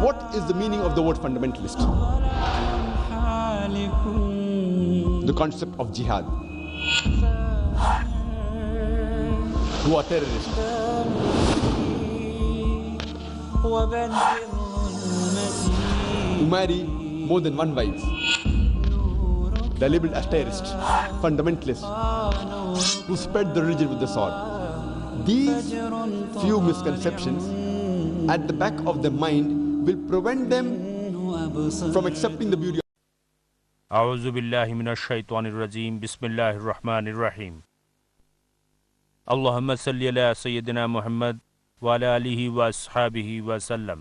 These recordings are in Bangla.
What is the meaning of the word fundamentalist? The concept of jihad. Who are terrorists? Who marry more than one wife. They are labeled as terrorists, fundamentalists, who spread the religion with the sword. These few misconceptions at the back of the mind will prevent them from accepting the beauty of A'udhu billahi minash shaitanir rajim. Bismillahir rahmanir rahim. Allahumma salli ala sayyidina Muhammad wa ala alihi wa ashabihi wa sallam.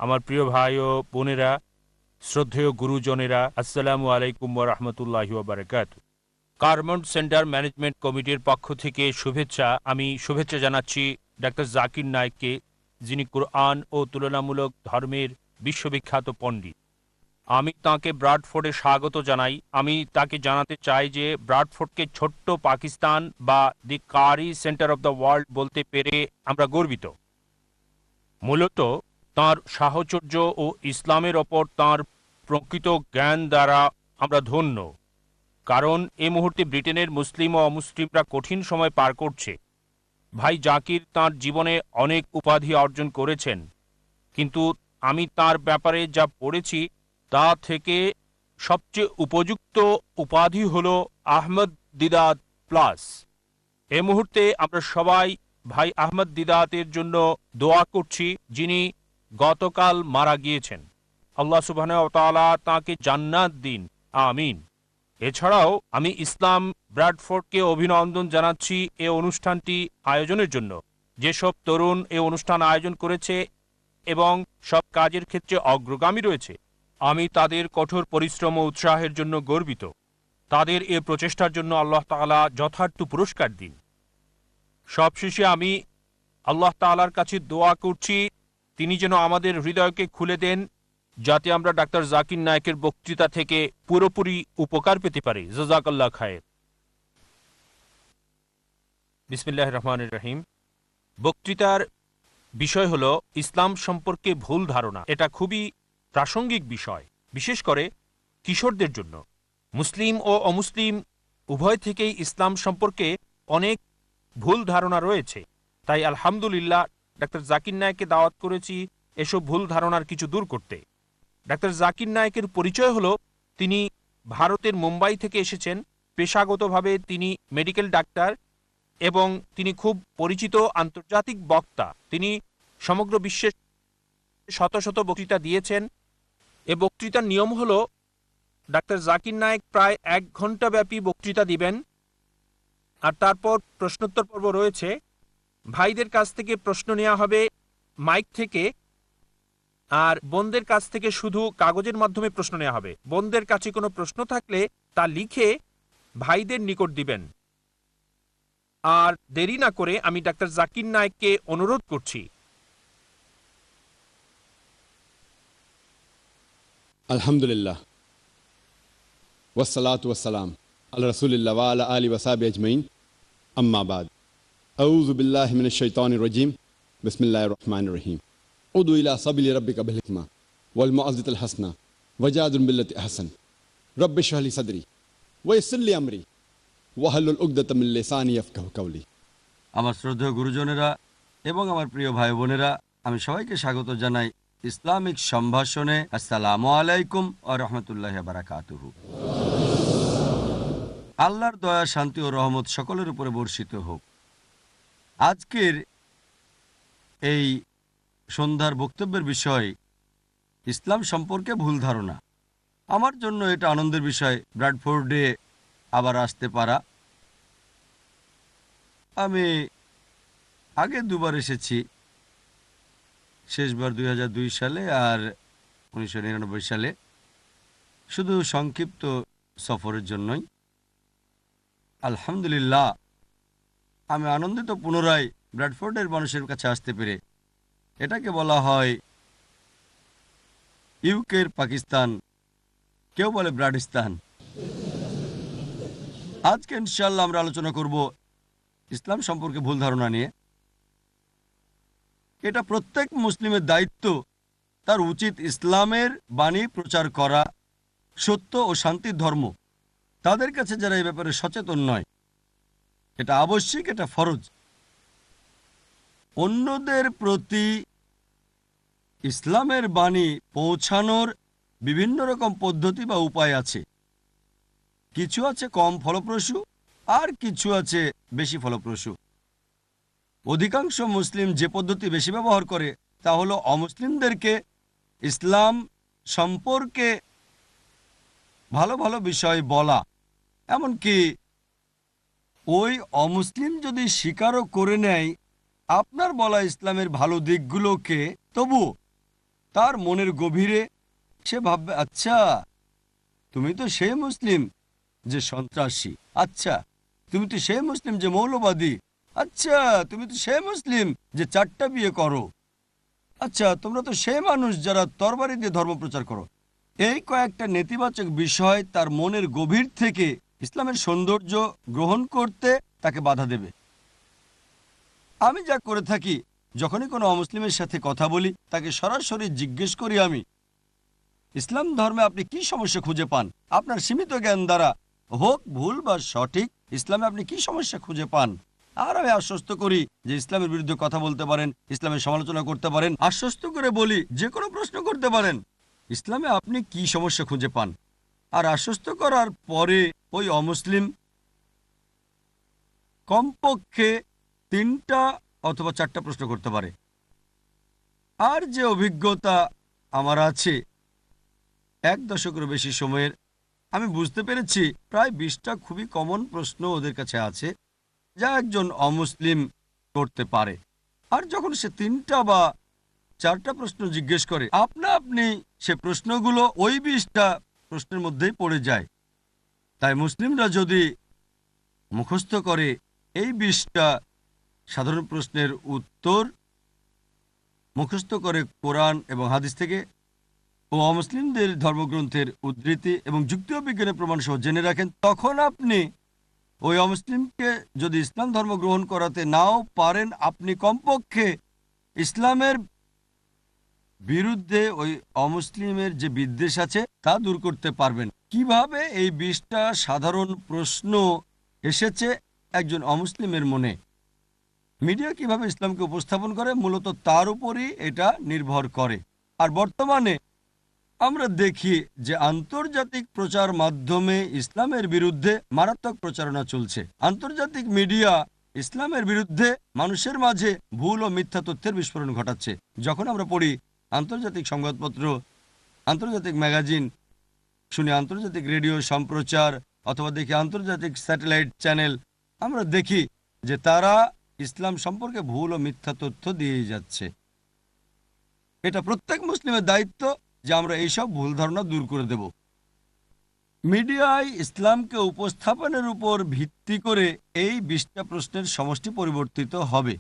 আমার প্রিয় ভাই ও বোনেরা, শ্রদ্ধেয় গুরুজনেরা, আসসালামু আলাইকুম ওয়া রাহমাতুল্লাহি ওয়া বারাকাতুহু। কারমন্ড সেন্টার ম্যানেজমেন্ট কমিটির পক্ষ থেকে আমি শুভেচ্ছা জানাচ্ছি ডাক্তার জাকির নায়েককে, যিনি কুরআন ও তুলনামূলক ধর্মের বিশ্ববিখ্যাত পণ্ডিত। আমি তাকে ব্রাডফোর্ডে স্বাগত জানাই। আমি তাকে জানাতে চাই যে ব্রাডফোর্ডকে ছোট্ট পাকিস্তান বা দি কারি সেন্টার অব দ্য ওয়ার্ল্ড বলতে পেরে আমরা গর্বিত। মূলত তাঁর সাহচর্য ও ইসলামের ওপর তাঁর প্রকৃত জ্ঞান দ্বারা আমরা ধন্য, কারণ এ মুহূর্তে ব্রিটেনের মুসলিম ও অমুসলিমরা কঠিন সময় পার করছে। ভাই জাকির তাঁর জীবনে অনেক উপাধি অর্জন করেছেন, কিন্তু আমি তার ব্যাপারে যা পড়েছি তা থেকে সবচেয়ে উপযুক্ত উপাধি হল আহমদ দিদাত প্লাস। এ মুহূর্তে আমরা সবাই ভাই আহমদ দিদাতের জন্য দোয়া করছি, যিনি গতকাল মারা গিয়েছেন। আল্লাহ সুবহানাহু ওয়া তাআলা তাঁকে জান্নাত দিন, আমিন। এছাড়াও আমি ইসলাম ব্র্যাডফোর্ডকে অভিনন্দন জানাচ্ছি এ অনুষ্ঠানটি আয়োজনের জন্য। যেসব তরুণ এ অনুষ্ঠান আয়োজন করেছে এবং সব কাজের ক্ষেত্রে অগ্রগামী রয়েছে, আমি তাদের কঠোর পরিশ্রম ও উৎসাহের জন্য গর্বিত। তাদের এ প্রচেষ্টার জন্য আল্লাহ তাআলা যথার্থ পুরস্কার দিন। সবশেষে আমি আল্লাহ তাআলার কাছে দোয়া করছি, তিনি যেন আমাদের হৃদয়কে খুলে দেন, যাতে আমরা ডাক্তার জাকির নায়েকের বক্তৃতা থেকে পুরোপুরি উপকার পেতে পারি। জাযাকাল্লাহ খায়ের। বিসমিল্লাহির রহমানির রহিম। বক্তৃতার বিষয় হলো ইসলাম সম্পর্কে ভুল ধারণা। এটা খুবই প্রাসঙ্গিক বিষয়, বিশেষ করে কিশোরদের জন্য। মুসলিম ও অমুসলিম উভয় থেকেই ইসলাম সম্পর্কে অনেক ভুল ধারণা রয়েছে। তাই আলহামদুলিল্লাহ ডাক্তার জাকির নায়েককে দাওয়াত করেছি এসব ভুল ধারণার কিছু দূর করতে। ডাক্তার জাকির নায়েকের পরিচয় হলো, তিনি ভারতের মুম্বাই থেকে এসেছেন। পেশাগতভাবে তিনি মেডিকেল ডাক্তার এবং তিনি খুব পরিচিত আন্তর্জাতিক বক্তা। তিনি সমগ্র বিশ্বে শত শত বক্তৃতা দিয়েছেন। এ বক্তৃতার নিয়ম হলো, ডাক্তার জাকির নায়েক প্রায় 1 ঘন্টা ব্যাপী বক্তৃতা দিবেন, আর তারপর প্রশ্নোত্তর পর্ব রয়েছে। ভাইদের কাছ থেকে প্রশ্ন নেওয়া হবে মাইক থেকে, আর বোনদের কাছ থেকে শুধু কাগজের মাধ্যমে প্রশ্ন নেওয়া হবে। বোনদের কাছে কোনো প্রশ্ন থাকলে তা লিখে ভাইদের নিকট দিবেন। আর দেরি না করে আমি ডাক্তার জাকির নায়েককে অনুরোধ করছি। Alhamdulillah. Wassalatu wassalam ala rasulillah wa ala alihi wa sahbihi ajmain. Amma ba'd. A'udhu billahi minash shaitanir rajim. Bismillahir rahmanir rahim. Udu ila sabili rabbika bil hikma wal mau'izatil hasana wajadil billati ahsan. Rabbi shrah li sadri wa yassir li amri wahlul 'uqdatam min lisani yafqahu qawli. আমার শ্রদ্ধেয় গুরুজনেরা এবং আমার প্রিয় ভাই বোনেরা, আমি সবাইকে স্বাগত জানাই ইসলামিক সম্ভাষণে। আসসালামু আলাইকুম ওয়া রাহমাতুল্লাহি ওয়া বারাকাতুহু। আল্লাহর দয়া, শান্তি ও রহমত সকলের উপরে বর্ষিত হোক। আজকের এই সন্ধ্যার বক্তব্যের বিষয় ইসলাম সম্পর্কে ভুল ধারণা। আমার জন্য এটা আনন্দের বিষয় ব্র্যাডফোর্ডে আবার আসতে পারা। আমি আগে দুবার এসেছি, শেষবার 2002 সালে আর 1999 সালে, শুধু সংক্ষিপ্ত সফরের জন্যই। আলহামদুলিল্লাহ, আমি আনন্দিত পুনরায় ব্র্যাডফোর্ডের মানুষের কাছে আসতে পেরে। এটাকে বলা হয় ইউকের পাকিস্তান, কেউ বলে ব্রাডিস্তান। আজকে ইনশাআল্লাহ আমরা আলোচনা করব ইসলাম সম্পর্কে ভুল ধারণা নিয়ে। এটা প্রত্যেক মুসলিমের দায়িত্ব তার উচিত ইসলামের বাণী প্রচার করা, সত্য ও শান্তির ধর্ম। তাদের কাছে যারা এই ব্যাপারে সচেতন নয়, এটা আবশ্যিক, এটা ফরজ। অন্যদের প্রতি ইসলামের বাণী পৌঁছানোর বিভিন্ন রকম পদ্ধতি বা উপায় আছে। কিছু আছে কম ফলপ্রসূ, আর কিছু আছে বেশি ফলপ্রসূ। অধিকাংশ মুসলিম যে পদ্ধতি বেশি ব্যবহার করে তা হলো অমুসলিমদেরকে ইসলাম সম্পর্কে ভালো ভালো বিষয় বলা। এমনকি ওই অমুসলিম যদি স্বীকারও করে নেয় আপনার বলা ইসলামের ভালো দিকগুলোকে, তবু তার মনের গভীরে সে ভাববে, আচ্ছা তুমি তো সেই মুসলিম যে সন্ত্রাসী, আচ্ছা তুমি তো সেই মুসলিম যে মৌলবাদী, আচ্ছা তুমি তো সেই মুসলিম যে 4টা বিয়ে করো, আচ্ছা তোমরা তো সেই মানুষ যারা তরবারি দিয়ে ধর্ম প্রচার করো। এই কয়েকটা নেতিবাচক বিষয় তার মনের গভীর থেকে ইসলামের সৌন্দর্য গ্রহণ করতে তাকে বাধা দেবে। আমি যা করে থাকি, যখনই কোনো অমুসলিমের সাথে কথা বলি তাকে সরাসরি জিজ্ঞেস করি, আমি ইসলাম ধর্মে আপনি কি সমস্যা খুঁজে পান? আপনার সীমিত জ্ঞান দ্বারা, হোক ভুল বা সঠিক, ইসলামে আপনি কি সমস্যা খুঁজে পান? আর আমি আশ্বস্ত করি যে ইসলামের বিরুদ্ধে কথা বলতে পারেন, ইসলামের সমালোচনা করতে পারেন, আশ্বস্ত করে বলি যে কোনো প্রশ্ন করতে পারেন, ইসলামে আপনি কি সমস্যা খুঁজে পান। আর আশ্বস্ত করার পরে ওই অমুসলিম কমপক্ষে 3টা অথবা 4টা প্রশ্ন করতে পারে। আর যে অভিজ্ঞতা আমার আছে 1 দশকেরও বেশি সময়ের, আমি বুঝতে পেরেছি প্রায় 20টা খুবই কমন প্রশ্ন ওদের কাছে আছে যা একজন অমুসলিম করতে পারে। আর যখন সে 3টা বা 4টা প্রশ্ন জিজ্ঞেস করে, আপনা আপনি সে প্রশ্নগুলো ওই 20টা প্রশ্নের মধ্যেই পড়ে যায়। তাই মুসলিমরা যদি মুখস্থ করে এই 20টা সাধারণ প্রশ্নের উত্তর, মুখস্থ করে কোরআন এবং হাদিস থেকে ও অমুসলিমদের ধর্মগ্রন্থের উদ্ধৃতি এবং যুক্তি ও বিজ্ঞানের প্রমাণ সহ জেনে রাখেন, তখন আপনি ওই অমুসলিমকে যদি ইসলাম ধর্ম গ্রহণ করাতে নাও পারেন, আপনি কমপক্ষে ইসলামের বিরুদ্ধে ওই অমুসলিমের যে বিদ্বেষ আছে তা দূর করতে পারবেন। কিভাবে এই 20টা সাধারণ প্রশ্ন এসেছে একজন অমুসলিমের মনে, মিডিয়া কিভাবে ইসলামকে উপস্থাপন করে, মূলত তার উপরই এটা নির্ভর করে। আর বর্তমানে আমরা দেখি যে আন্তর্জাতিক প্রচার মাধ্যমে ইসলামের বিরুদ্ধে মারাত্মক প্রচারণা চলছে। আন্তর্জাতিক মিডিয়া ইসলামের বিরুদ্ধে মানুষের মাঝে ভুল ও মিথ্যা তথ্যের বিস্ফোরণ ঘটাচ্ছে। যখন আমরা পড়ি আন্তর্জাতিক সংবাদপত্র, আন্তর্জাতিক ম্যাগাজিন, শুনি আন্তর্জাতিক রেডিও সম্প্রচার, অথবা দেখি আন্তর্জাতিক স্যাটেলাইট চ্যানেল, আমরা দেখি যে তারা ইসলাম সম্পর্কে ভুল ও মিথ্যা তথ্য দিয়ে যাচ্ছে। এটা প্রত্যেক মুসলিমের দায়িত্ব যে আমরা এইসব ভুল ধারণা দূর করে দেব। মিডিয়ায় ইসলামকে উপস্থাপনের উপর ভিত্তি করে এই 20টা প্রশ্নের সমষ্টি পরিবর্তিত হবে।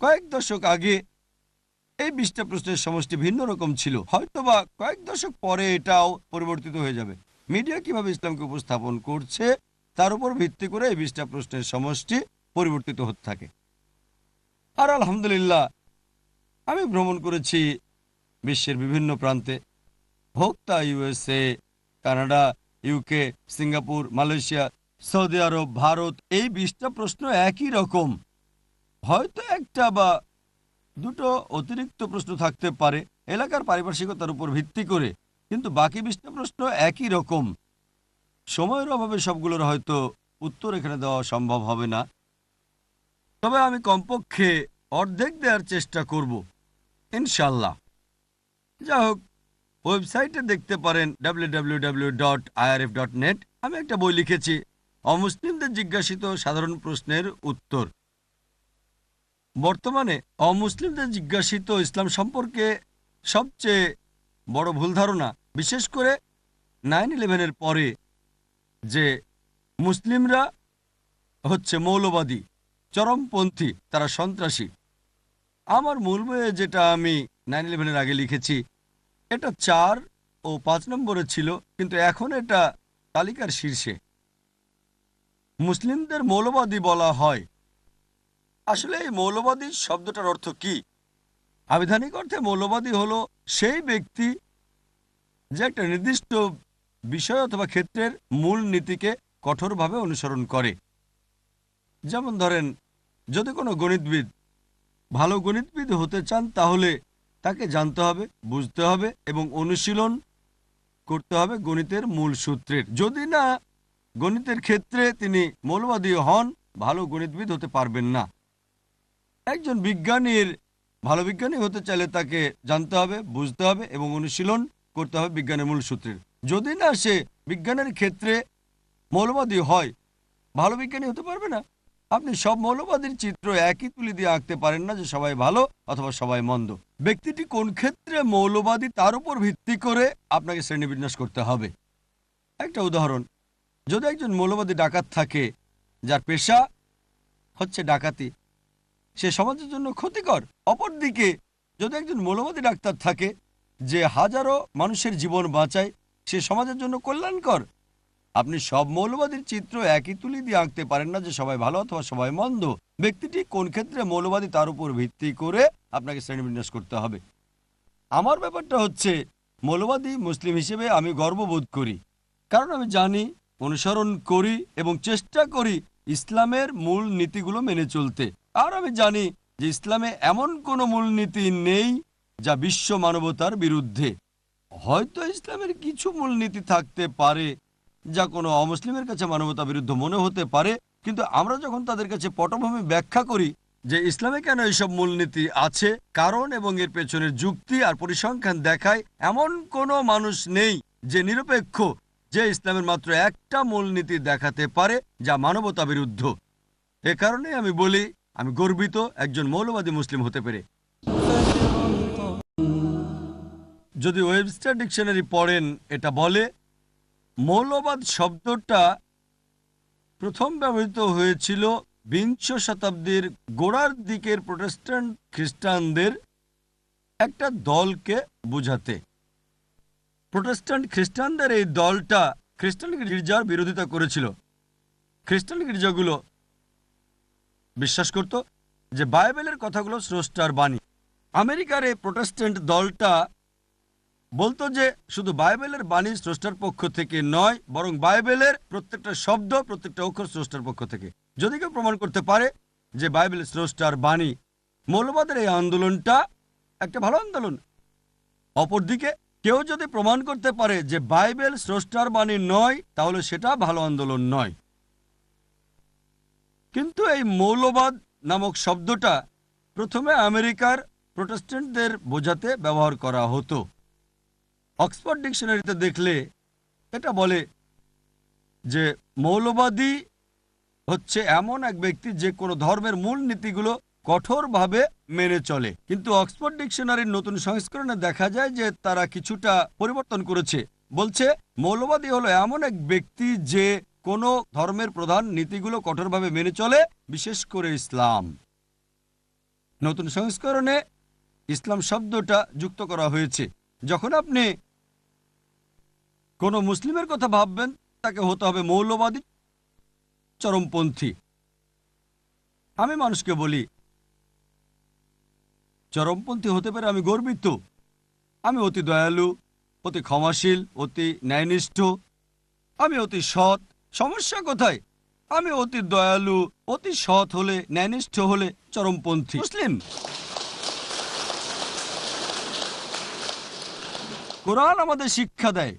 কয়েক দশক আগে এই 20টা প্রশ্নের সমষ্টি ভিন্ন রকম ছিল, হয়তোবা কয়েক দশক পরে এটাও পরিবর্তিত হয়ে যাবে। মিডিয়া কিভাবে ইসলামকে উপস্থাপন করছে তার উপর ভিত্তি করে এই 20টা প্রশ্নের সমষ্টি পরিবর্তিত হতে থাকে। আর আলহামদুলিল্লাহ, আমি ভ্রমণ করেছি বিশ্বের বিভিন্ন প্রান্তে, হোক তা USA, Canada, UK, Singapore, Malaysia, Saudi আরব, ভারত। এই 20টা প্রশ্ন একই রকম, হয়তো একটা বা দুটো অতিরিক্ত প্রশ্ন থাকতে পারে এলাকার পারিপার্শ্বিকতার উপর ভিত্তি করে, কিন্তু বাকি 20টা প্রশ্ন একই রকম। সময়ের অভাবে সবগুলোর হয়তো উত্তর এখানে দেওয়া সম্ভব হবে না, তবে আমি কমপক্ষে অর্ধেক দেওয়ার চেষ্টা করব ইনশাল্লাহ। যা হোক, ওয়েবসাইটে দেখতে পারেন www.irf.net। আমি একটা বই লিখেছি, অমুসলিমদের জিজ্ঞাসিত সাধারণ প্রশ্নের উত্তর। বর্তমানে অমুসলিমদের জিজ্ঞাসিত ইসলাম সম্পর্কে সবচেয়ে বড় ভুল ধারণা, বিশেষ করে 9/11-এর পরে, যে মুসলিমরা হচ্ছে মৌলবাদী, চরমপন্থী, তারা সন্ত্রাসী। আমার মূল বইয়ে যেটা আমি 9/11-এর আগে লিখেছি, এটা 4 ও 5 নম্বরে ছিল, কিন্তু এখন এটা তালিকার শীর্ষে। মুসলিমদের মৌলবাদী বলা হয়। আসলে এই মৌলবাদী শব্দটার অর্থ কি? আবিধানিক অর্থে মৌলবাদী হলো সেই ব্যক্তি যে একটা নির্দিষ্ট বিষয় অথবা ক্ষেত্রের মূল নীতিকে কঠোরভাবে অনুসরণ করে। যেমন ধরেন, যদি কোনো গণিতবিদ ভালো গণিতবিদ হতে চান তাহলে তাকে জানতে হবে, বুঝতে হবে এবং অনুশীলন করতে হবে গণিতের মূল সূত্রের। যদি না গণিতের ক্ষেত্রে তিনি মৌলবাদী হন, ভালো গণিতবিদ হতে পারবেন না। একজন বিজ্ঞানীর ভালো বিজ্ঞানী হতে চাইলে তাকে জানতে হবে, বুঝতে হবে এবং অনুশীলন করতে হবে বিজ্ঞানের মূল সূত্রের। যদি না সে বিজ্ঞানের ক্ষেত্রে মৌলবাদী হয়, ভালো বিজ্ঞানী হতে পারবে না। আপনি সব মৌলবাদীর চিত্র একই তুলি দিয়ে আঁকতে পারেন না যে সবাই ভালো অথবা সবাই মন্দ। ব্যক্তিটি কোন ক্ষেত্রে মৌলবাদী তার উপর ভিত্তি করে আপনাকে শ্রেণীবিন্যাস করতে হবে। একটা উদাহরণ, যদি একজন মৌলবাদী ডাকাত থাকে যার পেশা হচ্ছে ডাকাতি, সে সমাজের জন্য ক্ষতিকর। অপরদিকে যদি একজন মৌলবাদী ডাক্তার থাকে যে হাজারো মানুষের জীবন বাঁচায়, সে সমাজের জন্য কল্যাণকর। আপনি সব মৌলবাদীর চিত্র একই তুলি দিয়ে আঁকতে পারেন না যে সবাই ভালো অথবা সবাই মন্দ। ব্যক্তিটি কোন ক্ষেত্রে মৌলবাদী তার উপর ভিত্তি করে আপনাকে শ্রেণীবিন্যাস করতে হবে। আমার ব্যাপারটা হচ্ছে, মৌলবাদী মুসলিম হিসেবে আমি গর্ববোধ করি, কারণ আমি জানি, অনুসরণ করি এবং চেষ্টা করি ইসলামের মূল নীতিগুলো মেনে চলতে। আর আমি জানি যে ইসলামে এমন কোনো মূলনীতি নেই যা বিশ্ব মানবতার বিরুদ্ধে। হয়তো ইসলামের কিছু মূলনীতি থাকতে পারে যা কোনো অমুসলিমের কাছে মানবতা বিরুদ্ধ মনে হতে পারে, কিন্তু আমরা যখন তাদের কাছে পটভূমি ব্যাখ্যা করি যে ইসলামে কেন এইসব মূলনীতি আছে, কারণ এবং এর পেছনের যুক্তি আর পরিসংখ্যান দেখায়, এমন কোনো মানুষ নেই যে নিরপেক্ষ যে ইসলামের মাত্র একটা মূলনীতি দেখাতে পারে যা মানবতা বিরুদ্ধ। এ কারণে আমি বলি আমি গর্বিত একজন মৌলবাদী মুসলিম হতে পেরে। যদি ওয়েবস্টার ডিকশনারি পড়েন, এটা বলে মৌলবাদ শব্দটা প্রথম ব্যবহৃত হয়েছিল বিংশ শতাব্দীর গোড়ার দিকের প্রোটেস্ট্যান্ট খ্রিস্টানদের একটা দলকে বোঝাতে। প্রোটেস্ট্যান্ট খ্রিস্টানদের এই দলটা খ্রিস্টান গির্জার বিরোধিতা করেছিল। খ্রিস্টান গির্জাগুলো বিশ্বাস করত যে বাইবেলের কথাগুলো স্রষ্টার বাণী। আমেরিকার এই প্রোটেস্ট্যান্ট দলটা বলতো যে শুধু বাইবেলের বাণী স্রষ্টার পক্ষ থেকে নয়, বরং বাইবেলের প্রত্যেকটা শব্দ, প্রত্যেকটা অক্ষর স্রষ্টার পক্ষ থেকে। যদি কেউ প্রমাণ করতে পারে যে বাইবেল স্রষ্টার বাণী, মৌলবাদের এই আন্দোলনটা একটা ভালো আন্দোলন। অপরদিকে কেউ যদি প্রমাণ করতে পারে যে বাইবেল স্রষ্টার বাণী নয়, তাহলে সেটা ভালো আন্দোলন নয়। কিন্তু এই মৌলবাদ নামক শব্দটা প্রথমে আমেরিকার প্রোটেস্ট্যান্টদের বোঝাতে ব্যবহার করা হতো। অক্সফোর্ড ডিকশনারিতে দেখলে এটা বলে যে মৌলবাদী হচ্ছে এমন এক ব্যক্তি যে কোনো ধর্মের মূল নীতিগুলো কঠোরভাবে মেনে চলে। কিন্তু অক্সফোর্ড ডিকশনারির নতুন সংস্করণে দেখা যায় যে তারা কিছুটা পরিবর্তন করেছে। বলছে মৌলবাদী হলো এমন এক ব্যক্তি যে কোনো ধর্মের প্রধান নীতিগুলো কঠোরভাবে মেনে চলে, বিশেষ করে ইসলাম। নতুন সংস্করণে ইসলাম শব্দটা যুক্ত করা হয়েছে। যখন আপনি কোনো মুসলিমের কথা ভাববেন, তাকে হতে হবে মৌলবাদী, চরমপন্থী। আমি মানুষকে বলি চরমপন্থী হতে পারে আমি গর্বিত। আমি অতি দয়ালু, অতি ক্ষমাশীল, অতি ন্যায়নিষ্ঠ, আমি অতি সৎ। সমস্যা কোথায়? আমি অতি দয়ালু, অতি সৎ হলে, ন্যায়নিষ্ঠ হলে চরমপন্থী মুসলিম। কোরআন আমাদের শিক্ষা দেয়,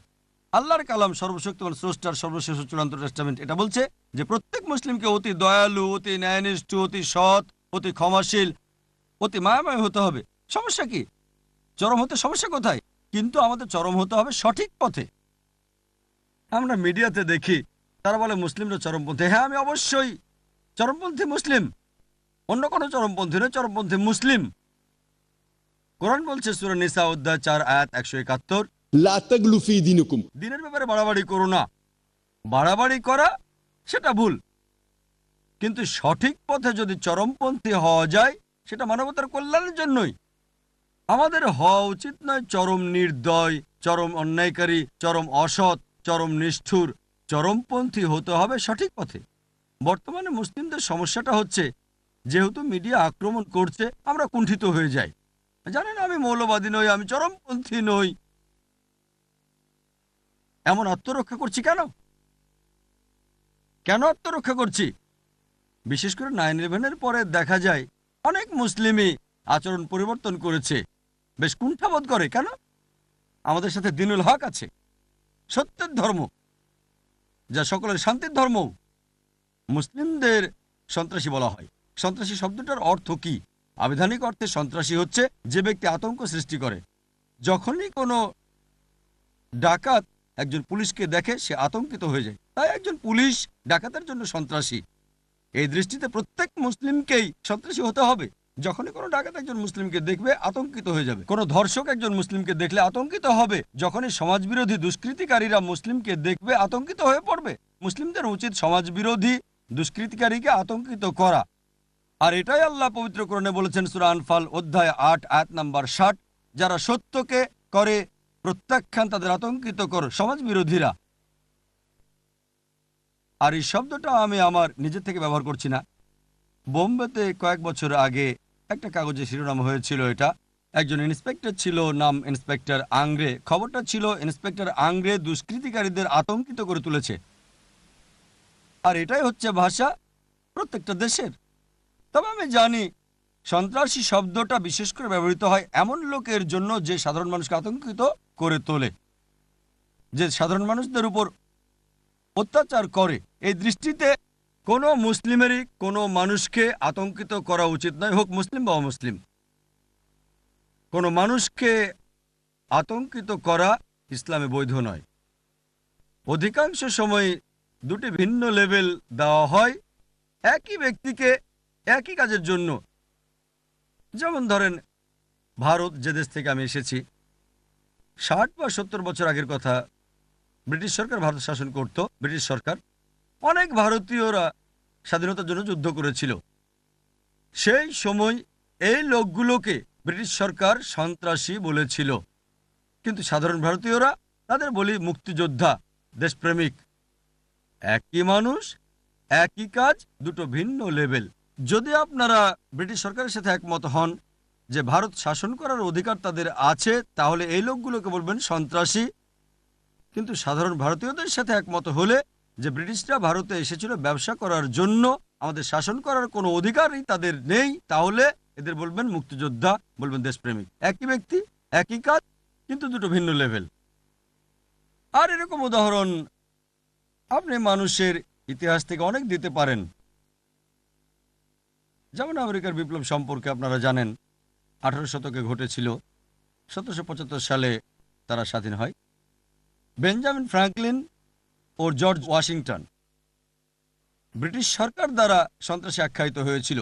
আল্লাহর কালাম সর্বশক্তিমান স্রষ্টার সর্বশেষ চূড়ান্ত টেস্টামেন্ট, এটা বলছে যে প্রত্যেক মুসলিমকে অতি দয়ালু, অতি ন্যায়নিষ্ঠ, অতি সৎ, অতি ক্ষমাশীল, অতি মায়াময় হতে হবে। সমস্যা কি? চরম হতে সমস্যা কোথায়? কিন্তু আমাদের চরম হতে হবে সঠিক পথে। আমরা মিডিয়াতে দেখি তারা বলে মুসলিমরা চরমপন্থী। হ্যাঁ, আমি অবশ্যই চরমপন্থী মুসলিম, অন্য কোনো চরমপন্থী নয়, চরমপন্থী মুসলিম। কোরআন বলছে সূরা নিসা অধ্যায় 4 আয়াত 171, লা তাগলু ফি দীনিকুম, দিনের ব্যাপারে বাড়াবাড়ি করো না। বাড়াবাড়ি করা সেটা ভুল, কিন্তু সঠিক পথে যদি চরমপন্থী হওয়া যায় সেটা মানবতার কল্যাণের জন্যই। আমাদের হওয়া উচিত নয় চরম নির্দয়, চরম অন্যায়কারী, চরম অসৎ, চরম নিষ্ঠুর। চরমপন্থী হতে হবে সঠিক পথে। বর্তমানে মুসলিমদের সমস্যাটা হচ্ছে যেহেতু মিডিয়া আক্রমণ করছে, আমরা কুণ্ঠিত হয়ে যাই। জানেন আমি মৌলবাদী নই, আমি চরমপন্থী নই, এমন আত্মরক্ষা করছি কেন? কেন আত্মরক্ষা করছি? বিশেষ করে 9/11-এর পরে দেখা যায় অনেক মুসলিমই আচরণ পরিবর্তন করেছে, বেশ কুণ্ঠাবোধ করে। কেন? আমাদের সাথে দিনুল হক আছে, সত্যের ধর্ম, যা সকলের শান্তির ধর্ম। মুসলিমদের সন্ত্রাসী বলা হয়। সন্ত্রাসী শব্দটার অর্থ কি? আবিধানিক অর্থে সন্ত্রাসী হচ্ছে যে ব্যক্তি আতঙ্ক সৃষ্টি করে। যখনই কোনো ডাকাত একজন পুলিশকে দেখে সে আতঙ্কিত হয়ে যায়, তাই একজন পুলিশ ডাকাতের জন্য সন্ত্রাসী। এই দৃষ্টিতে প্রত্যেক মুসলিমকেই সন্ত্রাসী হতে হবে। যখনই কোনো ডাকাত একজন মুসলিমকে দেখবে আতঙ্কিত হয়ে যাবে। কোনো ধর্ষক একজন মুসলিমকে দেখলে আতঙ্কিত হবে। যখনই সমাজবিরোধী দুষ্কৃতিকারীরা মুসলিমকে দেখবে আতঙ্কিত হয়ে পড়বে। মুসলিমদের উচিত সমাজবিরোধী দুষ্কৃতিকারীকে আতঙ্কিত করা। আর এটাই আল্লাহ পবিত্র কোরআনে বলেছেন সূরা আনফাল অধ্যায় 8 আয়াত নাম্বার 60, যারা সত্যকে করে প্রত্যাখ্যান তাদের আতঙ্কিত কর সমাজবিরোধীরা। আর এই শব্দটা আমি আমার নিজের থেকে ব্যবহার করছি না। বোম্বেতে কয়েক বছর আগে একটা কাগজে শিরোনাম হয়েছিল এটা। একজন ইন্সপেক্টর ছিল, নাম ইন্সপেক্টর আংগ্রে। খবরটা ছিল ইন্সপেক্টর আংগ্রে দুষ্কৃতিকারীদের আতঙ্কিত করে তুলেছে। আর এটাই হচ্ছে ভাষা প্রত্যেকটা দেশের। তবে আমি জানি সন্ত্রাসী শব্দটা বিশেষ করে ব্যবহৃত হয় এমন লোকের জন্য যে সাধারণ মানুষকে আতঙ্কিত করে তোলে, যে সাধারণ মানুষদের উপর অত্যাচার করে। এই দৃষ্টিতে কোনো মুসলিমেরই কোনো মানুষকে আতঙ্কিত করা উচিত নয়, হোক মুসলিম বা অমুসলিম। কোনো মানুষকে আতঙ্কিত করা ইসলামে বৈধ নয়। অধিকাংশ সময় দুটি ভিন্ন লেভেল দেওয়া হয় একই ব্যক্তিকে একই কাজের জন্য। যেমন ধরেন ভারত, যে দেশ থেকে আমি এসেছি, 60 বা 70 বছর আগের কথা, ব্রিটিশ সরকার ভারত শাসন করত। ব্রিটিশ সরকার, অনেক ভারতীয়রা স্বাধীনতার জন্য যুদ্ধ করেছিল। সেই সময় এই লোকগুলোকে ব্রিটিশ সরকার সন্ত্রাসী বলেছিল, কিন্তু সাধারণ ভারতীয়রা তাদের বলি মুক্তিযোদ্ধা, দেশপ্রেমিক। একই মানুষ, একই কাজ, দুটো ভিন্ন লেভেল। যদি আপনারা ব্রিটিশ সরকারের সাথে একমত হন যে ভারত শাসন করার অধিকার তাদের আছে, তাহলে এই লোকগুলোকে বলবেন সন্ত্রাসী। কিন্তু সাধারণ ভারতীয়দের সাথে একমত হলে যে ব্রিটিশরা ভারতে এসেছিল ব্যবসা করার জন্য, আমাদের শাসন করার কোনো অধিকারই তাদের নেই, তাহলে এদের বলবেন মুক্তিযোদ্ধা, বলবেন দেশপ্রেমিক। একই ব্যক্তি, একই কাজ, কিন্তু দুটো ভিন্ন লেভেল। আর এরকম উদাহরণ আপনি মানুষের ইতিহাস থেকে অনেক দিতে পারেন। যেমন আমেরিকার বিপ্লব সম্পর্কে আপনারা জানেন, 18 শতকে ঘটেছিল। 1775 সালে তারা স্বাধীন হয়। বেঞ্জামিন ফ্রাঙ্কলিন ও জর্জ ওয়াশিংটন ব্রিটিশ সরকার দ্বারা সন্ত্রাসী আখ্যায়িত হয়েছিল,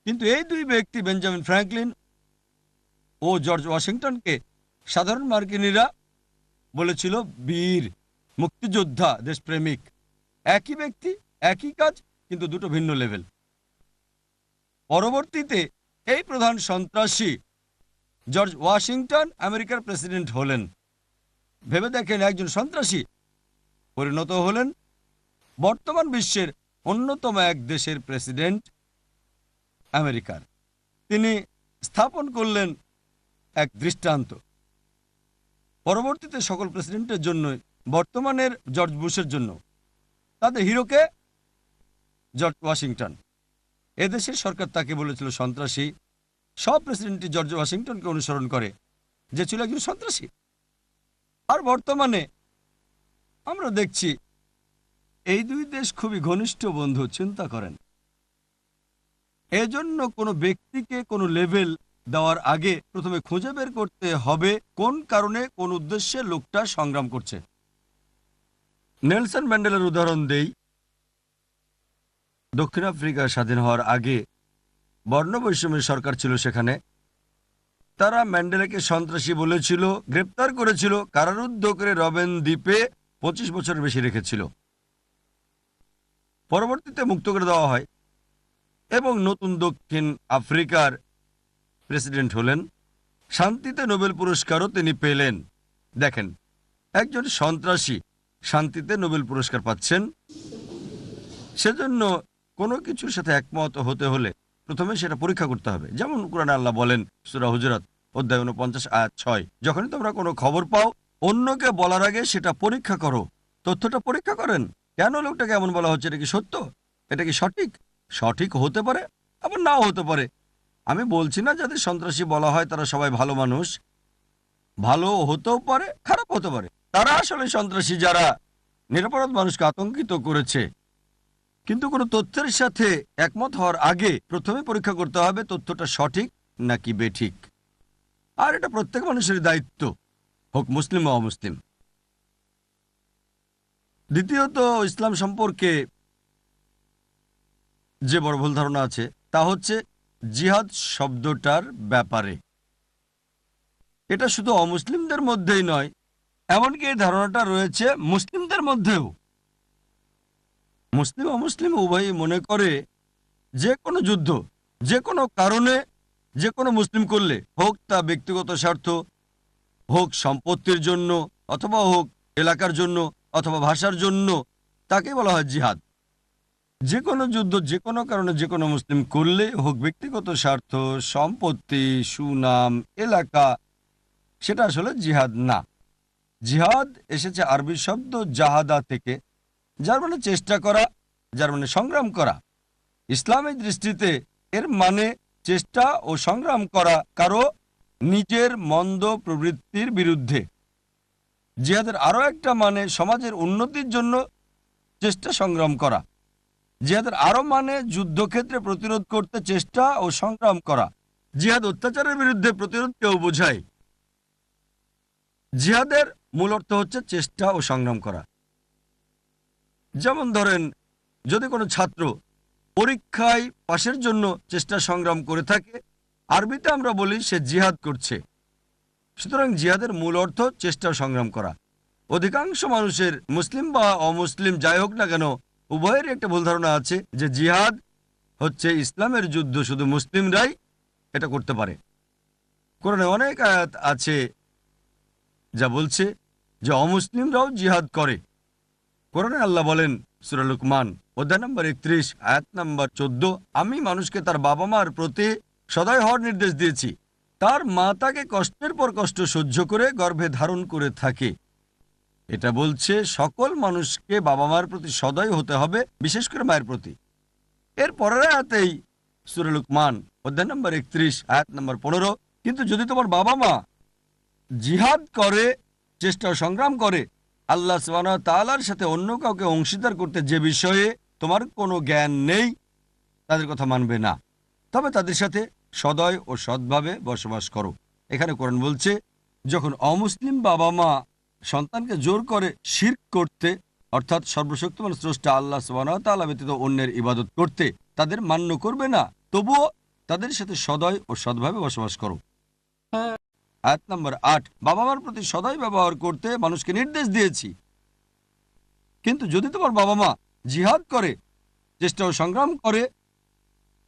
কিন্তু এই দুই ব্যক্তি, বেঞ্জামিন ফ্রাঙ্কলিন ও জর্জ ওয়াশিংটনকে সাধারণ মার্কিনীরা বলেছিল বীর, মুক্তিযোদ্ধা, দেশপ্রেমিক। একই ব্যক্তি, একই কাজ, কিন্তু দুটো ভিন্ন লেভেল। পরবর্তীতে এই প্রধান সন্ত্রাসী জর্জ ওয়াশিংটন আমেরিকার প্রেসিডেন্ট হলেন। ভেবে দেখেন, একজন সন্ত্রাসী পরিণত হলেন বর্তমান বিশ্বের অন্যতম এক দেশের প্রেসিডেন্ট, আমেরিকার। তিনি স্থাপন করলেন এক দৃষ্টান্ত। পরবর্তীতে সকল প্রেসিডেন্টের জন্য, বর্তমানের জর্জ বুশের জন্য, তাদের হিরোকে জর্জ ওয়াশিংটন। এদেশের সরকার তাকে বলেছিল সন্ত্রাসী। সব প্রেসিডেন্টই জর্জ ওয়াশিংটনকে অনুসরণ করে, যে ছিল একজন সন্ত্রাসী। আর বর্তমানে আমরা দেখছি এই দুই দেশ খুবই ঘনিষ্ঠ বন্ধু। চিন্তা করেন, এজন্য কোনো ব্যক্তিকে কোনো লেভেল দেওয়ার আগে প্রথমে খুঁজে বের করতে হবে কোন কারণে, কোন উদ্দেশ্যে লোকটা সংগ্রাম করছে। নেলসন ম্যান্ডেলার উদাহরণ দেই। দক্ষিণ আফ্রিকা স্বাধীন হওয়ার আগে বর্ণবৈষম্যের সরকার ছিল সেখানে। তারা ম্যান্ডেলাকে সন্ত্রাসী বলেছিল, গ্রেপ্তার করেছিল, কারারুদ্ধ করে রবেন দ্বীপে 25 বছরের বেশি রেখেছিল। পরবর্তীতে মুক্ত করে দেওয়া হয় এবং নতুন দক্ষিণ আফ্রিকার প্রেসিডেন্ট হলেন। শান্তিতে নোবেল পুরস্কারও তিনি পেলেন। দেখেন, একজন সন্ত্রাসী শান্তিতে নোবেল পুরস্কার পাচ্ছেন। সেজন্য কোনো কিছুর সাথে একমত হতে হলে প্রথমে সেটা পরীক্ষা করতে হবে। যেমন কোরআনে আল্লাহ বলেন সূরা হুজুরাত অধ্যায় 49 আয়াত 6, যখনই তোমরা কোনো খবর পাও অন্যকে বলার আগে সেটা পরীক্ষা করো। তথ্যটা পরীক্ষা করেন, কেন লোকটাকে এমন বলা হচ্ছে, এটা কি সত্য, এটা কি সঠিক? সঠিক হতে পারে, আবার নাও হতে পারে। আমি বলছি না যাদের সন্ত্রাসী বলা হয় তারা সবাই ভালো মানুষ, ভালো হতেও পারে, খারাপ হতে পারে। তারা আসলে সন্ত্রাসী যারা নিরপরাধ মানুষকে আতঙ্কিত করেছে। কিন্তু কোনো তথ্যের সাথে একমত হওয়ার আগে প্রথমে পরীক্ষা করতে হবে তথ্যটা সঠিক নাকি বেঠিক। আর এটা প্রত্যেক মানুষের দায়িত্ব, হোক মুসলিম বা অমুসলিম। দ্বিতীয়ত, ইসলাম সম্পর্কে যে বড় ভুল ধারণা আছে তা হচ্ছে জিহাদ শব্দটার ব্যাপারে। এটা শুধু অমুসলিমদের মধ্যেই নয়, এমনকি এই ধারণাটা রয়েছে মুসলিমদের মধ্যেও। মুসলিম অমুসলিম উভয়ই মনে করে যে কোনো যুদ্ধ যে কোনো কারণে যে কোনো মুসলিম করলে, হোক তা ব্যক্তিগত স্বার্থ, হোক সম্পত্তির জন্য, অথবা হোক এলাকার জন্য, অথবা ভাষার জন্য, তাকে বলা হয় জিহাদ। যে কোনো যুদ্ধ যে কোনো কারণে যে কোনো মুসলিম করলে, হোক ব্যক্তিগত স্বার্থ, সম্পত্তি, সুনাম, এলাকা, সেটা আসলে জিহাদ না। জিহাদ এসেছে আরবি শব্দ জাহাদা থেকে, যার মানে চেষ্টা করা, যার মানে সংগ্রাম করা। ইসলামের দৃষ্টিতে এর মানে চেষ্টা ও সংগ্রাম করা কারো নিজের মন্দ প্রবৃত্তির বিরুদ্ধে। জিহাদের আরও একটা মানে সমাজের উন্নতির জন্য চেষ্টা সংগ্রাম করা। জিহাদের আরও মানে যুদ্ধক্ষেত্রে প্রতিরোধ করতে চেষ্টা ও সংগ্রাম করা। জিহাদ অত্যাচারের বিরুদ্ধে প্রতিরোধকেও বোঝায়। জিহাদের মূল অর্থ হচ্ছে চেষ্টা ও সংগ্রাম করা। যেমন ধরেন, যদি কোনো ছাত্র পরীক্ষায় পাশের জন্য চেষ্টা সংগ্রাম করে থাকে, আরবিতে আমরা বলি সে জিহাদ করছে। সুতরাং জিহাদের মূল অর্থ চেষ্টা সংগ্রাম করা। অধিকাংশ মানুষের, মুসলিম বা অমুসলিম যাই হোক না কেন, উভয়েরই একটা ভুল ধারণা আছে যে জিহাদ হচ্ছে ইসলামের যুদ্ধ, শুধু মুসলিমরাই এটা করতে পারে। কোরআনে অনেক আয়াত আছে যা বলছে যে অমুসলিমরাও জিহাদ করে। কোরআনে আল্লাহ বলেন সূরা লুকমান অধ্যায় নম্বর 31 আয়াত নম্বর 14, আমি মানুষকে তার বাবা মার প্রতি সদয় হওয়ার নির্দেশ দিয়েছি। তার মা তাকে কষ্টের পর কষ্ট সহ্য করে গর্ভে ধারণ করে থাকে। এটা বলছে সকল মানুষকে বাবা মার প্রতি সদয় হতে হবে, বিশেষ করে মায়ের প্রতি। এর পরের আয়াতেই সূরা লুকমান অধ্যায় নম্বর 31 আয়াত নম্বর 15, কিন্তু যদি তোমার বাবা মা জিহাদ করে, চেষ্টা ও সংগ্রাম করে, আল্লাহ সুবহানাহু ওয়া তাআলার সাথে অন্য কাউকে অংশীদার করতে যে বিষয়ে তোমার কোনো জ্ঞান নেই, তাদের কথা মানবে না, তবে তাদের সাথে সদয় ও সৎভাবে বসবাস করো। এখানে কোরআন বলছে যখন অমুসলিম বাবা মা সন্তানকে জোর করে শিরক করতে, অর্থাৎ সর্বশক্তিমান স্রষ্টা আল্লাহ সুবহানাহু ওয়া তাআলা ব্যতীত অন্যের ইবাদত করতে, তাদের মান্য করবে না, তবুও তাদের সাথে সদয় ও সৎভাবে বসবাস করো। আয়াত নম্বর 8, বাবা মার প্রতি সদয় ব্যবহার করতে মানুষকে নির্দেশ দিয়েছি। কিন্তু যদি তোমার বাবা মা জিহাদ করে, চেষ্টা ও সংগ্রাম করে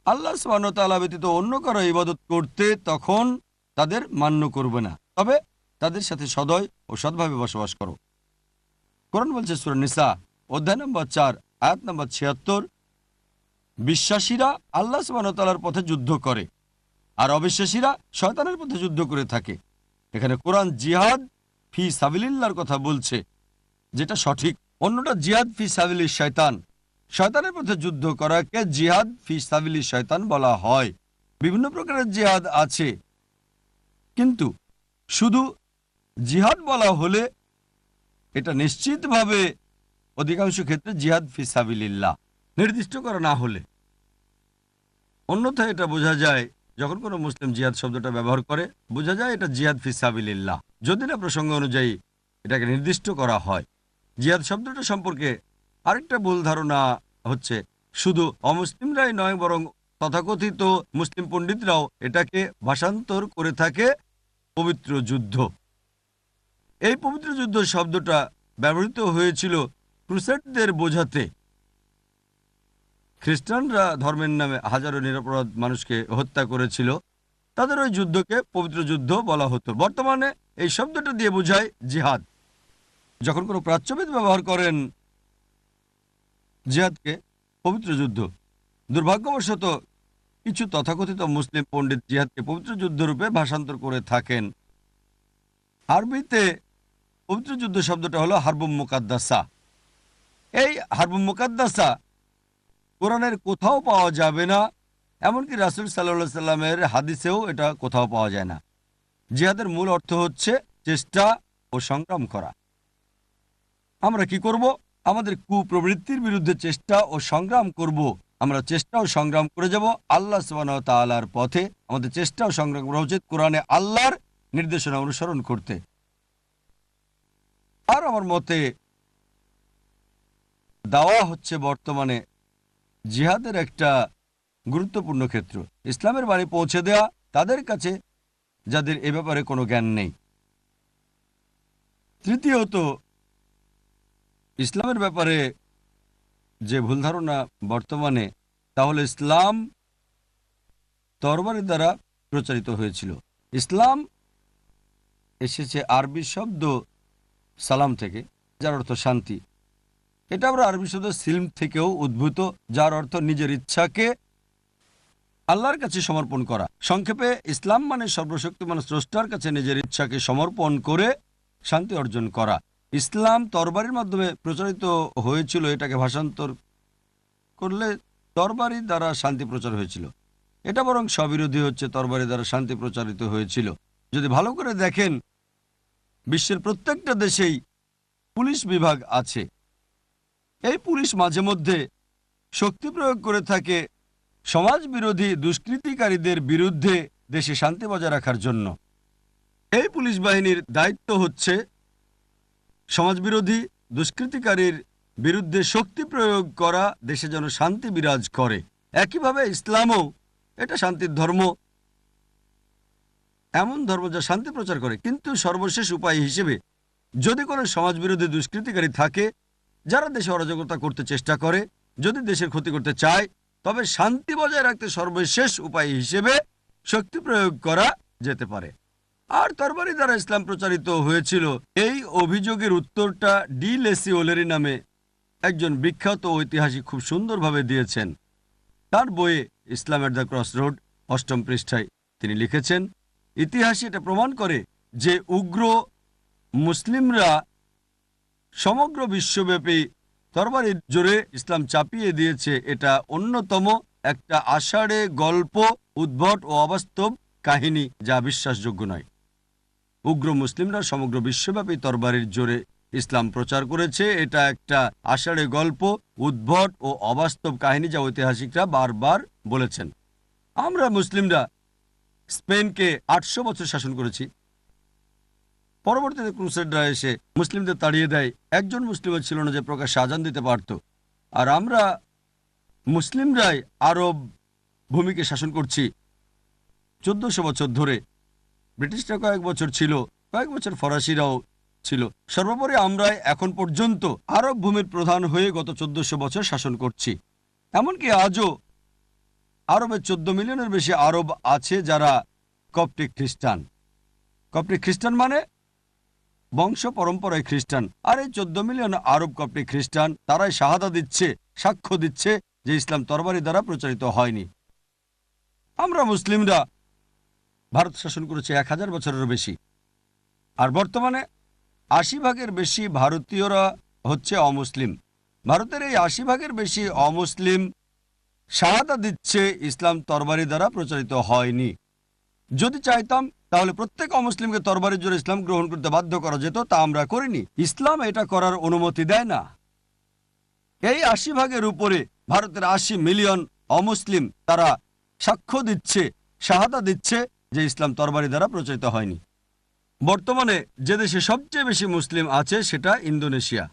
আল্লাহ সুবহানাহু ওয়া তাআলা ব্যতীত অন্য কারো ইবাদত করতে, তখন তাদের মান্য করবে না, তবে তাদের সাথে সদয় ও সৎভাবে বসবাস করো। কোরআন বলছে সূরা নিসা অধ্যায় নম্বর 4 আয়াত নম্বর 76, বিশ্বাসীরা আল্লাহ সুবহানাহু ওয়া তাআলার পথে যুদ্ধ করে আর অবিশ্বাসীরা শয়তানের পথে যুদ্ধ করে থাকে। এখানে কোরআন জিহাদ ফি সাবিলিল্লাহর কথা বলছে, যেটা সঠিক। অন্যটা জিহাদ ফি সাবিলিশ শয়তান। শয়তানের পথে যুদ্ধ করাকে জিহাদ ফি সাবিলিশ শয়তান বলা হয়। বিভিন্ন প্রকারের জিহাদ আছে, কিন্তু শুধু জিহাদ বলা হলে এটা নিশ্চিতভাবে অধিকাংশ ক্ষেত্রে জিহাদ ফি সাবিলিল্লাহ, নির্দিষ্ট করা না হলে। অন্যথায় এটা বোঝা যায়, যখন কোনো মুসলিম জিহাদ শব্দটা ব্যবহার করে বোঝা যায় এটা জিহাদ ফি সাবিলিল্লাহ, যদি না প্রসঙ্গ অনুযায়ী এটাকে নির্দিষ্ট করা হয়। জিহাদ শব্দটা সম্পর্কে আরেকটা ভুল ধারণা হচ্ছে শুধু অমুসলিমরাই নয়, বরং তথাকথিত মুসলিম পণ্ডিতরাও এটাকে ভাষান্তর করে থাকে পবিত্র যুদ্ধ। এই পবিত্র যুদ্ধ শব্দটা ব্যবহৃত হয়েছিল ক্রুসেডদের বোঝাতে। খ্রিস্টানরা ধর্মের নামে হাজারো নিরপরাধ মানুষকে হত্যা করেছিল, তাদের ওই যুদ্ধকে পবিত্র যুদ্ধ বলা হতো। বর্তমানে এই শব্দটা দিয়ে বোঝায় জিহাদ। যখন কোনো প্রাচ্যবিদ ব্যবহার করেন জিহাদকে পবিত্র যুদ্ধ, দুর্ভাগ্যবশত কিছু তথাকথিত মুসলিম পণ্ডিত জিহাদকে পবিত্র যুদ্ধরূপে ভাষান্তর করে থাকেন। আরবিতে পবিত্র যুদ্ধ শব্দটা হলো হারবুম মুকাদ্দাসা। এই হারবুম মুকাদ্দাসা কোরআনের কোথাও পাওয়া যাবে না, এমনকি রাসূল সাল্লাল্লাহু সাল্লামের হাদিসেও এটা কোথাও পাওয়া যায় না। জিহাদের মূল অর্থ হচ্ছে চেষ্টা ও সংগ্রাম করা। আমরা কি করব? আমাদের কুপ্রবৃত্তির বিরুদ্ধে চেষ্টা ও সংগ্রাম করব। আমরা চেষ্টা ও সংগ্রাম করে যাব আল্লাহ সুবহানাহু ওয়া তাআলার পথে। আমাদের চেষ্টা ও সংগ্রাম করা উচিত কোরআনে আল্লাহর নির্দেশনা অনুসরণ করতে। আর আমার মতে দাওয়া হচ্ছে বর্তমানে জিহাদের একটা গুরুত্বপূর্ণ ক্ষেত্র। ইসলামের বাণী পৌঁছে দেয়া তাদের কাছে যাদের এ ব্যাপারে কোনো জ্ঞান নেই। তৃতীয়ত, ইসলামের ব্যাপারে যে ভুল ধারণা বর্তমানে, তাহলে ইসলাম তরবারির দ্বারা প্রচারিত হয়েছিল। ইসলাম এসেছে আরবি শব্দ সালাম থেকে, যার অর্থ শান্তি। এটা আমরা আরবি শব্দ সিলম থেকেও উদ্ভূত, যার অর্থ নিজের ইচ্ছাকে আল্লাহর কাছে সমর্পণ করা। সংক্ষেপে ইসলাম মানে সর্বশক্তিমান স্রষ্টার কাছে নিজের ইচ্ছাকে সমর্পণ করে শান্তি অর্জন করা। ইসলাম তরবারির মাধ্যমে প্রচারিত হয়েছিল, এটাকে ভাষান্তর করলে তরবারির দ্বারা শান্তি প্রচার হয়েছিল। এটা বরং স্ববিরোধী হচ্ছে, তরবারি দ্বারা শান্তি প্রচারিত হয়েছিল। যদি ভালো করে দেখেন, বিশ্বের প্রত্যেকটা দেশেই পুলিশ বিভাগ আছে। এই পুলিশ মাঝে মধ্যে শক্তি প্রয়োগ করে থাকে সমাজ বিরোধী দুষ্কৃতিকারীদের বিরুদ্ধে দেশে শান্তি বজায় রাখার জন্য। এই পুলিশ বাহিনীর দায়িত্ব হচ্ছে সমাজবিরোধী দুষ্কৃতিকারীর বিরুদ্ধে শক্তি প্রয়োগ করা, দেশে যেন শান্তি বিরাজ করে। একইভাবে ইসলামও এটা শান্তির ধর্ম, এমন ধর্ম যা শান্তি প্রচার করে। কিন্তু সর্বশেষ উপায় হিসেবে যদি কোনো সমাজবিরোধী দুষ্কৃতিকারী থাকে যারা দেশে অরাজকতা করতে চেষ্টা করে, যদি দেশের ক্ষতি করতে চায়, তবে শান্তি বজায় রাখতে সর্বশেষ উপায় হিসেবে শক্তি প্রয়োগ করা যেতে পারে। আর তরবারি দ্বারা ইসলাম প্রচারিত হয়েছিল, এই অভিযোগের উত্তরটা ডি লেসি ওলেরি নামে একজন বিখ্যাত ঐতিহাসিক খুব সুন্দরভাবে দিয়েছেন। তার বইয়ে ইসলাম এট দ্য ক্রস রোড ৮ম পৃষ্ঠায় তিনি লিখেছেন, ইতিহাসে এটা প্রমাণ করে যে উগ্র মুসলিমরা সমগ্র বিশ্বব্যাপী তরবারির জোরে ইসলাম চাপিয়ে দিয়েছে। এটা অন্যতম একটা আষাঢ়ে গল্প, উদ্ভট ও অবাস্তব কাহিনী, যা বিশ্বাসযোগ্য নয়। উগ্র মুসলিমরা সমগ্র বিশ্বব্যাপী তরবারির জোরে ইসলাম প্রচার করেছে। এটা একটা আষাঢ়ে গল্প, উদ্ভট ও অবাস্তব কাহিনী, যা ঐতিহাসিকরা বারবার বলেছেন। আমরা মুসলিমরা স্পেনকে ৮০০ বছর শাসন করেছি। পরবর্তীতে ক্রুসেডরা এসে মুসলিমদের তাড়িয়ে দেয়। একজন মুসলিমও ছিল না যে প্রকাশ্যে আজান দিতে পারত। আর আমরা মুসলিমরাই আরব ভূমিকে শাসন করছি ১৪০০ বছর ধরে। ব্রিটিশরা কয়েক বছর ছিল, কয়েক বছর ফরাসিরাও ছিল। সর্বোপরি আমরাই এখন পর্যন্ত আরব ভূমির প্রধান হয়ে গত ১৪০০ বছর শাসন করছি। এমনকি আজও আরবে ১৪ মিলিয়নের বেশি আরব আছে যারা কপ্টিক খ্রিস্টান। কপ্টিক খ্রিস্টান মানে বংশ পরম্পরায় খ্রিস্টান। আর এই ১৪ মিলিয়ন আরব কপ্টিক খ্রিস্টান, তারাই শাহাদা দিচ্ছে, সাক্ষ্য দিচ্ছে যে ইসলাম তরবারি দ্বারা প্রচারিত হয়নি। আমরা মুসলিমরা ভারত শাসন করেছে ১০০০ বছরেরও বেশি। আর বর্তমানে ৮০% বেশি ভারতীয়রা হচ্ছে অমুসলিম। ভারতের এই ৮০% বেশি অমুসলিম শাহাদা দিচ্ছে ইসলাম তরবারি দ্বারা প্রচারিত হয়নি। যদি চাইতাম তাহলে প্রত্যেক অমুসলিমকে তরবারির জোরে ইসলাম গ্রহণ করতে বাধ্য করা যেত, তা আমরা করিনি। ইসলাম এটা করার অনুমতি দেয় না। এই ৮০% উপরে ভারতের ৮০ মিলিয়ন অমুসলিম, তারা সাক্ষ্য দিচ্ছে, শাহাদা দিচ্ছে যে ইসলাম তরবারি দ্বারা প্রচারিত হয়নি। বর্তমানে যে দেশে সবচেয়ে বেশি মুসলিম আছে সেটা ইন্দোনেশিয়া।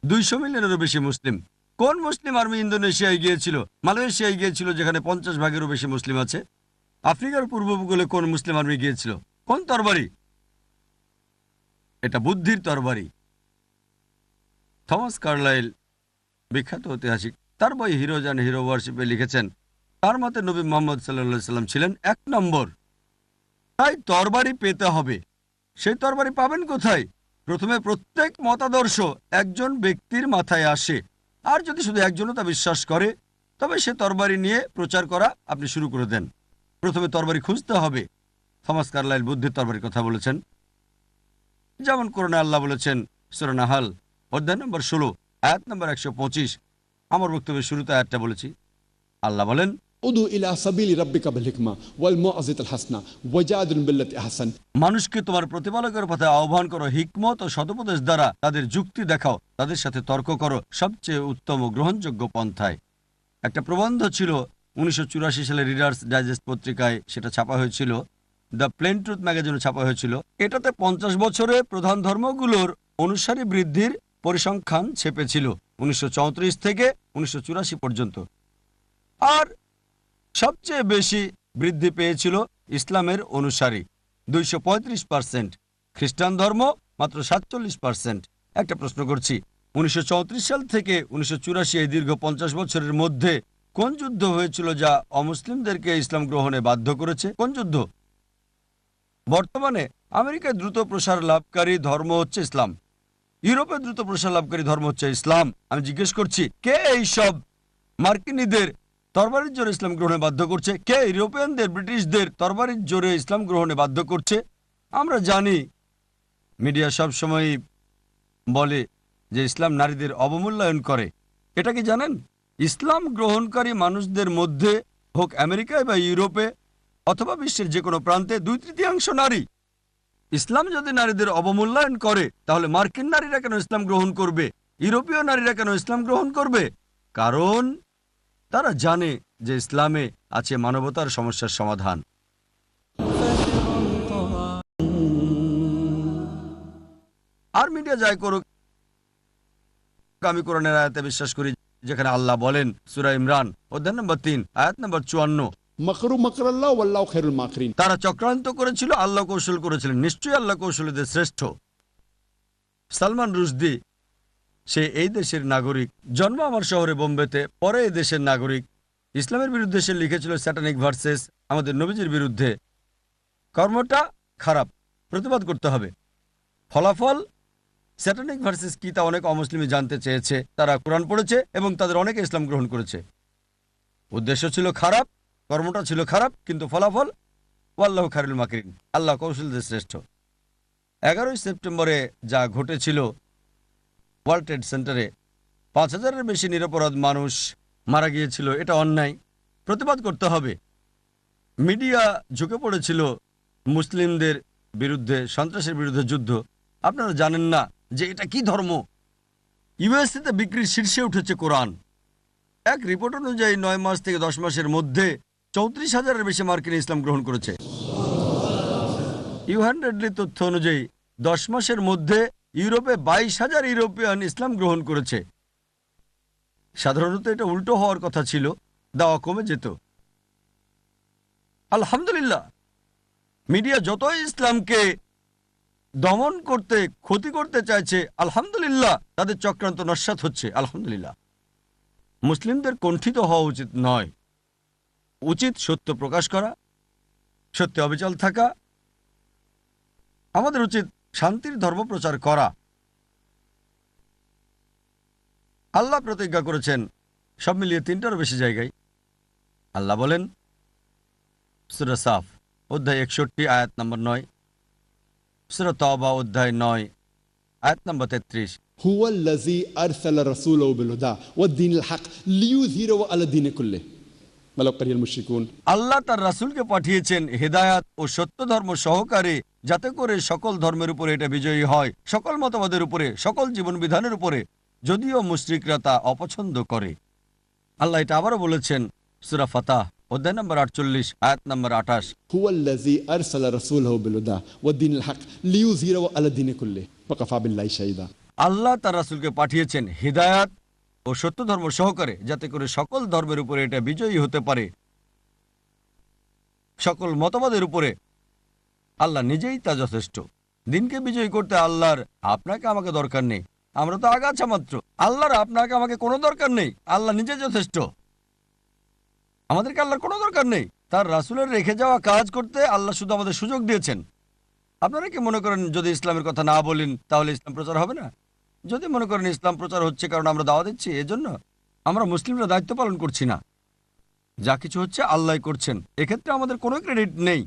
২০০ মিলিয়নেরও বেশি মুসলিম। কোন মুসলিম আর্মি ইন্দোনেশিয়ায় গিয়েছিল? মালয়েশিয়ায় গিয়েছিল, যেখানে ৫০%-এরও বেশি মুসলিম আছে। আফ্রিকার পূর্ব উপকূলে কোন মুসলিম আর্মি গিয়েছিল? কোন তরবারি? এটা বুদ্ধির তরবারি। থমাস কার্লাইল, বিখ্যাত ঐতিহাসিক, তার বই হিরোজ অ্যান্ড হিরো ওয়ারশিপে লিখেছেন, তার মতে নবী মুহাম্মদ সাল্লাল্লাহু আলাইহি সাল্লাম ছিলেন ১ নম্বর। তাই তরবারি পেতে হবে। সেই তরবারি পাবেন কোথায়? প্রথমে প্রত্যেক মতাদর্শ একজন ব্যক্তির মাথায় আসে, আর যদি শুধু একজনও তা বিশ্বাস করে, তবে সে তরবারি নিয়ে প্রচার করা আপনি শুরু করে দেন। প্রথমে তরবারি খুঁজতে হবে। থমাস কার্লাইল বুদ্ধির তরবারির কথা বলেছেন, যেমন কোরআনে আল্লাহ বলেছেন সূরা নাহাল অধ্যায় নম্বর 16 আয়াত নম্বর 125। আমার বক্তব্যের শুরুতে আয়াতটা বলেছি। আল্লাহ বলেন, উদু ইলা সাবিলি রাব্বিকা বিল হিকমা ওয়াল মুআযিতাল হাসানা ওয়াজাদিল বিল্লাতি আহসান। মানুষকে তোমার প্রতিপালকের পথে আহ্বান করো, হিকমত ও সদুপদেশ দ্বারা তাদের যুক্তি দেখাও, তাদের সাথে তর্ক করো সবচেয়ে উত্তম ও গ্রহণযোগ্য পন্থায়। একটা প্রবন্ধ ছিল 1984 সালে রিডার্স ডাইজেস্ট পত্রিকায়, সেটা ছাপা হয়েছিল। দ্য প্লেন ট্রুথ ম্যাগাজিনে ছাপা হয়েছিল। এটাতে 50 বছরে প্রধান ধর্মগুলোর অনুসারী বৃদ্ধির পরিসংখ্যান ছেপেছিল 1934 থেকে 1984 পর্যন্ত। আর সবচেয়ে বেশি বৃদ্ধি পেয়েছিল ইসলামের অনুসারী 235%, খ্রিস্টান ধর্ম মাত্র 47%। একটা প্রশ্ন করছি, 1934 সাল থেকে 1984 এই দীর্ঘ 50 বছরের মধ্যে কোন যুদ্ধ হয়েছিল যা অমুসলিমদেরকে ইসলাম গ্রহণে বাধ্য করেছে? কোন যুদ্ধ? বর্তমানে আমেরিকায় দ্রুত প্রসার লাভকারী ধর্ম হচ্ছে ইসলাম, ইউরোপে দ্রুত প্রসার লাভকারী ধর্ম হচ্ছে ইসলাম। আমি জিজ্ঞেস করছি, কে এই সব মার্কিনীদের তরবারির জোরে ইসলাম গ্রহণে বাধ্য করছে? কে ইউরোপিয়ানদের, ব্রিটিশদের তরবারির জোরে ইসলাম গ্রহণে বাধ্য করছে? আমরা জানি মিডিয়া সব সময় বলে যে ইসলাম নারীদের অবমূল্যায়ন করে। এটা কি জানেন? ইসলাম গ্রহণকারী মানুষদের মধ্যে, হোক আমেরিকায় বা ইউরোপে অথবা বিশ্বের যে কোনো প্রান্তে, 2/3 নারী। ইসলাম যদি নারীদের অবমূল্যায়ন করে, তাহলে মার্কিন নারীরা কেন ইসলাম গ্রহণ করবে? ইউরোপীয় নারীরা কেন ইসলাম গ্রহণ করবে? কারণ তারা জানে যে ইসলামে আছে মানবতার সমস্যার সমাধান। আর মিডিয়া যাই করুক, আমি কোরআনের আয়াতে বিশ্বাস করি যেখানে আল্লাহ বলেন সূরা ইমরান অধ্যায় নম্বর 3 আয়াত নম্বর 54, মাকরু মাকরাল্লাহ ওয়াল্লাহু খায়রুল মাকিরিন। তারা চক্রান্ত করেছিল, আল্লাহ কৌশল করেছিলেন, নিশ্চয়ই আল্লাহ কৌশলীদের শ্রেষ্ঠ। সালমান রুশদি, সে এই দেশের নাগরিক, জন্ম আমার শহরে বোম্বেতে, পরে এই দেশের নাগরিক। ইসলামের বিরুদ্ধে সে লিখেছিল স্যাটানিক ভার্সেস, আমাদের নবীজির বিরুদ্ধে। কর্মটা খারাপ, প্রতিবাদ করতে হবে। ফলাফল স্যাটানিক ভার্সেস কি তা অনেক অমুসলিমই জানতে চেয়েছে। তারা কোরআন পড়েছে এবং তাদের অনেকে ইসলাম গ্রহণ করেছে। উদ্দেশ্য ছিল খারাপ, কর্মটা ছিল খারাপ, কিন্তু ফলাফল ওয়াল্লাহু খায়রুল মাকিরিন, আল্লাহ কৌশলদের শ্রেষ্ঠ। 11ই সেপ্টেম্বরে যা ঘটেছিল ওয়ার্ল্ড ট্রেড সেন্টারে, 5000-এর বেশি নিরপরাধ মানুষ মারা গিয়েছিল। এটা অন্যায়, প্রতিবাদ করতে হবে। মিডিয়া ঝুঁকে পড়েছিল মুসলিমদের বিরুদ্ধে, সন্ত্রাসের বিরুদ্ধে যুদ্ধ। আপনারা জানেন না যে এটা কি ধর্ম। ইউএসএতে বিক্রির শীর্ষে উঠেছে কোরআন। এক রিপোর্ট অনুযায়ী 9 মাস থেকে 10 মাসের মধ্যে 34,000-এর বেশি মার্কিন ইসলাম গ্রহণ করেছে। ইউ100 তথ্য অনুযায়ী 10 মাসের মধ্যে ইউরোপে 22,000 ইউরোপিয়ান ইসলাম গ্রহণ করেছে। সাধারণত এটা উল্টো হওয়ার কথা ছিল, দাওয়া কমে যেত। আলহামদুলিল্লাহ, মিডিয়া যতই ইসলামকে দমন করতে, ক্ষতি করতে চাইছে, আলহামদুলিল্লাহ তাদের চক্রান্ত নস্যাৎ হচ্ছে। আলহামদুলিল্লাহ, মুসলিমদের কণ্ঠিত হওয়া উচিত নয়। উচিত সত্য প্রকাশ করা, সত্যে অবিচল থাকা। আমাদের উচিত শান্তির ধর্ম প্রচার করা। আল্লাহ প্রতিজ্ঞা করেছেন সব মিলিয়ে 3টারও বেশি জায়গায়। আল্লাহ বলেন সূরা সাফ অধ্যায় 61 আয়াত নম্বর 9, সূরা তাওবা অধ্যায় 9 আয়াত নম্বর 33, হুয়াল্লাযী আরসালা রাসূলাহু বিল হুদা ওয়াদ-দীনিল হক লিইয়ুযহিরাহু আলা দীনি কুল্লিহি ওয়ালাউ কারিহাল মুশরিকুন। আল্লাহ তার রাসূলকে পাঠিয়েছেন হেদায়াত ও সত্য ধর্ম সহকারে, যাতে করে সকল ধর্মের উপরে এটা বিজয়ী হয়, সকল মতবাদের উপরে, সকল জীবন বিধানের উপরে, যদিও মুশরিকরা তা অপছন্দ করে। আল্লাহ এটা আবারও বলেছেন সূরা ফাতাহ অধ্যায় নম্বর 48 আয়াত নম্বর 28, হুয়াল্লাযী আরসালা রাসূলাহু বিল হুদা ওয়াদ-দীনিল হক লিইয়ুযহিরাহু আলা দীনি কুল্লিহি ওয়া কাফা বিল্লাহি শাহীদা। আল্লাহ তার রাসূলকে পাঠিয়েছেন হিদায়াত ও সত্য ধর্ম সহকারে, যাতে করে সকল ধর্মের উপরে এটা বিজয়ী হতে পারে, সকল মতবাদের উপরে। আল্লাহ নিজেই তা যথেষ্ট। দিনকে বিজয়ী করতে আল্লাহর আপনাকে আমাকে দরকার নেই, আমরা তো আগাছা মাত্র। আল্লাহর আপনাকে আমাকে কোনো দরকার নেই, আল্লাহ নিজে যথেষ্ট। আমাদেরকে আল্লাহর কোনো দরকার নেই। তার রাসূলের রেখে যাওয়া কাজ করতে আল্লাহ শুধু আমাদের সুযোগ দিয়েছেন। আপনারা কি মনে করেন যদি ইসলামের কথা না বলেন তাহলে ইসলাম প্রচার হবে না? যদি মনে করেন ইসলাম প্রচার হচ্ছে কারণ আমরা দাওয়া দিচ্ছি, এজন্য আমরা মুসলিমরা দায়িত্ব পালন করছি না, যা কিছু হচ্ছে আল্লাহ করছেন, এক্ষেত্রে আমাদের কোনো ক্রেডিট নেই,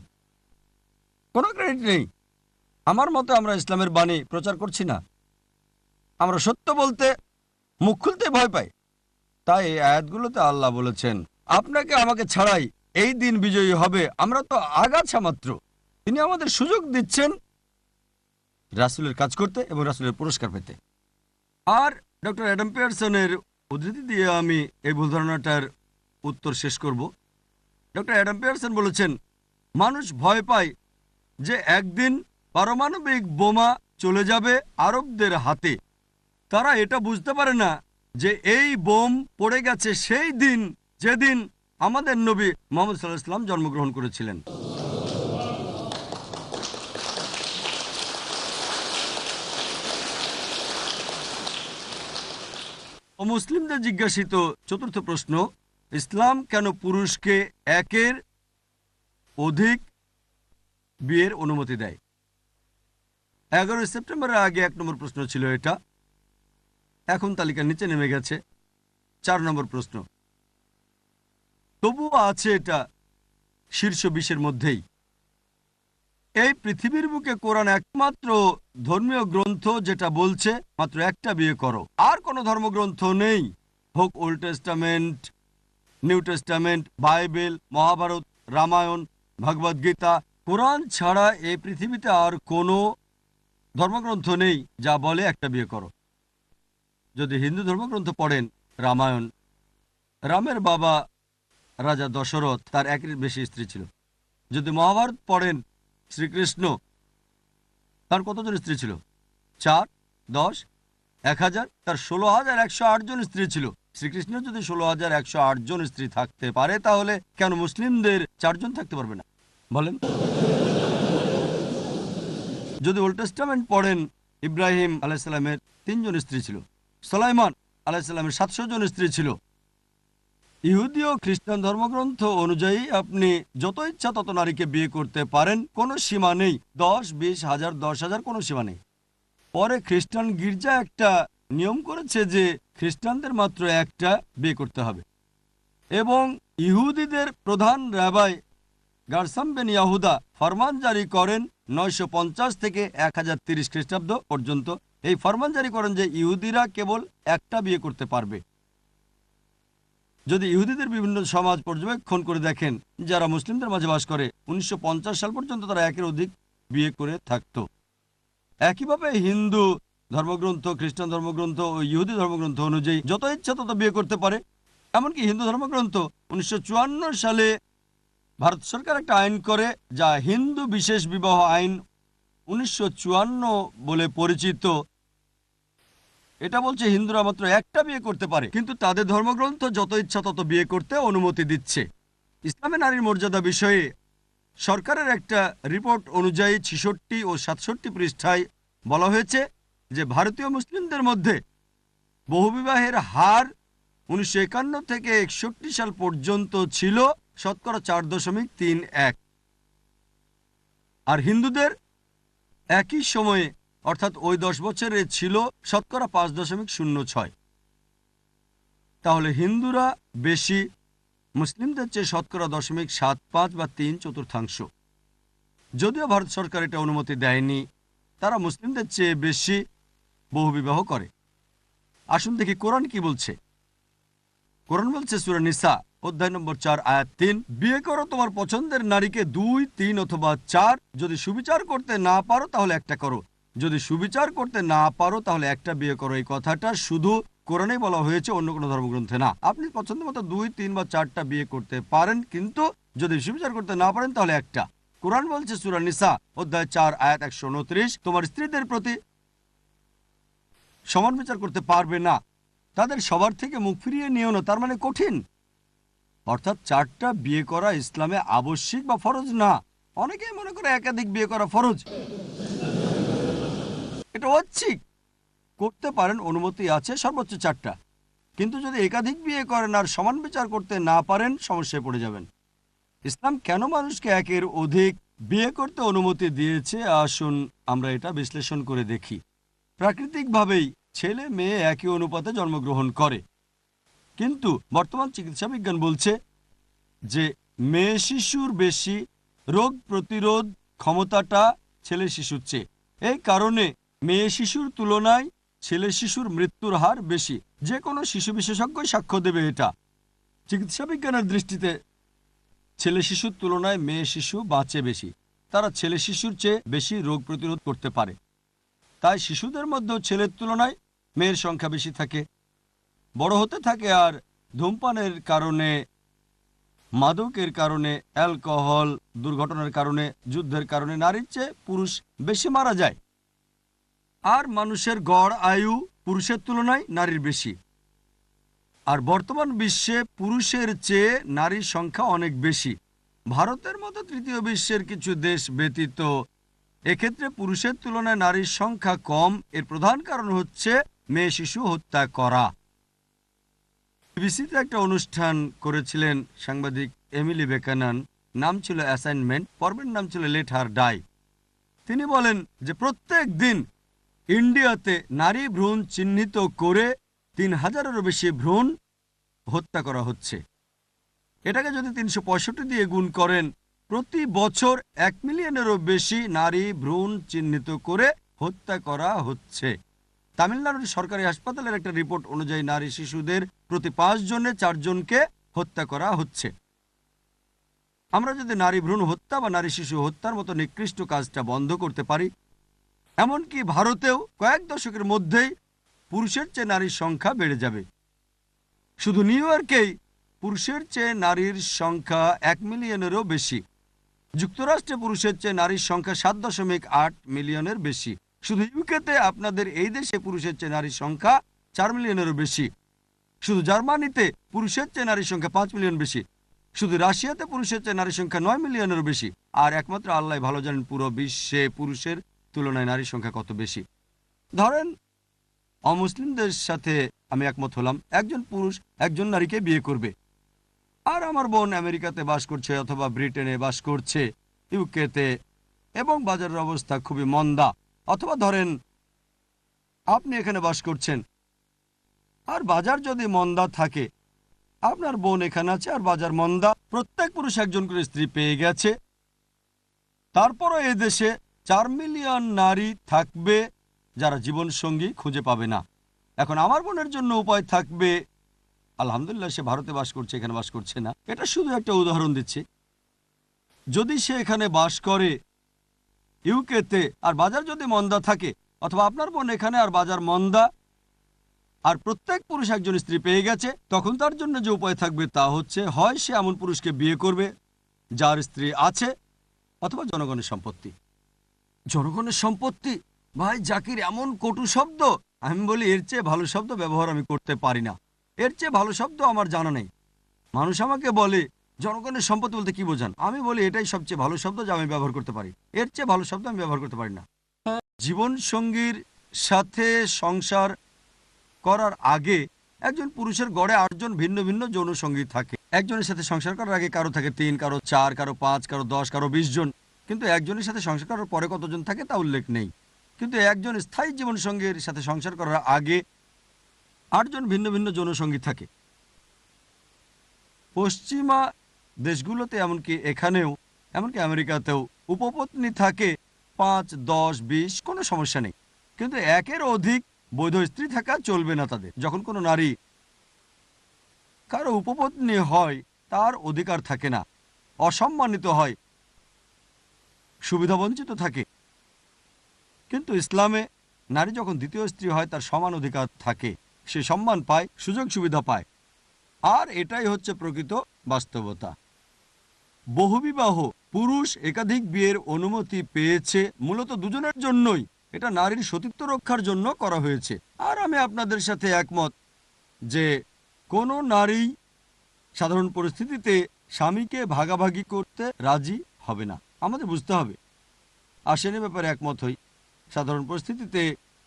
কোনো ক্রেডিট নেই। আমার মতে আমরা ইসলামের বাণী প্রচার করছি না, আমরা সত্য বলতে মুখ খুলতে ভয় পাই। তাই এই আয়াতগুলোতে আল্লাহ বলেছেন আপনাকে আমাকে ছাড়াই এই দিন বিজয়ী হবে। আমরা তো আগাছা মাত্র, তিনি আমাদের সুযোগ দিচ্ছেন রাসূলের কাজ করতে এবং রাসূলের পুরস্কার পেতে। আর ডক্টর অ্যাডাম পিয়ারসনের উদ্ধৃতি দিয়ে আমি এই ভুল ধারণাটার উত্তর শেষ করব। ডক্টর অ্যাডাম পিয়ারসন বলেছেন মানুষ ভয় পায় যে একদিন পারমাণবিক বোমা চলে যাবে আরবদের হাতে। তারা এটা বুঝতে পারে না যে এই বোম পড়ে গেছে সেই দিন যেদিন আমাদের নবী মুহাম্মদ সাল্লাল্লাহু আলাইহি ওয়াসাল্লাম জন্মগ্রহণ করেছিলেন। মুসলিমদের জিজ্ঞাসিত চতুর্থ প্রশ্ন, ইসলাম কেন পুরুষকে একের অধিক বিয়ের অনুমতি দেয়? 11 সেপ্টেম্বরের আগে 1 নম্বর প্রশ্ন ছিল এটা, এখন তালিকার নিচে নেমে গেছে 4 নম্বর প্রশ্ন। তবুও আছে এটা শীর্ষ 20-এর মধ্যেই। এই পৃথিবীর বুকে কোরআন একমাত্র ধর্মীয় গ্রন্থ যেটা বলছে মাত্র একটা বিয়ে করো, আর কোনো ধর্মগ্রন্থ নেই, হোক old testament, new testament, Bible, Mahabharata, Ramayana, Bhagavad Gita, কোরআন ছাড়া এই পৃথিবীতে আর কোনো ধর্মগ্রন্থ নেই যা বলে একটা বিয়ে করো। যদি হিন্দু ধর্মগ্রন্থ পড়েন রামায়ণ, রামের বাবা রাজা দশরথ, তার একের বেশি স্ত্রী ছিল। যদি মহাভারত পড়েন শ্রীকৃষ্ণ, তার কতজন স্ত্রী ছিল? 4, 10, 1000, তার 16,108 জন স্ত্রী ছিল। শ্রীকৃষ্ণের যদি 16,108 জন স্ত্রী থাকতে পারে, তাহলে কেন মুসলিমদের 4 জন থাকতে পারবে না বলেন? যদি ওল্ড টেস্টামেন্ট পড়েন, ইব্রাহিম আলাইহিস সালামের 3 জন স্ত্রী ছিল, সুলাইমান আলাইহিস সালামের 700 জন স্ত্রী ছিল। ইহুদি ও খ্রিস্টান ধর্মগ্রন্থ অনুযায়ী আপনি যত ইচ্ছা তত নারীকে বিয়ে করতে পারেন, কোনো সীমা নেই। 10, 20, 1000, 10,000 কোনো সীমা নেই। পরে খ্রিস্টান গির্জা একটা নিয়ম করেছে যে খ্রিস্টানদের মাত্র একটা বিয়ে করতে হবে, এবং ইহুদিদের প্রধান রাবাই গারসাম বেন ইয়াহুদা ফরমান জারি করেন 950 থেকে 1030 খ্রিস্টাব্দ পর্যন্ত। এই ফরমান জারি করেন যে ইহুদিরা কেবল একটা বিয়ে করতে পারবে। যদি ইহুদিদের বিভিন্ন সমাজ পর্যবেক্ষণ করে দেখেন যারা মুসলিমদের মাঝে বাস করে, 1950 সাল পর্যন্ত তারা একের অধিক বিয়ে করে থাকত। একইভাবে হিন্দু ধর্মগ্রন্থ, খ্রিস্টান ধর্মগ্রন্থ ও ইহুদি ধর্মগ্রন্থ অনুযায়ী যত ইচ্ছা তত বিয়ে করতে পারে। এমনকি হিন্দু ধর্মগ্রন্থ 1954 সালে ভারত সরকার একটা আইন করে, যা হিন্দু বিশেষ বিবাহ আইন 1954 বলে পরিচিত। এটা বলছে হিন্দুরা মাত্র একটা বিয়ে করতে পারে, কিন্তু তাদের ধর্মগ্রন্থ যত ইচ্ছা তত বিয়ে করতে অনুমতি দিচ্ছে। ইসলামে নারীর মর্যাদা বিষয়ে সরকারের একটা রিপোর্ট অনুযায়ী 66 ও 67 পৃষ্ঠায় বলা হয়েছে যে ভারতীয় মুসলিমদের মধ্যে বহুবিবাহের হার 1951 থেকে 61 সাল পর্যন্ত ছিল 4.31%, আর হিন্দুদের একই সময়ে অর্থাৎ ওই 10 বছরে ছিল 5.06%। তাহলে হিন্দুরা বেশি মুসলিমদের চেয়ে 0.75 বা 3/4। যদিও ভারত সরকার এটা অনুমতি দেয়নি, তারা মুসলিমদের চেয়ে বেশি বহুবিবাহ করে। আসুন দেখি কোরআন কি বলছে। কোরআন বলছে সূরা নিসা অধ্যায় নম্বর 4 আয়াত 3, বিয়ে করো তোমার পছন্দের নারীকে 2, 3 অথবা 4। যদি সুবিচার করতে না পারো তাহলে একটা করো। যদি সুবিচার করতে না পারো তাহলে একটা বিয়ে করো। এই কথাটা শুধু কোরআনে বলা হয়েছে, অন্য কোনো ধর্মগ্রন্থে না। আপনি পছন্দ মতো 2, 3 বা 4টা বিয়ে করতে পারেন, কিন্তু যদি সুবিচার করতে না পারেন তাহলে একটা। কোরআন বলছে সূরা নিসা অধ্যায় 4 আয়াত 129, তোমার স্ত্রীদের প্রতি সমান বিচার করতে পারবে না, তাদের সবার থেকে মুখ ফিরিয়ে নিও না। তার মানে কঠিন, অর্থাৎ 4টা বিয়ে করা ইসলামে আবশ্যিক বা ফরজ না। অনেকেই মনে করে একাধিক বিয়ে করা ফরজ। এটা ঐচ্ছিক, করতে পারেন, অনুমতি আছে সর্বোচ্চ 4টা। কিন্তু যদি একাধিক বিয়ে করেন আর সমান বিচার করতে না পারেন, সমস্যায় পড়ে যাবেন। ইসলাম কেন মানুষকে একের অধিক বিয়ে করতে অনুমতি দিয়েছে, আসুন আমরা এটা বিশ্লেষণ করে দেখি। প্রাকৃতিকভাবেই ছেলে মেয়ে একই অনুপাতে জন্মগ্রহণ করে, কিন্তু বর্তমান চিকিৎসা বিজ্ঞান বলছে যে মেয়ে শিশুর বেশি রোগ প্রতিরোধ ক্ষমতাটা ছেলে শিশুর চেয়ে। এই কারণে মেয়ে শিশুর তুলনায় ছেলে শিশুর মৃত্যুর হার বেশি। যে কোনো শিশু বিশেষজ্ঞই সাক্ষ্য দেবে এটা। চিকিৎসা বিজ্ঞানের দৃষ্টিতে ছেলে শিশুর তুলনায় মেয়ে শিশু বাঁচে বেশি। তারা ছেলে শিশুর চেয়ে বেশি রোগ প্রতিরোধ করতে পারে। তাই শিশুদের মধ্যেও ছেলের তুলনায় মেয়ের সংখ্যা বেশি থাকে, বড় হতে থাকে। আর ধূমপানের কারণে, মাদকের কারণে, অ্যালকোহল, দুর্ঘটনার কারণে, যুদ্ধের কারণে নারীর চেয়ে পুরুষ বেশি মারা যায়। আর মানুষের গড় আয়ু পুরুষের তুলনায় নারীর বেশি। আর বর্তমান বিশ্বে পুরুষের চেয়ে নারীর সংখ্যা অনেক বেশি। ভারতের মতো তৃতীয় বিশ্বের কিছু দেশ ব্যতীত এক্ষেত্রে পুরুষের তুলনায় নারীর সংখ্যা কম। এর প্রধান কারণ হচ্ছে মেয়ে শিশু হত্যা করা। বিবিসিতে একটা অনুষ্ঠান করেছিলেন সাংবাদিক এমিলি বেকানান, নাম ছিল অ্যাসাইনমেন্ট, পর্বের নাম ছিল লেট হার ডাই। তিনি বলেন যে প্রত্যেক দিন ইন্ডিয়াতে নারী ভ্রূণ চিহ্নিত করে ৩,০০০-এরও বেশি ভ্রূণ হত্যা করা হচ্ছে। এটাকে যদি ৩৬৫ দিয়ে গুণ করেন, প্রতি বছর ১ মিলিয়নেরও বেশি নারী ভ্রূণ চিহ্নিত করে হত্যা করা হচ্ছে। তামিলনাড়ুর সরকারি হাসপাতালের একটা রিপোর্ট অনুযায়ী নারী শিশুদের প্রতি ৫ জনে ৪ জনকে হত্যা করা হচ্ছে। আমরা যদি নারী ভ্রূণ হত্যা বা নারী শিশু হত্যার মতো নিকৃষ্ট কাজটা বন্ধ করতে পারি, এমনকি ভারতেও কয়েক দশকের মধ্যেই পুরুষের চেয়ে নারীর সংখ্যা বেড়ে যাবে। শুধু নিউ ইয়র্কেই পুরুষের চেয়ে নারীর সংখ্যা ১ মিলিয়নেরও বেশি। যুক্তরাষ্ট্রে পুরুষের চেয়ে নারীর সংখ্যা ৭.৮ মিলিয়নের বেশি। শুধু ইউকেতে, আপনাদের এই দেশে পুরুষের চেয়ে নারীর সংখ্যা ৪ মিলিয়নেরও বেশি। শুধু জার্মানিতে পুরুষের চেয়ে নারীর সংখ্যা ৫ মিলিয়ন বেশি। শুধু রাশিয়াতে পুরুষের চেয়ে নারীর সংখ্যা ৯ মিলিয়নেরও বেশি। আর একমাত্র আল্লাহ ভালো জানেন পুরো বিশ্বে পুরুষের তুলনায় নারীর সংখ্যা কত বেশি। ধরেন অমুসলিমদের সাথে আমি একমত হলাম, একজন পুরুষ একজন নারীকে বিয়ে করবে। আর আমার বোন আমেরিকাতে বাস করছে অথবা ব্রিটেনে বাস করছে, ইউকেতে, এবং বাজারের অবস্থা খুবই মন্দা। অথবা ধরেন আপনি এখানে বাস করছেন, আর বাজার যদি মন্দা থাকে, আপনার বোন এখানে আছে আর বাজার মন্দা, প্রত্যেক পুরুষ একজন করে স্ত্রী পেয়ে গেছে, তারপরও এই দেশে ৪ মিলিয়ন নারী থাকবে যারা জীবনসঙ্গী খুঁজে পাবে না। এখন আমার বোনের জন্য উপায় থাকবে, আলহামদুলিল্লাহ সে ভারতে বাস করছে, এখানে বাস করছে না, এটা শুধু একটা উদাহরণ দিচ্ছি। যদি সে এখানে বাস করে ইউকেতে, আর বাজার যদি মন্দা থাকে, অথবা আপনার বোন এখানে আর বাজার মন্দা, আর প্রত্যেক পুরুষ একজন স্ত্রী পেয়ে গেছে, তখন তার জন্য যে উপায় থাকবে তা হচ্ছে হয় সে এমন পুরুষকে বিয়ে করবে যার স্ত্রী আছে, অথবা জনগণের সম্পত্তি। জনগণের সম্পত্তি, ভাই জাকির, এমন কটু শব্দ! আমি বলি এর চেয়ে ভালো শব্দ ব্যবহার আমি করতে পারি না। এর চেয়ে ভালো শব্দ আমার জানা নেই। মানুষ আমাকে বলে জনগণের সম্পত্তি বলতে কি বোঝান? আমি বলি এটাই সবচেয়ে ভালো শব্দ যা আমি ব্যবহার করতে পারি। এর চেয়ে ভালো শব্দ আমি ব্যবহার করতে পারি না। জীবন সঙ্গীর সাথে সংসার করার আগে একজন পুরুষের গড়ে ৮ জন ভিন্ন ভিন্ন যৌন সঙ্গী থাকে। একজনের সাথে সংসার করার আগে কারো থাকে ৩, কারো ৪, কারো ৫, কারো ১০, কারো ২০ জন। কিন্তু একজনের সাথে সংসার করার পরে কতজন থাকে তা উল্লেখ নেই। কিন্তু একজন স্থায়ী জীবন সঙ্গীর সাথে সংসার করার আগে ৮ জন ভিন্ন ভিন্ন যৌন সঙ্গী থাকে। পশ্চিমা দেশগুলোতে, এমনকি এখানেও, এমনকি আমেরিকাতেও উপপত্নী থাকে ৫, ১০, ২০, কোনো সমস্যা নেই। কিন্তু একের অধিক বৈধ স্ত্রী থাকা চলবে না তাদের। যখন কোনো নারী কারো উপপত্নী হয়, তার অধিকার থাকে না, অসম্মানিত হয়, সুবিধাবঞ্চিত থাকে। কিন্তু ইসলামে নারী যখন দ্বিতীয় স্ত্রী হয় তার সমান অধিকার থাকে, সে সম্মান পায়, সুযোগ সুবিধা পায়। আর এটাই হচ্ছে প্রকৃত বাস্তবতা। বহুবিবাহ, পুরুষ একাধিক বিয়ের অনুমতি পেয়েছে মূলত দুজনের জন্যই। এটা নারীর সতীত্ব রক্ষার জন্য করা হয়েছে। আর আমি আপনাদের সাথে একমত যে কোনো নারী সাধারণ পরিস্থিতিতে স্বামীকে ভাগাভাগি করতে রাজি হবে না। আমাদের বুঝতে হবে। আসেন এ ব্যাপারে একমত হই। সাধারণ পরিস্থিতিতে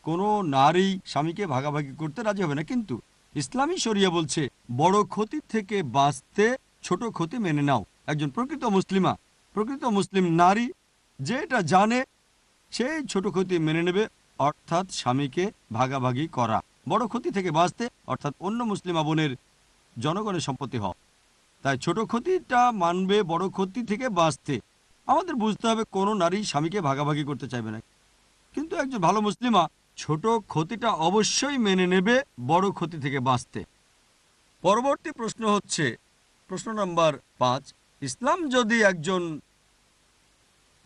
কোনো নারী স্বামীকে ভাগাভাগি করতে রাজি হবে না। কিন্তু ইসলামী শরিয়া বলছে বড় ক্ষতি থেকে বাঁচতে ছোট ক্ষতি মেনে নাও। একজন প্রকৃত মুসলিমা, প্রকৃত মুসলিম নারী যে এটা জানে, সেই ছোট ক্ষতি মেনে নেবে, অর্থাৎ স্বামীকে ভাগাভাগি করা। বড় ক্ষতি থেকে বাঁচতে, অর্থাৎ অন্য মুসলিমা বোনের জনগণের সম্পত্তি হওয়া। তাই ছোট ক্ষতিটা মানবে বড় ক্ষতি থেকে বাঁচতে। আমাদের বুঝতে হবে কোনো নারী স্বামীকে ভাগাভাগি করতে চাইবে না, কিন্তু একজন ভালো মুসলিমা ছোট ক্ষতিটা অবশ্যই মেনে নেবে বড় ক্ষতি থেকে বাঁচতে। পরবর্তী প্রশ্ন হচ্ছে প্রশ্ন নাম্বার 5, ইসলাম যদি একজন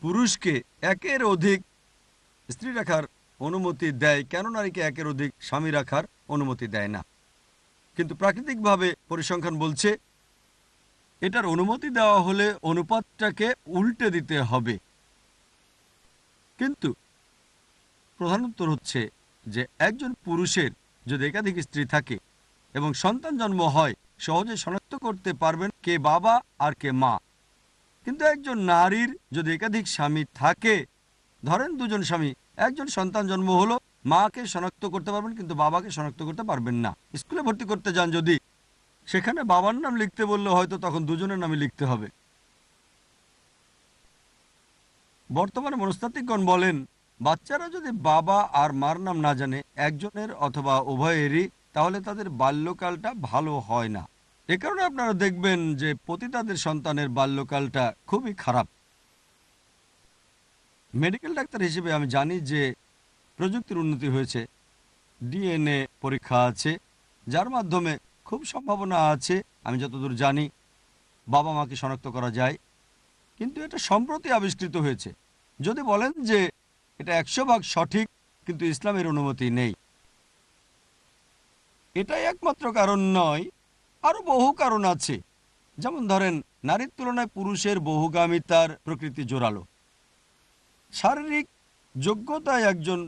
পুরুষকে একের অধিক স্ত্রী রাখার অনুমতি দেয়, কেন নারীকে একের অধিক স্বামী রাখার অনুমতি দেয় না? কিন্তু প্রাকৃতিকভাবে পরিসংখ্যান বলছে এটার অনুমতি দেওয়া হলে অনুপাতটাকে উল্টে দিতে হবে। কিন্তু প্রধান উত্তর হচ্ছে যে একজন পুরুষের যদি একাধিক স্ত্রী থাকে এবং সন্তান জন্ম হয়, সহজে শনাক্ত করতে পারবেন কে বাবা আর কে মা। কিন্তু একজন নারীর যদি একাধিক স্বামী থাকে, ধরেন দুজন স্বামী, একজন সন্তান জন্ম হলো, মাকে শনাক্ত করতে পারবেন কিন্তু বাবাকে শনাক্ত করতে পারবেন না। স্কুলে ভর্তি করতে যান যদি, সেখানে বাবার নাম লিখতে বললে হয়তো তখন দুজনের নামে লিখতে হবে। বর্তমানে মনস্তাত্ত্বিকগণ বলেন বাচ্চারা যদি বাবা আর মার নাম না জানে, একজনের অথবা উভয়েরই, তাহলে তাদের বাল্যকালটা ভালো হয় না। এ কারণে আপনারা দেখবেন যে পতিতাদের সন্তানের বাল্যকালটা খুবই খারাপ। মেডিকেল ডাক্তার হিসেবে আমি জানি যে প্রযুক্তির উন্নতি হয়েছে, ডিএনএ পরীক্ষা আছে, যার মাধ্যমে খুব সম্ভাবনা আছে, আমি যতদূর জানি, বাবা মাকে শনাক্ত করা যায়। কিন্তু এটা সম্প্রতি আবিষ্কৃত হয়েছে। যদি বলেন যে এটা 100% সঠিক, কিন্তু ইসলামের অনুমতি নেই, এটাই একমাত্র কারণ নয়, আরও বহু কারণ আছে। যেমন ধরেন নারীর তুলনায় পুরুষের বহুগামিতার প্রকৃতি জোরালো। শারীরিক যোগ্যতায় একজন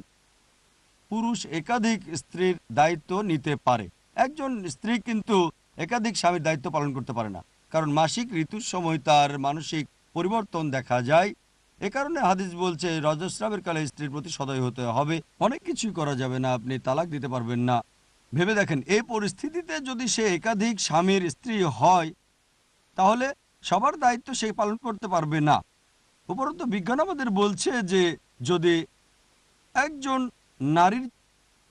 পুরুষ একাধিক স্ত্রীর দায়িত্ব নিতে পারে, একজন স্ত্রী কিন্তু একাধিক স্বামীর দায়িত্ব পালন করতে পারে না, কারণ মাসিক ঋতুর সময় তার মানসিক পরিবর্তন দেখা যায়। এ কারণে হাদিস বলছে রজস্রাবের কালে স্ত্রীর প্রতি সদয় হতে হবে। অনেক কিছুই করা যাবে না, আপনি তালাক দিতে পারবেন না। ভেবে দেখেন এই পরিস্থিতিতে যদি সে একাধিক স্বামীর স্ত্রী হয়, তাহলে সবার দায়িত্ব সে পালন করতে পারবে না। উপরন্তু বিজ্ঞান আমাদের বলছে যে যদি একজন নারীর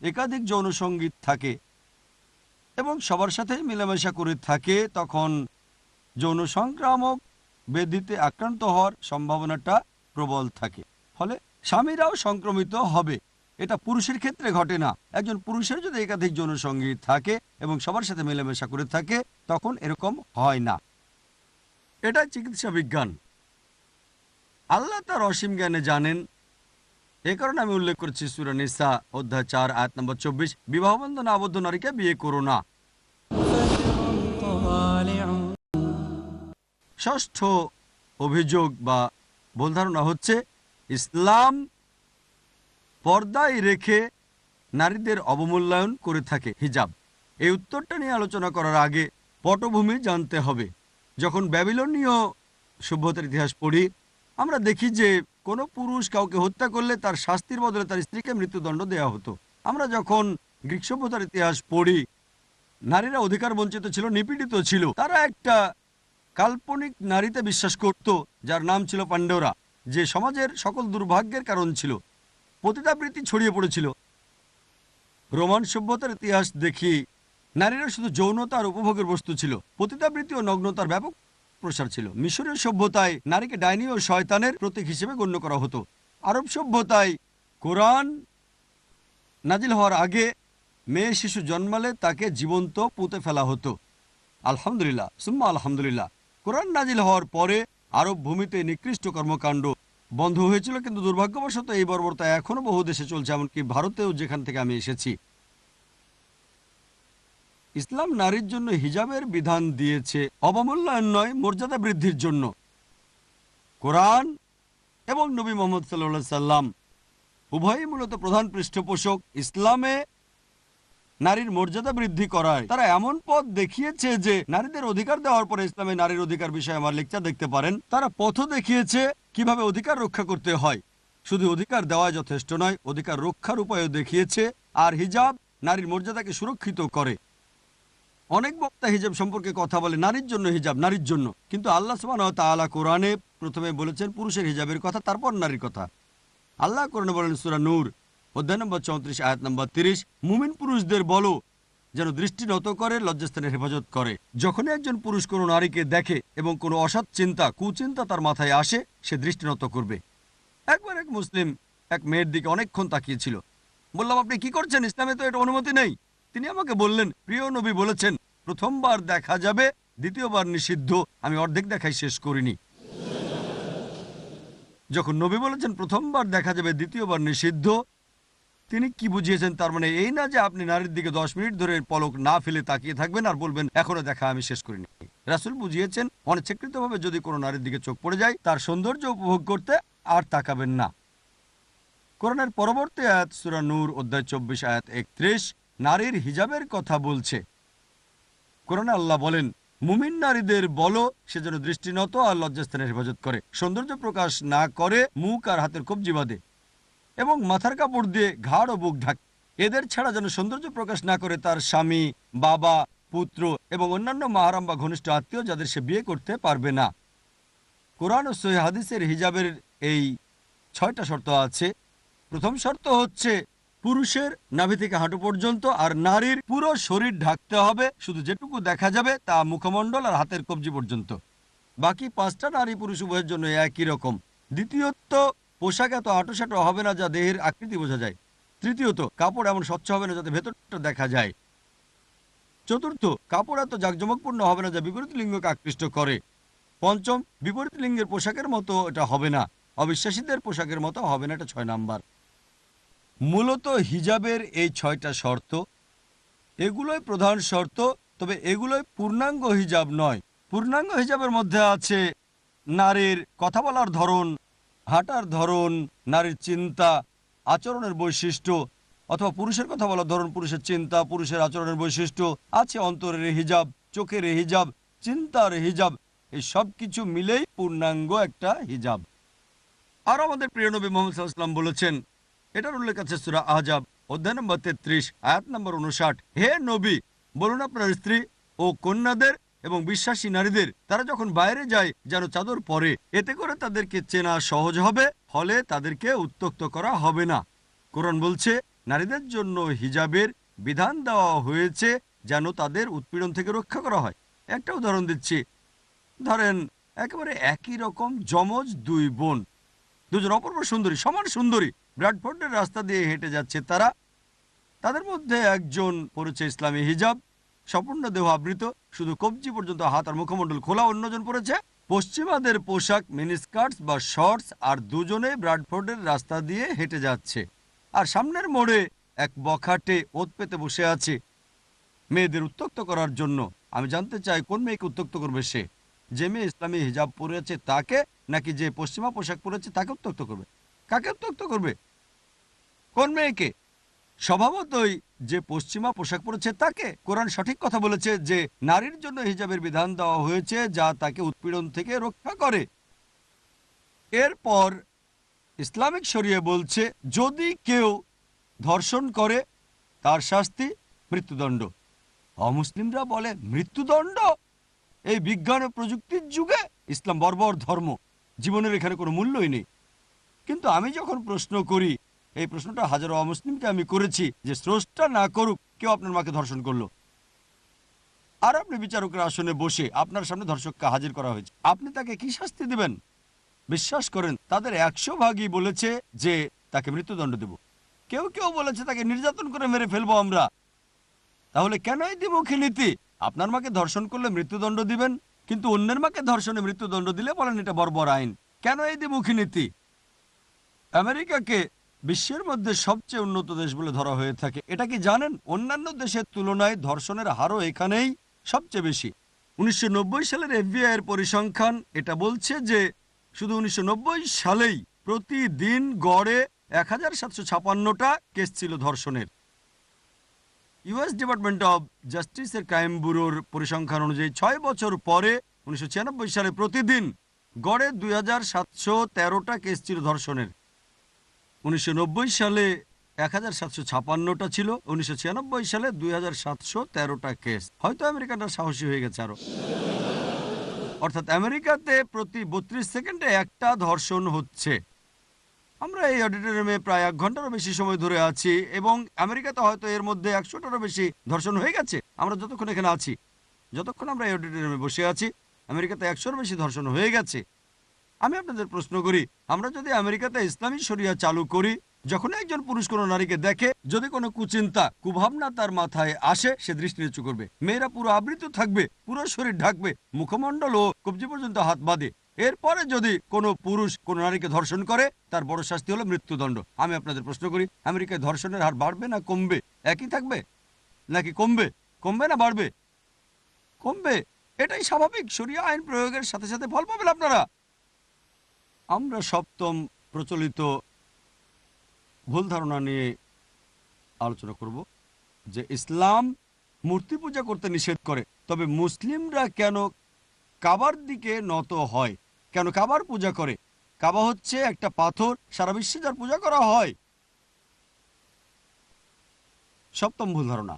একাধিক যৌনসঙ্গী থাকে এবং সবার সাথে মেলামেশা করে থাকে, তখন যৌন সংক্রামক ব্যাধিতে আক্রান্ত হওয়ার সম্ভাবনাটা প্রবল থাকে। ফলে স্বামীরাও সংক্রমিত হবে। এটা পুরুষের ক্ষেত্রে ঘটে না। একজন পুরুষের যদি একাধিক যৌনসঙ্গী থাকে এবং সবার সাথে মেলামেশা করে থাকে, তখন এরকম হয় না। এটা চিকিৎসা বিজ্ঞান। আল্লাহ তার অসীম জ্ঞানে জানেন। এ কারণে আমি উল্লেখ করছি সূরা নিসা অধ্যায় 4 আয়াত নম্বর 24, বিবাহবন্ধনে আবদ্ধ নারীকে বিয়ে করো না। ষষ্ঠ অভিযোগ বা ভুল ধারণা হচ্ছে ইসলাম পর্দায় রেখে নারীদের অবমূল্যায়ন করে থাকে, হিজাব। এই উত্তরটা নিয়ে আলোচনা করার আগে পটভূমি জানতে হবে। যখন ব্যাবিলনীয় সভ্যতার ইতিহাস পড়ি, আমরা দেখি যে কোনো পুরুষ কাউকে হত্যা করলে তার শাস্তির বদলে তার স্ত্রীকে মৃত্যুদণ্ড দেওয়া হতো। আমরা যখন গ্রিক সভ্যতার ইতিহাস পড়ি, নারীরা অধিকার বঞ্চিত ছিল, নিপীড়িত ছিল। তারা একটা কাল্পনিক নারীতে বিশ্বাস করত যার নাম ছিল পান্ডোরা, যে সমাজের সকল দুর্ভাগ্যের কারণ ছিল। পতিতাবৃত্তি ছড়িয়ে পড়েছিল। রোমান সভ্যতার ইতিহাস দেখি নারীরা শুধু যৌনতা আর উপভোগের বস্তু ছিল। পতিতাবৃত্তি ও নগ্নতার ব্যাপক প্রসার ছিল। মিশরীয় সভ্যতায় নারীকে ডাইনি ও শয়তানের প্রতীক হিসেবে গণ্য করা হতো। আরব সভ্যতায় কোরআন নাজিল হওয়ার আগে মেয়ে শিশু জন্মালে তাকে জীবন্ত পুঁতে ফেলা হতো। আলহামদুলিল্লাহ সুম্মা আলহামদুলিল্লাহ, কোরআন নাজিল হওয়ার পরে আরব ভূমিতে নিকৃষ্ট কর্মকাণ্ড বন্ধ হয়েছিল, কিন্তু দুর্ভাগ্যবশত এই বর্বরতা এখনো বহু দেশে চলছে, এমনকি ভারতেও, যেখান থেকে আমি এসেছি। ইসলাম নারীর জন্য হিজাবের বিধান দিয়েছে অবমূল্যায়ন নয়, মর্যাদা বৃদ্ধির জন্য। কোরআন এবং নবী মুহাম্মদ সাল্লাল্লাহু আলাইহি সাল্লাম উভয়ই মূলত প্রধান পৃষ্ঠপোষক ইসলামে নারীর মর্যাদা বৃদ্ধি করায়। তারা এমন পথ দেখিয়েছে যে নারীদের অধিকার দেওয়ার পরে ইসলামে নারীর অধিকার বিষয়ে আমার লেকচার দেখতে পারেন। তারা পথও দেখিয়েছে কিভাবে অধিকার রক্ষা করতে হয়। শুধু অধিকার দেওয়া যথেষ্ট নয়, অধিকার রক্ষার উপায়ও দেখিয়েছে। আর হিজাব নারীর মর্যাদাকে সুরক্ষিত করে। অনেক বক্তা হিজাব সম্পর্কে কথা বলে, নারীর জন্য হিজাব, নারীর জন্য, কিন্তু আল্লাহ সুবহানাহু ওয়া তাআলা কোরআনে প্রথমে বলেছেন পুরুষের হিজাবের কথা, তারপর নারীর কথা। আল্লাহ কোরআনে বলেন সূরা নূর অধ্যায় নম্বর 34 আয়াত নম্বর 30, মুমিন পুরুষদের বলো যেন দৃষ্টি নত করে, লজ্জাস্থানের হেফাজত করে। যখনই একজন পুরুষ কোনো নারীকে দেখে এবং কোনো অসৎ চিন্তা, কুচিন্তা তার মাথায় আসে, সে দৃষ্টি নত করবে। একবার এক মুসলিম এক মেয়ের দিকে অনেকক্ষণ তাকিয়েছিল। বললাম, আপনি কি করছেন? ইসলামে তো এটা অনুমতি নেই। তিনি আমাকে বললেন, প্রিয় নবী বলেছেন প্রথমবার দেখা যাবে, দ্বিতীয়বার নিষিদ্ধ। আমি অর্ধেক দেখাই শেষ করিনি। যখন নবী বলেছেন প্রথমবার দেখা যাবে, দ্বিতীয়বার নিষিদ্ধ, তিনি কি বুঝিয়েছেন? তার মানে এই না যে আপনি নারীর দিকে 10 মিনিট ধরে পলক না ফেলে তাকিয়ে থাকবেন আর বলবেন এখনো দেখা আমি শেষ করিনি। রাসূল বুঝিয়েছেন অনিচ্ছাকৃতভাবে যদি কোনো নারীর দিকে চোখ পড়ে যায়, তার সৌন্দর্য উপভোগ করতে আর তাকাবেন না। কোরআনের পরবর্তী আয়াত সূরা নূর অধ্যায় 24 আয়াত 31 নারীর হিজাবের কথা বলছে। কোরআনে আল্লাহ বলেন, মুমিন নারীদের বলো সে যেন দৃষ্টিনত আর লজ্জাস্থানের হেফাজত করে, সৌন্দর্য প্রকাশ না করে, মুখ আর হাতের কবজি বাঁধে এবং মাথার কাপড় দিয়ে ঘাড় ও বুক ঢাকে। এদের ছাড়া যেন সৌন্দর্য প্রকাশ না করে তার স্বামী, বাবা, পুত্র এবং অন্যান্য মাহারাম বা ঘনিষ্ঠ আত্মীয় যাদের সে বিয়ে করতে পারবে না। কোরআন ও সহিহ হাদিসের হিজাবের এই 6টা শর্ত আছে। প্রথম শর্ত হচ্ছে পুরুষের নাভি থেকে হাঁটু পর্যন্ত আর নারীর পুরো শরীর ঢাকতে হবে, শুধু যেটুকু দেখা যাবে তা মুখমণ্ডল আর হাতের কবজি পর্যন্ত। বাকি 5টা নারী পুরুষ উভয়ের জন্য একই রকম। দ্বিতীয়ত, পোশাক এত আঁটোসাঁটো হবে না যা দেহের আকৃতি বোঝা যায়। তৃতীয়ত, কাপড় এমন স্বচ্ছ হবে না যাতে ভেতরটা দেখা যায়। চতুর্থ, কাপড় এত জাঁকজমকপূর্ণ হবে না যা বিপরীত লিঙ্গকে আকৃষ্ট করে। পঞ্চম, বিপরীত লিঙ্গের পোশাকের মতো এটা হবে না, অবিশ্বাসীদের পোশাকের মতো হবে না। এটা 6 নাম্বার। মূলত হিজাবের এই 6টা শর্ত, এগুলোই প্রধান শর্ত, তবে এগুলোই পূর্ণাঙ্গ হিজাব নয়। পূর্ণাঙ্গ হিজাবের মধ্যে আছে নারীর কথা বলার ধরন, হাঁটার ধরন, নারীর চিন্তা, আচরণের বৈশিষ্ট্য, অথবা পুরুষের কথা বলার ধরন, পুরুষের চিন্তা, পুরুষের আচরণের বৈশিষ্ট্য। আছে অন্তরের হিজাব, চোখের হিজাব, চিন্তার হিজাব। এই সব কিছু মিলেই পূর্ণাঙ্গ একটা হিজাব। আর আমাদের প্রিয় নবী মুহাম্মদ সাল্লাল্লাহু আলাইহি ওয়াসাল্লাম বলেছেন, এটার উল্লেখ আছে সূরা আহজাব অধ্যায় নম্বর 33 আয়াত নম্বর 59, হে নবী, বলুন আপনার স্ত্রী ও কন্যাদের এবং বিশ্বাসী নারীদের তারা যখন বাইরে যায় যেন চাদর পরে, এতে করে তাদেরকে চেনা সহজ হবে, ফলে তাদেরকে উত্ত্যক্ত করা হবে না। কোরআন বলছে নারীদের জন্য হিজাবের বিধান দেওয়া হয়েছে যেন তাদের উৎপীড়ন থেকে রক্ষা করা হয়। একটা উদাহরণ দিচ্ছি। ধরেন একেবারে একই রকম জমজ 2 বোন, দুজন অপূর্ব সুন্দরী, সমান সুন্দরী, ব্র্যাডফোর্ডের রাস্তা দিয়ে হেঁটে যাচ্ছে। তাদের মধ্যে একজন পরেছে ইসলামী হিজাব, সম্পূর্ণ দেহ আবৃত, শুধু কবজি পর্যন্ত হাত আর মুখমণ্ডল খোলা। অন্যজন পরেছে পশ্চিমাদের পোশাক, মিনিস্কার্টস বা শর্টস, আর দুজনেই ব্র্যাডফোর্ডের রাস্তা দিয়ে হেঁটে যাচ্ছে। আর সামনের মোড়ে এক বখাটে ওত পেতে বসে আছে মেয়েদের উত্ত্যক্ত করার জন্য। আমি জানতে চাই কোন মেয়েকে উত্ত্যক্ত করবে সে? যে মেয়ে ইসলামী হিজাব পরেছে তাকে, নাকি যে পশ্চিমা পোশাক পরেছে তাকে উত্ত্যক্ত করবে? কাকে উত্ত্যক্ত করবে? কোন মেয়েকে? স্বভাবতই যে পশ্চিমা পোশাক পরেছে তাকে। কোরআন সঠিক কথা বলেছে যে নারীর জন্য হিজাবের বিধান দেওয়া হয়েছে যা তাকে উৎপীড়ন থেকে রক্ষা করে। এরপর ইসলামিক শরিয়া বলছে যদি কেউ ধর্ষণ করে তার শাস্তি মৃত্যুদণ্ড। অমুসলিমরা বলে মৃত্যুদণ্ড? এই বিজ্ঞান ও প্রযুক্তির যুগে ইসলাম বর্বর ধর্ম, জীবনের এখানে কোনো মূল্যই নেই। কিন্তু আমি যখন প্রশ্ন করি, এই প্রশ্নটা হাজারো অমুসলিমকে আমি করেছি যে স্রষ্টা না করুক কেউ আপনার মাকে ধর্ষণ করলো, আর আপনি বিচারকের আসনে বসে আপনার সামনে ধর্ষককে হাজির করা হয়েছে, আপনি তাকে কি শাস্তি দিবেন? বিশ্বাস করেন তাদের 100 ভাগই বলেছে যে তাকে মৃত্যুদণ্ড দেব। কেউ কেউ বলেছে তাকে নির্যাতন করে মেরে ফেলবো আমরা। তাহলে কেন এই দ্বিমুখী নীতি? আপনার মাকে ধর্ষণ করলে মৃত্যুদণ্ড দিবেন, কিন্তু অন্যের মাকে ধর্ষণে মৃত্যুদণ্ড দিলে বলেন এটা বর্বর আইন। কেন এই দ্বিমুখী নীতি? আমেরিকাকে বিশ্বের মধ্যে সবচেয়ে উন্নত দেশ বলে ধরা হয়ে থাকে। এটা কি জানেন? অন্যান্য দেশের তুলনায় ধর্ষণের হারও এখানেই সবচেয়ে বেশি। 1990 সালের FBI এর পরিসংখ্যান এটা বলছে যে শুধু 1990 সালেই প্রতিদিন গড়ে 1756টা কেস ছিল ধর্ষণের। US ডিপার্টমেন্ট অব জাস্টিসের ক্রাইম ব্যুরোর পরিসংখ্যান অনুযায়ী 6 বছর পরে 1996 সালে প্রতিদিন গড়ে 2713টা কেস ছিল ধর্ষণের। 1990 সালে 1756টা ছিল, 1996 সালে 2713টা কেস। হয়তো আমেরিকানরা সাহসী হয়ে গেছে আরো। অর্থাৎ আমেরিকাতে প্রতি 32 সেকেন্ডে একটা ধর্ষণ হচ্ছে। আমরা এই অডিটোরিয়ামে প্রায় 1 ঘন্টারও বেশি সময় ধরে আছি এবং আমেরিকাতে হয়তো এর মধ্যে 100টারও বেশি ধর্ষণ হয়ে গেছে। আমরা যতক্ষণ এখানে আছি, যতক্ষণ আমরা এই অডিটোরিয়ামে বসে আছি, আমেরিকাতে 100-র বেশি ধর্ষণ হয়ে গেছে। আমি আপনাদের প্রশ্ন করি, আমরা যদি আমেরিকাতে ইসলামী শরিয়া চালু করি, যখন একজন পুরুষ কোনো নারীকে দেখে, যদি কোনো কুচিন্তা কুভাবনা তার মাথায় আসে, সে দৃষ্টি নিচু করবে। মেয়েরা পুরো আবৃত থাকবে, পুরো শরীর ঢাকবে, মুখমণ্ডল ও কবজি পর্যন্ত হাত বাঁধে। এরপরে যদি কোনো পুরুষ কোনো নারীকে ধর্ষণ করে, তার বড় শাস্তি হলো মৃত্যুদণ্ড। আমি আপনাদের প্রশ্ন করি, আমেরিকায় ধর্ষণের হার বাড়বে না কমবে? একই থাকবে নাকি কমবে? কমবে না বাড়বে? কমবে। এটাই স্বাভাবিক। শরিয়া আইন প্রয়োগের সাথে সাথে ফল পাবেন আপনারা। আমরা সপ্তম প্রচলিত ভুল ধারণা নিয়ে আলোচনা করব যে ইসলাম মূর্তি পূজা করতে নিষেধ করে, তবে মুসলিমরা কেন কাবার দিকে নত হয়, কেন কাবার পূজা করে? কাবা হচ্ছে একটা পাথর, সারা বিশ্বে যার পূজা করা হয়। সপ্তম ভুল ধারণা।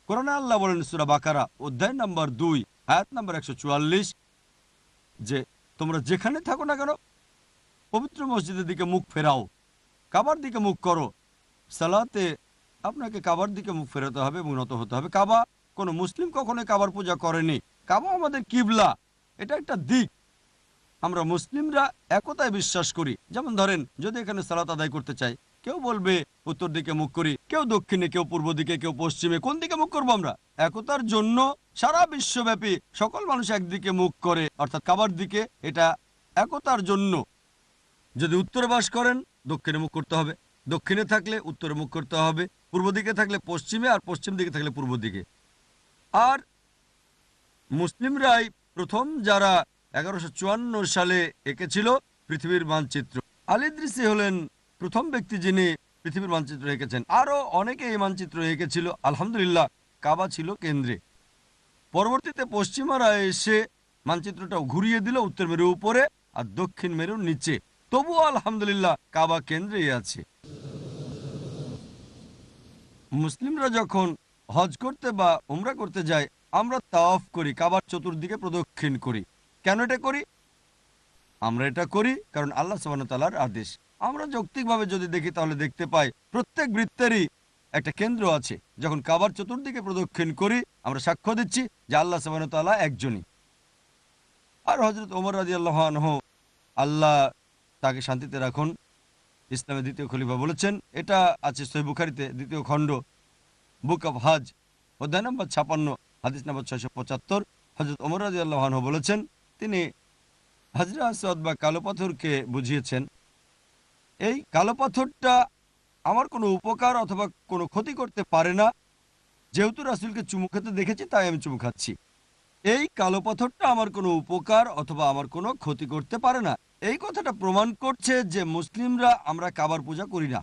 কোরআনে আল্লাহ বলেন সূরা বাকারা অধ্যায় নম্বর 2 আয়াত নম্বর 144 যে তোমরা যেখানে থাকো না কেন পবিত্র মসজিদের দিকে মুখ ফেরাও, কাবার দিকে মুখ করো। সালাতে আপনাকে কাবার দিকে মুখ ফেরাতে হবে এবং নত হতে হবে। কাবা কোনো মুসলিম কখনো কাবার পূজা করেনি। কাবা আমাদের কিবলা, এটা একটা দিক। আমরা মুসলিমরা একতায় বিশ্বাস করি। যেমন ধরেন, যদি এখানে সালাত আদায় করতে চাই, কেউ বলবে উত্তর দিকে মুখ করি, কেউ দক্ষিণে, কেউ পূর্ব দিকে, কেউ পশ্চিমে। কোন দিকে মুখ করবো আমরা? একতার জন্য সারা বিশ্বব্যাপী সকল মানুষ একদিকে মুখ করে, অর্থাৎ কাবার দিকে। এটা একতার জন্য। যদি উত্তরে বাস করেন, দক্ষিণে মুখ করতে হবে। দক্ষিণে থাকলে উত্তরে মুখ করতে হবে। পূর্ব দিকে থাকলে পশ্চিমে, আর পশ্চিম দিকে থাকলে পূর্ব দিকে। আর মুসলিমরাই প্রথম যারা 1154 সালে এঁকেছিল পৃথিবীর মানচিত্র। আল ইদ্রিসি হলেন প্রথম ব্যক্তি যিনি পৃথিবীর মানচিত্র এঁকেছেন। আরও অনেকে এই মানচিত্র এঁকেছিল। আলহামদুলিল্লাহ, কাবা ছিল কেন্দ্রে। পরবর্তীতে পশ্চিমারা এসে মানচিত্রটা ঘুরিয়ে দিল উত্তর মেরু উপরে আর দক্ষিণ মেরুর নিচে। তবুও আলহামদুলিল্লাহ কাবা কেন্দ্রেই আছে। মুসলিমরা যখন হজ করতে বা উমরা করতে যায়, আমরা তাওয়াফ করি, কাবার চতুর্দিকে প্রদক্ষিণ করি। কেন এটা করি? আমরা এটা করি কারণ আল্লাহ সুবহানাহু ওয়া তাআলার আদেশ। আমরা যৌক্তিকভাবে যদি দেখি তাহলে দেখতে পাই প্রত্যেক বৃত্তেরই একটা কেন্দ্র আছে। যখন কাবার চতুর্দিকে প্রদক্ষিণ করি, আমরা সাক্ষ্য দিচ্ছি যে আল্লাহ সুবহানাহু ওয়া তাআলা একজনই। আর হযরত ওমর রাদিয়াল্লাহু আনহু, আল্লাহ তাকে শান্তিতে রাখুন, ইসলামের দ্বিতীয় খলিফা, বলেছেন, এটা আছে সহিহ বুখারীতে 2য় খণ্ড, বুক অফ হজ, অধ্যায় নম্বর 56, হাদিস নম্বর 675। হযরত ওমর রাদিয়াল্লাহু আনহু বলেছেন, তিনি হাজরা আসওয়াদ বা কালো পাথরকে বুঝিয়েছেন, এই কালো পাথরটা আমার কোনো উপকার অথবা কোনো ক্ষতি করতে পারে না। যেহেতু রাসূলকে চুমু খেতে দেখেছি, তাই আমি চুমু খাচ্ছি। এই কালো পাথরটা আমার কোনো উপকার অথবা আমার কোনো ক্ষতি করতে পারে না। এই কথাটা প্রমাণ করছে যে মুসলিমরা আমরা কাবার পূজা করি না।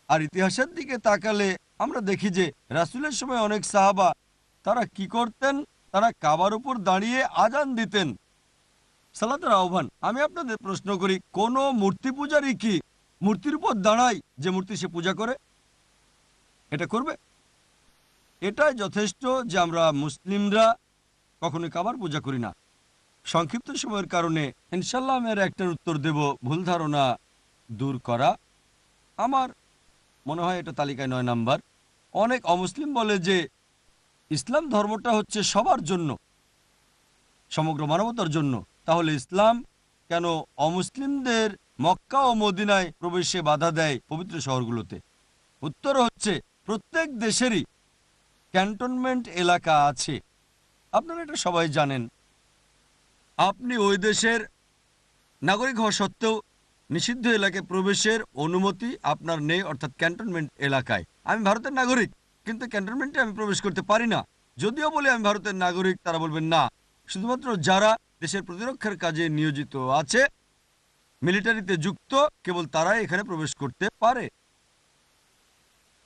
আর ইতিহাসের দিকে তাকালে আমরা দেখি যে রাসূলের সময় অনেক সাহাবা তারা কি করতেন? তারা কাবার উপর দাঁড়িয়ে আজান দিতেন, সালাতের আহ্বান। আমি আপনাদের প্রশ্ন করি, কোন মূর্তি পূজারই কি মূর্তির উপর দাঁড়ায় যে মূর্তি সে পূজা করে? এটা করবে? এটাই যথেষ্ট যে আমরা মুসলিমরা কখনোই কাবার পূজা করি না। সংক্ষিপ্ত সময়ের কারণে ইনশাল্লাহ আমি একটার উত্তর দেব, ভুল ধারণা দূর করা। আমার মনে হয় এটা তালিকায় 9 নাম্বার। অনেক অমুসলিম বলে যে ইসলাম ধর্মটা হচ্ছে সবার জন্য, সমগ্র মানবতার জন্য। তাহলে ইসলাম কেন অমুসলিমদের মক্কা ও মদিনায় প্রবেশে বাধা দেয় পবিত্র শহরগুলোতে? উত্তর হচ্ছে প্রত্যেক দেশেরই ক্যান্টনমেন্ট এলাকা আছে। আপনারা এটা সবাই জানেন। আপনি ওই দেশের নাগরিক হওয়া সত্ত্বেও নিষিদ্ধ এলাকায় প্রবেশের অনুমতি আপনার নেই, অর্থাৎ ক্যান্টনমেন্ট এলাকায়। আমি ভারতের নাগরিক, কিন্তু ক্যান্টনমেন্টে আমি প্রবেশ করতে পারি না। যদিও বলি আমি ভারতের নাগরিক, তারা বলবেন না, শুধুমাত্র যারা দেশের প্রতিরক্ষার কাজে নিয়োজিত আছে, মিলিটারিতে যুক্ত, কেবল তারাই এখানে প্রবেশ করতে পারে।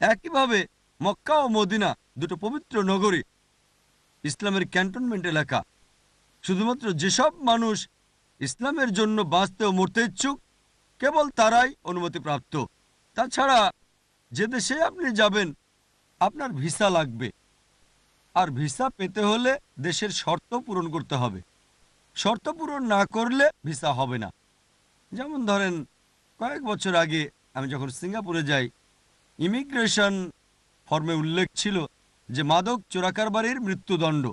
একইভাবে মক্কা ও মদিনা দুটো পবিত্র নগরী, ইসলামের ক্যান্টনমেন্ট এলাকা। শুধুমাত্র যেসব মানুষ ইসলামের জন্য বাঁচতে ও মরতে ইচ্ছুক, কেবল তারাই অনুমতিপ্রাপ্ত। তাছাড়া যে দেশে আপনি যাবেন আপনার ভিসা লাগবে, আর ভিসা পেতে হলে দেশের শর্ত পূরণ করতে হবে। শর্ত পূরণ না করলে ভিসা হবে না। যেমন ধরেন, কয়েক বছর আগে আমি যখন সিঙ্গাপুরে যাই, ইমিগ্রেশন ফর্মে উল্লেখ ছিল যে মাদক চোরাকারবারির মৃত্যুদণ্ড।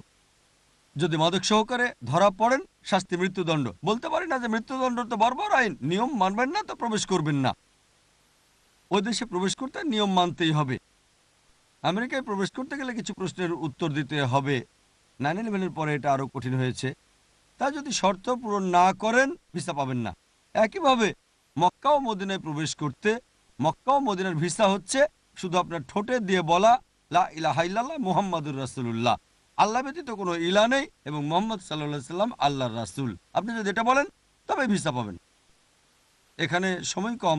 যদি মাদক সহকারে ধরা পড়েন শাস্তি মৃত্যুদণ্ড। বলতে পারি না যে মৃত্যুদণ্ড তো বর্বর আইন, নিয়ম মানবেন না তো প্রবেশ করবেন না। ওই দেশে প্রবেশ করতে নিয়ম মানতেই হবে। আমেরিকায় প্রবেশ করতে গেলে কিছু প্রশ্নের উত্তর দিতে হবে। 9/11-এর পরে এটা আরও কঠিন হয়েছে। তা যদি শর্ত পূরণ না করেন ভিসা পাবেন না। একইভাবে মক্কা ও মদিনায় প্রবেশ করতে মক্কা ও মদিনার ভিসা হচ্ছে শুধু আপনার ঠোঁটে দিয়ে বলা লা ইলাহা ইল্লাল্লাহ মুহাম্মাদুর রাসূলুল্লাহ, আল্লাহ ব্যতীত কোনো ইলা নেই এবং মুহাম্মদ সাল্লাল্লাহু আলাইহি সাল্লাম আল্লাহর রাসূল। আপনি যদি এটা বলেন তবে ভিসা পাবেন। এখানে সময় কম।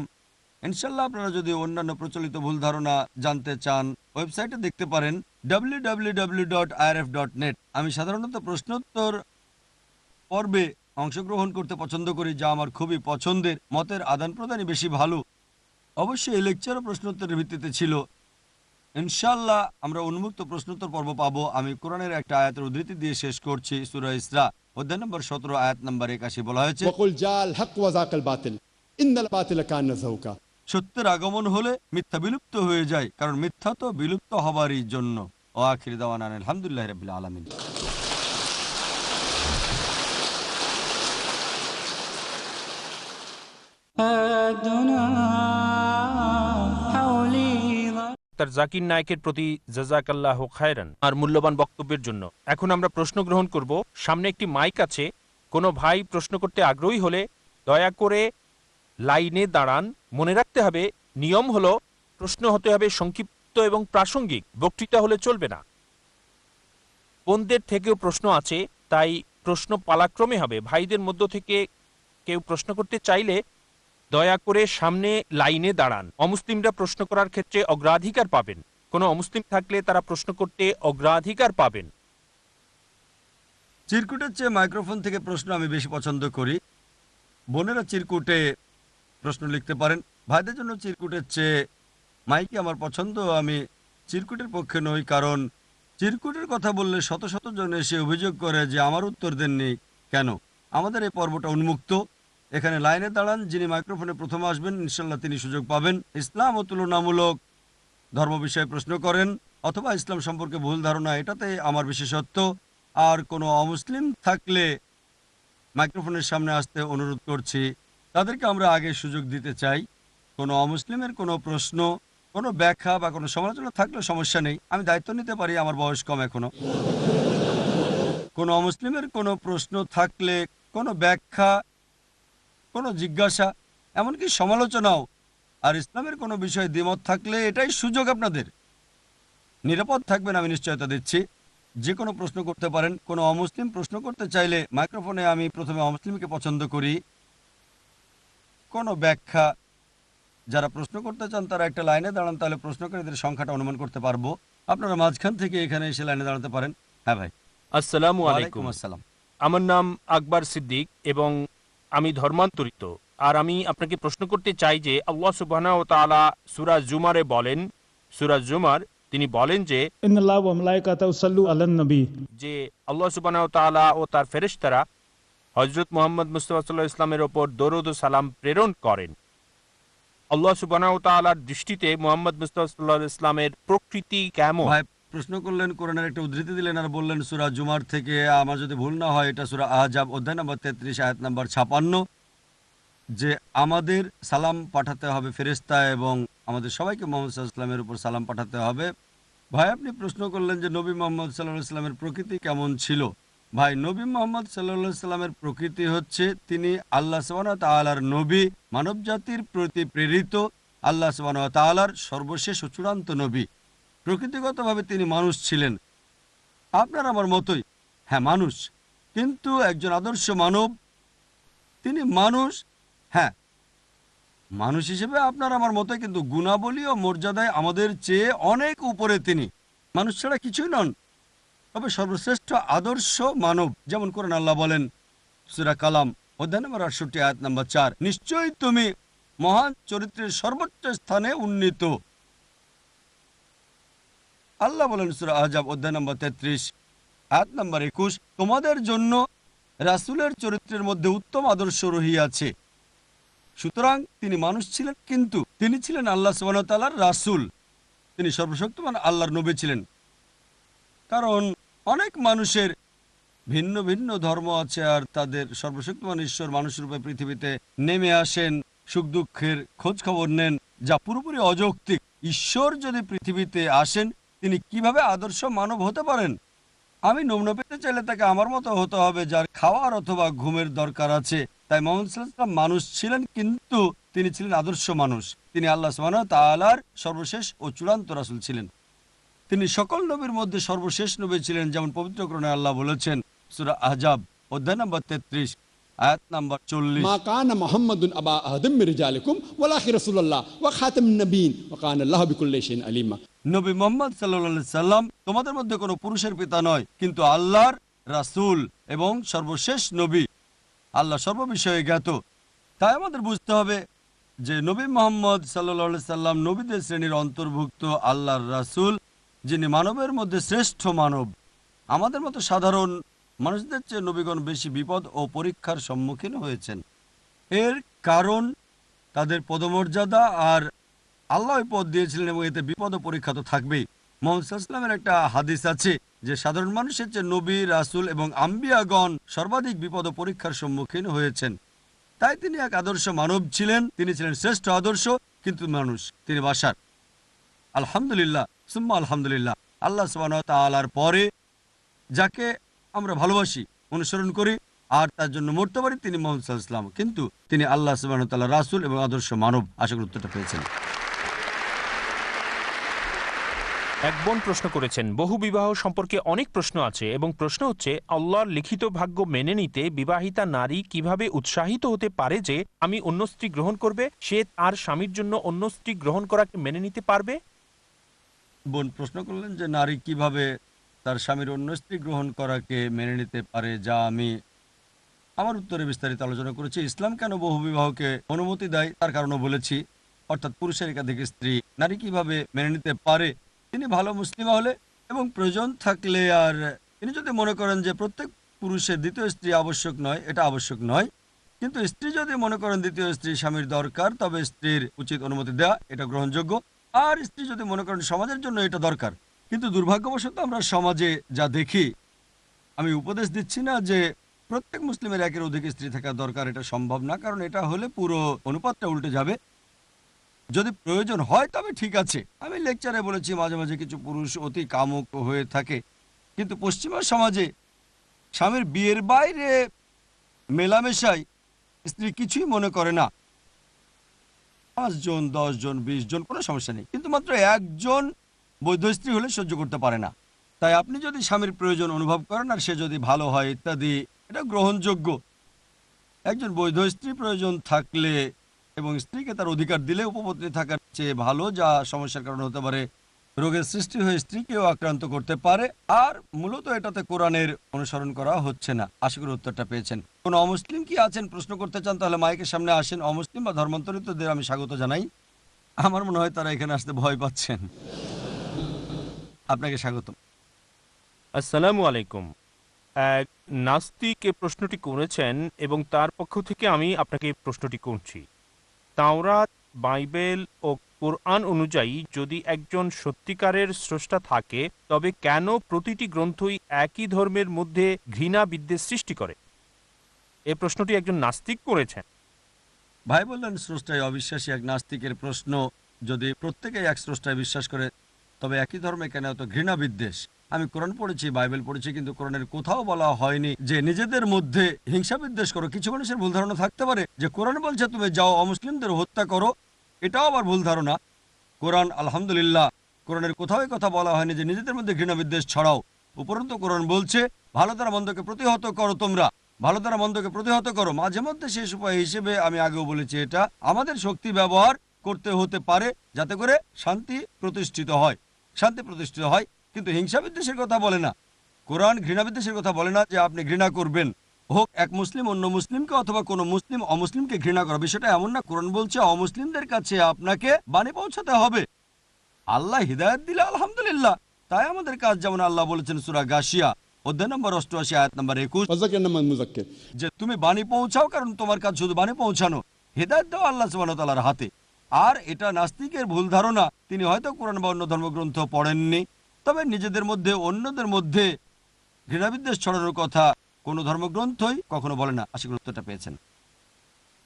ইনশাল্লাহ আপনারা যদি অন্যান্য প্রচলিত ভুল ধারণা জানতে চান ওয়েবসাইটে দেখতে পারেন www.irf.net। আমি সাধারণত প্রশ্নোত্তর পর্বে অংশগ্রহণ করতে পছন্দ করি, যা আমার খুবই পছন্দের। মতের আদান প্রদানই বেশি ভালো। অবশ্যই এই লেকচারও প্রশ্নোত্তরের ভিত্তিতে ছিল। ইনশাল্লাহ আমরা উন্মুক্ত প্রশ্নোত্তর পর্ব পাবো। আমি কোরআনের একটা আয়াতের উদ্ধৃতি দিয়ে শেষ করছি। সূরা ইসরা অধ্যায় নম্বর 17 আয়াত নম্বর 81 বলা হয়েছে, ওয়াকুল জাল হক ওয়া যাকাল বাতিল ইন্নাল বাতিলা কানা যাহুকা। সত্যের আগমন হলে মিথ্যা বিলুপ্ত হয়ে যায়, কারণ মিথ্যা তো বিলুপ্ত হবারই জন্য। ও আখির দাওয়ানা আলহামদুলিল্লাহি রাব্বিল আলামিন। ডাক্তার জাকির নায়েকের প্রতি জাযাকাল্লাহু খায়রান আর মূল্যবান বক্তব্যের জন্য। এখন আমরা প্রশ্ন গ্রহণ করব। সামনে একটি মাইক আছে। কোনো ভাই প্রশ্ন করতে আগ্রহী হলে দয়া করে লাইনে দাঁড়ান। মনে রাখতে হবে নিয়ম হলো প্রশ্ন হতে হবে সংক্ষিপ্ত এবং প্রাসঙ্গিক, বক্তৃতা হলে চলবে না। বোনদের থেকেও প্রশ্ন আছে, তাই প্রশ্ন পালাক্রমে হবে। ভাইদের মধ্য থেকে কেউ প্রশ্ন করতে চাইলে দয়া করে সামনে লাইনে দাঁড়ান। অমুসলিমরা প্রশ্ন করার ক্ষেত্রে অগ্রাধিকার পাবেন। কোনো অমুসলিম থাকলে তারা প্রশ্ন করতে অগ্রাধিকার পাবেন। চিরকুটের চেয়ে মাইক্রোফোন থেকে প্রশ্ন আমি বেশি পছন্দ করি। বোনেরা চিরকুটে প্রশ্ন লিখতে পারেন। ভাইদের জন্য চিরকুটের চেয়ে মাইকে আমার পছন্দ। আমি চিরকুটের পক্ষে নই, কারণ চিরকুটের কথা বললে শত শত জন এসে অভিযোগ করে যে আমার উত্তর দেননি কেন। আমাদের এই পর্বটা উন্মুক্ত। এখানে লাইনে দাঁড়ান। যিনি মাইক্রোফোনে প্রথম আসবেন ইনশাল্লাহ তিনি সুযোগ পাবেন। ইসলাম ও তুলনামূলক ধর্ম বিষয়ে প্রশ্ন করেন অথবা ইসলাম সম্পর্কে ভুল ধারণা, এটাতে আমার বিশেষত্ব। আর কোনো অমুসলিম থাকলে মাইক্রোফোনের সামনে আসতে অনুরোধ করছি। তাদেরকে আমরা আগে সুযোগ দিতে চাই। কোনো অমুসলিমের কোনো প্রশ্ন, কোনো ব্যাখ্যা বা কোনো সমালোচনা থাকলে সমস্যা নেই, আমি দায়িত্ব নিতে পারি, আমার বয়স কম এখনো। কোনো অমুসলিমের কোনো প্রশ্ন থাকলে, কোনো ব্যাখ্যা, কোনো জিজ্ঞাসা, এমনকি সমালোচনাও, আর ইসলামের কোনো বিষয়ে দ্বিমত থাকলে এটাই সুযোগ আপনাদের। নিরাপদ থাকবেন আমি নিশ্চয়তা দিচ্ছি। যে কোনো প্রশ্ন করতে পারেন। কোনো অমুসলিম প্রশ্ন করতে চাইলে মাইক্রোফোনে আমি প্রথমে অমুসলিমকে পছন্দ করি। কোনো ব্যাখ্যা, যারা প্রশ্ন করতে চান তারা একটা লাইনে দাঁড়ান, তাহলে প্রশ্নকারীদের সংখ্যাটা অনুমান করতে পারবো। আপনারা মাঝখান থেকে এখানে এসে লাইনে দাঁড়াতে পারেন। হ্যাঁ ভাই। আসসালামু আলাইকুম। আসসালাম। আমার নাম আকবর সিদ্দিক এবং আমি ধর্মান্তরিত। আর আমি আপনাকে প্রশ্ন করতে চাই যে আল্লাহ সুবহানাহু ওয়া তাআলা সূরা জুমারে বলেন, সূরা জুমার তিনি বলেন যে ইন্নাল্লাহা ওয়া মালাইকাতাহু ইউসাল্লু আলান নবী, যে আল্লাহ সুবহানাহু ওয়া তাআলা ও তার ফেরেশতারা হযরত মুহাম্মদ মুস্তাফা সাল্লাল্লাহু আলাইহি ওয়াসাল্লামের উপর দরুদ ও সালাম প্রেরণ করেন। আল্লাহ সুবহানাহু ওয়া তাআলার দৃষ্টিতে মুহাম্মদ মুস্তাফা সাল্লাল্লাহু আলাইহি ওয়াসাল্লামের প্রকৃতি কেমন? ভাই প্রশ্ন করলেন, কোরআনের একটা উদ্ধৃতি দিলেন আর বললেন সূরা জুমার থেকে। আমার যদি ভুল না হয় এটা সূরা আহজাব অধ্যায় নম্বর 33 আয়াত নম্বর 56, যে আমাদের সালাম পাঠাতে হবে ফেরেশতা এবং আমাদের সবাইকে মুহাম্মদ সাল্লাল্লাহু আলাইহি ওয়াসাল্লামের উপর সালাম পাঠাতে হবে। ভাই আপনি প্রশ্ন করলেন যে নবী মুহাম্মদ সাল্লাল্লাহু আলাইহি ওয়াসাল্লামের প্রকৃতি কেমন ছিল। ভাই নবী মুহাম্মদ সাল্লাল্লাহু আলাইহি ওয়াসাল্লামের প্রকৃতি হচ্ছে তিনি আল্লাহ সুবহানাহু ওয়া তাআলার নবী, মানব জাতির প্রতি প্রেরিত আল্লাহ সুবহানাহু ওয়া তাআলার সর্বশেষ ও চূড়ান্ত নবী। প্রকৃতিগতভাবে তিনি মানুষ ছিলেন, আপনার আমার মতোই। হ্যাঁ মানুষ, কিন্তু একজন আদর্শ মানব। তিনি মানুষ, হ্যাঁ মানুষ হিসেবে আপনার আমার মতোই, কিন্তু গুণাবলী ও মর্যাদায় আমাদের চেয়ে অনেক উপরে তিনি। মানুষ ছাড়া কিছুই নন, তবে সর্বশ্রেষ্ঠ আদর্শ মানব। যেমন কোরআন আল্লাহ বলেন সূরা কালাম অধ্যায় নম্বর 68 আয়াত নম্বর 4, নিশ্চয়ই তুমি মহান চরিত্রের সর্বোচ্চ স্থানে উন্নীত। আল্লাহ বলেন সূরা আহজাব অধ্যায় নম্বর 33 আয়াত নম্বর 21, তোমাদের জন্য রাসূলের চরিত্রের মধ্যে উত্তম আদর্শ রহিয়াছে। সুতরাং তিনি মানুষ ছিলেন, কিন্তু তিনি ছিলেন আল্লাহ সুবহানাহু ওয়া তাআলার রাসূল। তিনি সর্বশক্তিমান আল্লাহর নবী ছিলেন। কারণ অনেক মানুষের ভিন্ন ভিন্ন ধর্ম আছে, আর তাদের সর্বশক্তিমান ঈশ্বর মানুষরূপে পৃথিবীতে নেমে আসেন, সুখ দুঃখের খোঁজ খবর নেন, যা পুরোপুরি অযৌক্তিক। ঈশ্বর যদি পৃথিবীতে আসেন, তিনি কিভাবে আদর্শ মানব হতে পারেন? আমি নমুনা পেতে চাইলে তাকে আমার মতো হতে হবে, যার খাওয়ার অথবা ঘুমের দরকার আছে। তাই মুহাম্মদ সাল্লাল্লাহু আলাইহি ওয়াসাল্লাম মানুষ ছিলেন, কিন্তু তিনি ছিলেন আদর্শ মানুষ। তিনি আল্লাহ সুবহানাহু ওয়া তাআলার সর্বশেষ ও চূড়ান্ত রাসূল ছিলেন। তিনি সকল নবীর মধ্যে সর্বশেষ নবী ছিলেন, যেমন পবিত্র কোরআনে আল্লাহ বলেছেন সূরা আহজাব অধ্যায় নম্বর 33 আয়াত নম্বর 40, মা কানা মুহাম্মাদুন আবা আহাদিম মির রিজালিকুম ওয়ালাকি রাসূলুল্লাহ ওয়া খাতামুন নবিয়্যিন ওয়া কানা আল্লাহু বিকুল্লি শাইইন আলিমা। নবী মুহাম্মদ সাল্লাল্লাহু আলাইহি সাল্লাম তোমাদের মধ্যে কোনো পুরুষের পিতা নয়, কিন্তু আল্লাহর রাসূল এবং সর্বশেষ নবী। আল্লাহ সর্ববিষয়ে জ্ঞাত। তাই আমাদের বুঝতে হবে যে নবী মুহাম্মদ সাল্লাল্লাহু আলাইহি সাল্লাম নবীদের শ্রেণীর অন্তর্ভুক্ত আল্লাহর রাসূল, যিনি মানবের মধ্যে শ্রেষ্ঠ মানব। আমাদের মতো সাধারণ মানুষদের চেয়ে নবীগণ বেশি বিপদ ও পরীক্ষার সম্মুখীন হয়েছেন। এর কারণ তাদের পদমর্যাদা, আর আল্লাহ পদ দিয়েছিলেন এবং এতে বিপদ ও পরীক্ষা তো থাকবেই। মুহাম্মদ সাল্লাল্লাহু আলাইহি ওয়াসাল্লামের একটা হাদিস আছে যে সাধারণ মানুষের চেয়ে নবী, রাসূল এবং আম্বিয়াগণ সর্বাধিক বিপদ ও পরীক্ষার সম্মুখীন হয়েছেন। তাই তিনি এক আদর্শ মানব ছিলেন, তিনি ছিলেন শ্রেষ্ঠ আদর্শ, কিন্তু মানুষ তিনি বাশার। আলহামদুলিল্লাহ সুম্মা আলহামদুলিল্লাহ, আল্লাহ সুবহানাহু ওয়া তাআলার পরে যাকে আমরা ভালোবাসি, অনুসরণ করি আর তার জন্য মরতে পারি, তিনি মুহাম্মদ সাল্লাল্লাহু আলাইহি ওয়াসাল্লাম। কিন্তু তিনি আল্লাহ সুবহানাহু ওয়া তাআলার রাসূল এবং আদর্শ মানব। আশা করি উত্তরটা পেয়েছেন। এক বোন প্রশ্ন করেছেন, বহু বিবাহ সম্পর্কে অনেক প্রশ্ন আছে এবং প্রশ্ন হচ্ছে, আল্লাহর লিখিত ভাগ্য মেনে নিতে বিবাহিতা নারী কিভাবে উৎসাহিত হতে পারে যে আমি অন্য স্ত্রী গ্রহণ করবে, সে তার স্বামীর জন্য অন্য স্ত্রী গ্রহণ করাকে মেনে নিতে পারবে? বোন প্রশ্ন করলেন যে নারী কিভাবে তার স্বামীর অন্য স্ত্রী গ্রহণ করাকে মেনে নিতে পারে, যা আমি আমার উত্তরে বিস্তারিত আলোচনা করেছি। ইসলাম কেন বহু বিবাহকে অনুমতি দেয় তার কারণও বলেছি, অর্থাৎ পুরুষের একাধিক স্ত্রী নারী কিভাবে মেনে নিতে পারে। তিনি ভালো মুসলিমা হলে এবং প্রয়োজন থাকলে, আর তিনি যদি মনে করেন যে প্রত্যেক পুরুষের দ্বিতীয় স্ত্রী আবশ্যক নয়, এটা আবশ্যক নয়, কিন্তু স্ত্রী যদি মনে করেন দ্বিতীয় স্ত্রী স্বামীর দরকার, তবে স্ত্রীর উচিত অনুমতি দেওয়া, এটা গ্রহণযোগ্য। আর স্ত্রী যদি মনে করেন সমাজের জন্য এটা দরকার। কিন্তু দুর্ভাগ্যবশত আমরা সমাজে যা দেখি, আমি উপদেশ দিচ্ছি না যে প্রত্যেক মুসলিমের একের অধিক স্ত্রী থাকা দরকার, এটা সম্ভব না, কারণ এটা হলে পুরো অনুপাতটা উল্টে যাবে। যদি প্রয়োজন হয় তবে ঠিক আছে। আমি লেকচারে বলেছি মাঝে মাঝে কিছু পুরুষ অতি কামুক হয়ে থাকে, কিন্তু পশ্চিমা সমাজে স্বামীর বিয়ের বাইরে মেলামেশায় স্ত্রী কিছুই মনে করে না। 5 জন 10 জন 20 জন কোনো সমস্যা নেই, কিন্তু মাত্র একজন বৈধ স্ত্রী হলে সহ্য করতে পারে না। তাই আপনি যদি স্বামীর প্রয়োজন অনুভব করেন আর সে যদি ভালো হয় ইত্যাদি, এটা গ্রহণযোগ্য। একজন বৈধ স্ত্রী প্রয়োজন থাকলে এবং স্ত্রীকে তার অধিকার দিলে উপপত্নী থাকার চেয়ে ভালো, যা সমস্যার কারণ হতে পারে রোগের সৃষ্টি হয়ে স্ত্রীকেও আক্রান্ত করতে পারে। আর মূলত এটাতে কোরআনের অনুসরণ করা হচ্ছে না। আশা করি উত্তরটা পেয়েছেন। কোন অমুসলিম কি আছেন প্রশ্ন করতে চান, তাহলে মাইকের সামনে আসেন। অমুসলিম বা ধর্মান্তরিতদের আমি স্বাগত জানাই। আমার মনে হয় তারা এখানে আসতে ভয় পাচ্ছেন। আপনাকে স্বাগত। আসসালামু আলাইকুম। এক নাস্তিক এ প্রশ্নটি করেছেন এবং তার পক্ষ থেকে আমি আপনাকে প্রশ্নটি করছি। তাওরাত, বাইবেল ও কোরআন অনুযায়ী যদি একজন সত্যিকারের স্রষ্টা থাকে, তবে কেন প্রতিটি গ্রন্থই একই ধর্মের মধ্যে ঘৃণা বিদ্বেষ সৃষ্টি করে? এ প্রশ্নটি একজন নাস্তিক করেছেন। ভাই বললেন স্রষ্টায় অবিশ্বাসী এক নাস্তিকের প্রশ্ন। যদি প্রত্যেকেই এক স্রষ্টায় বিশ্বাস করে, তবে একই ধর্মে কেন এত ঘৃণা বিদ্বেষ? আমি কোরআন পড়েছি, বাইবেল পড়েছি, কিন্তু কোরআনের কোথাও বলা হয়নি যে নিজেদের মধ্যে হিংসা বিদ্বেষ করো। কিছু মানুষের ভুল ধারণা থাকতে পারে যে কোরআন বলছে তুমি যাও অমুসলিমদের হত্যা করো, এটাও আবার ভুল ধারণা। কোরআন আলহামদুলিল্লাহ, কোরআনের কোথাও কথা বলা হয়নি যে নিজেদের মধ্যে ঘৃণা বিদ্বেষ ছড়াও। উপরন্তু কোরআন বলছে ভালো দ্বারা মন্দকে প্রতিহত করো, তোমরা ভালো দ্বারা মন্দকে প্রতিহত করো। মাঝে মধ্যে শেষ উপায় হিসেবে আমি আগেও বলেছি, এটা আমাদের শক্তি ব্যবহার করতে হতে পারে যাতে করে শান্তি প্রতিষ্ঠিত হয়, শান্তি প্রতিষ্ঠিত হয়। কিন্তু হিংসা বিদ্বেষের কথা বলে না। কোরআন ঘৃণা বিদ্বেষের কথা বলে না যে আপনি ঘৃণা করবেন, হোক এক মুসলিম অন্য মুসলিমকে অথবা কোনো মুসলিম অমুসলিমকে ঘৃণা করা। বিষয়টা এমন না। কোরআন বলছে অমুসলিমদের কাছে আপনাকে বাণী পৌঁছাতে হবে। আল্লাহ হিদায়াত দিলে আলহামদুলিল্লাহ, তাই আমাদের কাজ। যেমন আল্লাহ বলেছেন সূরা গাশিয়া অধ্যায় নম্বর 88 আয়াত নম্বর 21, ওয়াযাক্কির নামান মুযাক্কির, যে তুমি বাণী পৌঁছাও, কারণ তোমার কাজ শুধু বাণী পৌঁছানো। হেদায়েত দেওয়া আল্লাহ সুবহানাহু ওয়া তাআলার হাতে। আর এটা নাস্তিকের ভুল ধারণা, তিনি হয়তো কোরআন বা অন্য ধর্মগ্রন্থ পড়েননি, তবে নিজেদের মধ্যে অন্যদের মধ্যে ঘৃণাবিদ্বেষ ছড়ানোর কথা কোনো ধর্মগ্রন্থই কখনো বলে না। আশা করি উত্তরটা পেয়েছেন।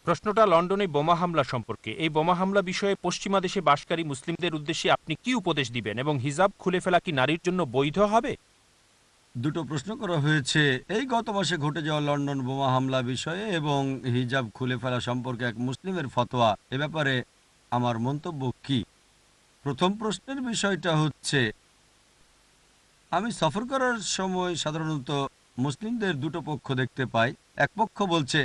প্রশ্নটা লন্ডনে বোমা হামলা সম্পর্কে। এই বোমা হামলা বিষয়ে পশ্চিমা দেশে বাসকারী মুসলিমদের উদ্দেশ্যে আপনি কি উপদেশ দিবেন, এবং হিজাব খুলে ফেলা কি নারীর জন্য বৈধ হবে? দুটো প্রশ্ন করা হয়েছে। এই গত মাসে ঘটে যাওয়া লন্ডন বোমা হামলা বিষয়ে এবং হিজাব খুলে ফেলা সম্পর্কে এক মুসলিমের ফতোয়া, এ ব্যাপারে আমার মন্তব্য কি। প্রথম প্রশ্নের বিষয়টা হচ্ছে, আমি সফর করার সময় সাধারণত মুসলিমদের দুটো পক্ষ দেখতে পাই। এক পক্ষ বলছে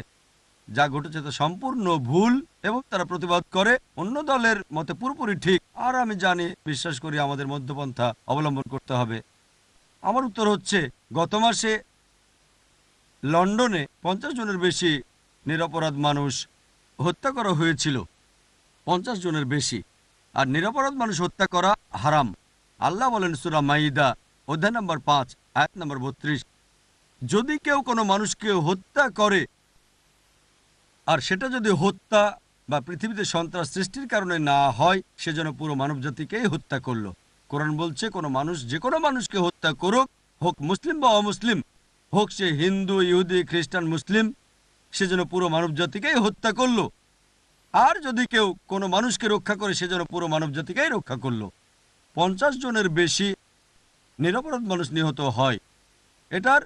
যা ঘটেছে তা সম্পূর্ণ ভুল এবং তারা প্রতিবাদ করে, অন্য দলের মতে পুরোপুরি ঠিক। আর আমি জানি, বিশ্বাস করি আমাদের মধ্যপন্থা অবলম্বন করতে হবে। আমার উত্তর হচ্ছে, গত মাসে লন্ডনে 50 জনের বেশি নিরপরাধ মানুষ হত্যা করা হয়েছিল। 50 জনের বেশি। আর নিরপরাধ মানুষ হত্যা করা হারাম। আল্লাহ বলেন সূরা মাইদা অধ্যায় নম্বর 5 আয়াত নম্বর 32, যদি কেউ কোনো মানুষকে হত্যা করে, আর সেটা যদি হত্যা বা পৃথিবীতে সন্ত্রাস সৃষ্টির কারণে না হয়, সেজন্য পুরো মানবজাতিকেই হত্যা করলো। কোরআন বলছে কোনো মানুষ যে কোনো মানুষকে হত্যা করুক, হোক মুসলিম বা অমুসলিম, হোক সে হিন্দু, ইহুদি, খ্রিস্টান, মুসলিম, সেজন্য পুরো মানবজাতিকেই হত্যা করলো। আর যদি কেউ কোনো মানুষকে রক্ষা করে, সেজন্য পুরো মানবজাতিকেই রক্ষা করলো। 50 জনের বেশি নিরপরাধ মানুষ নিহত হয়, এটার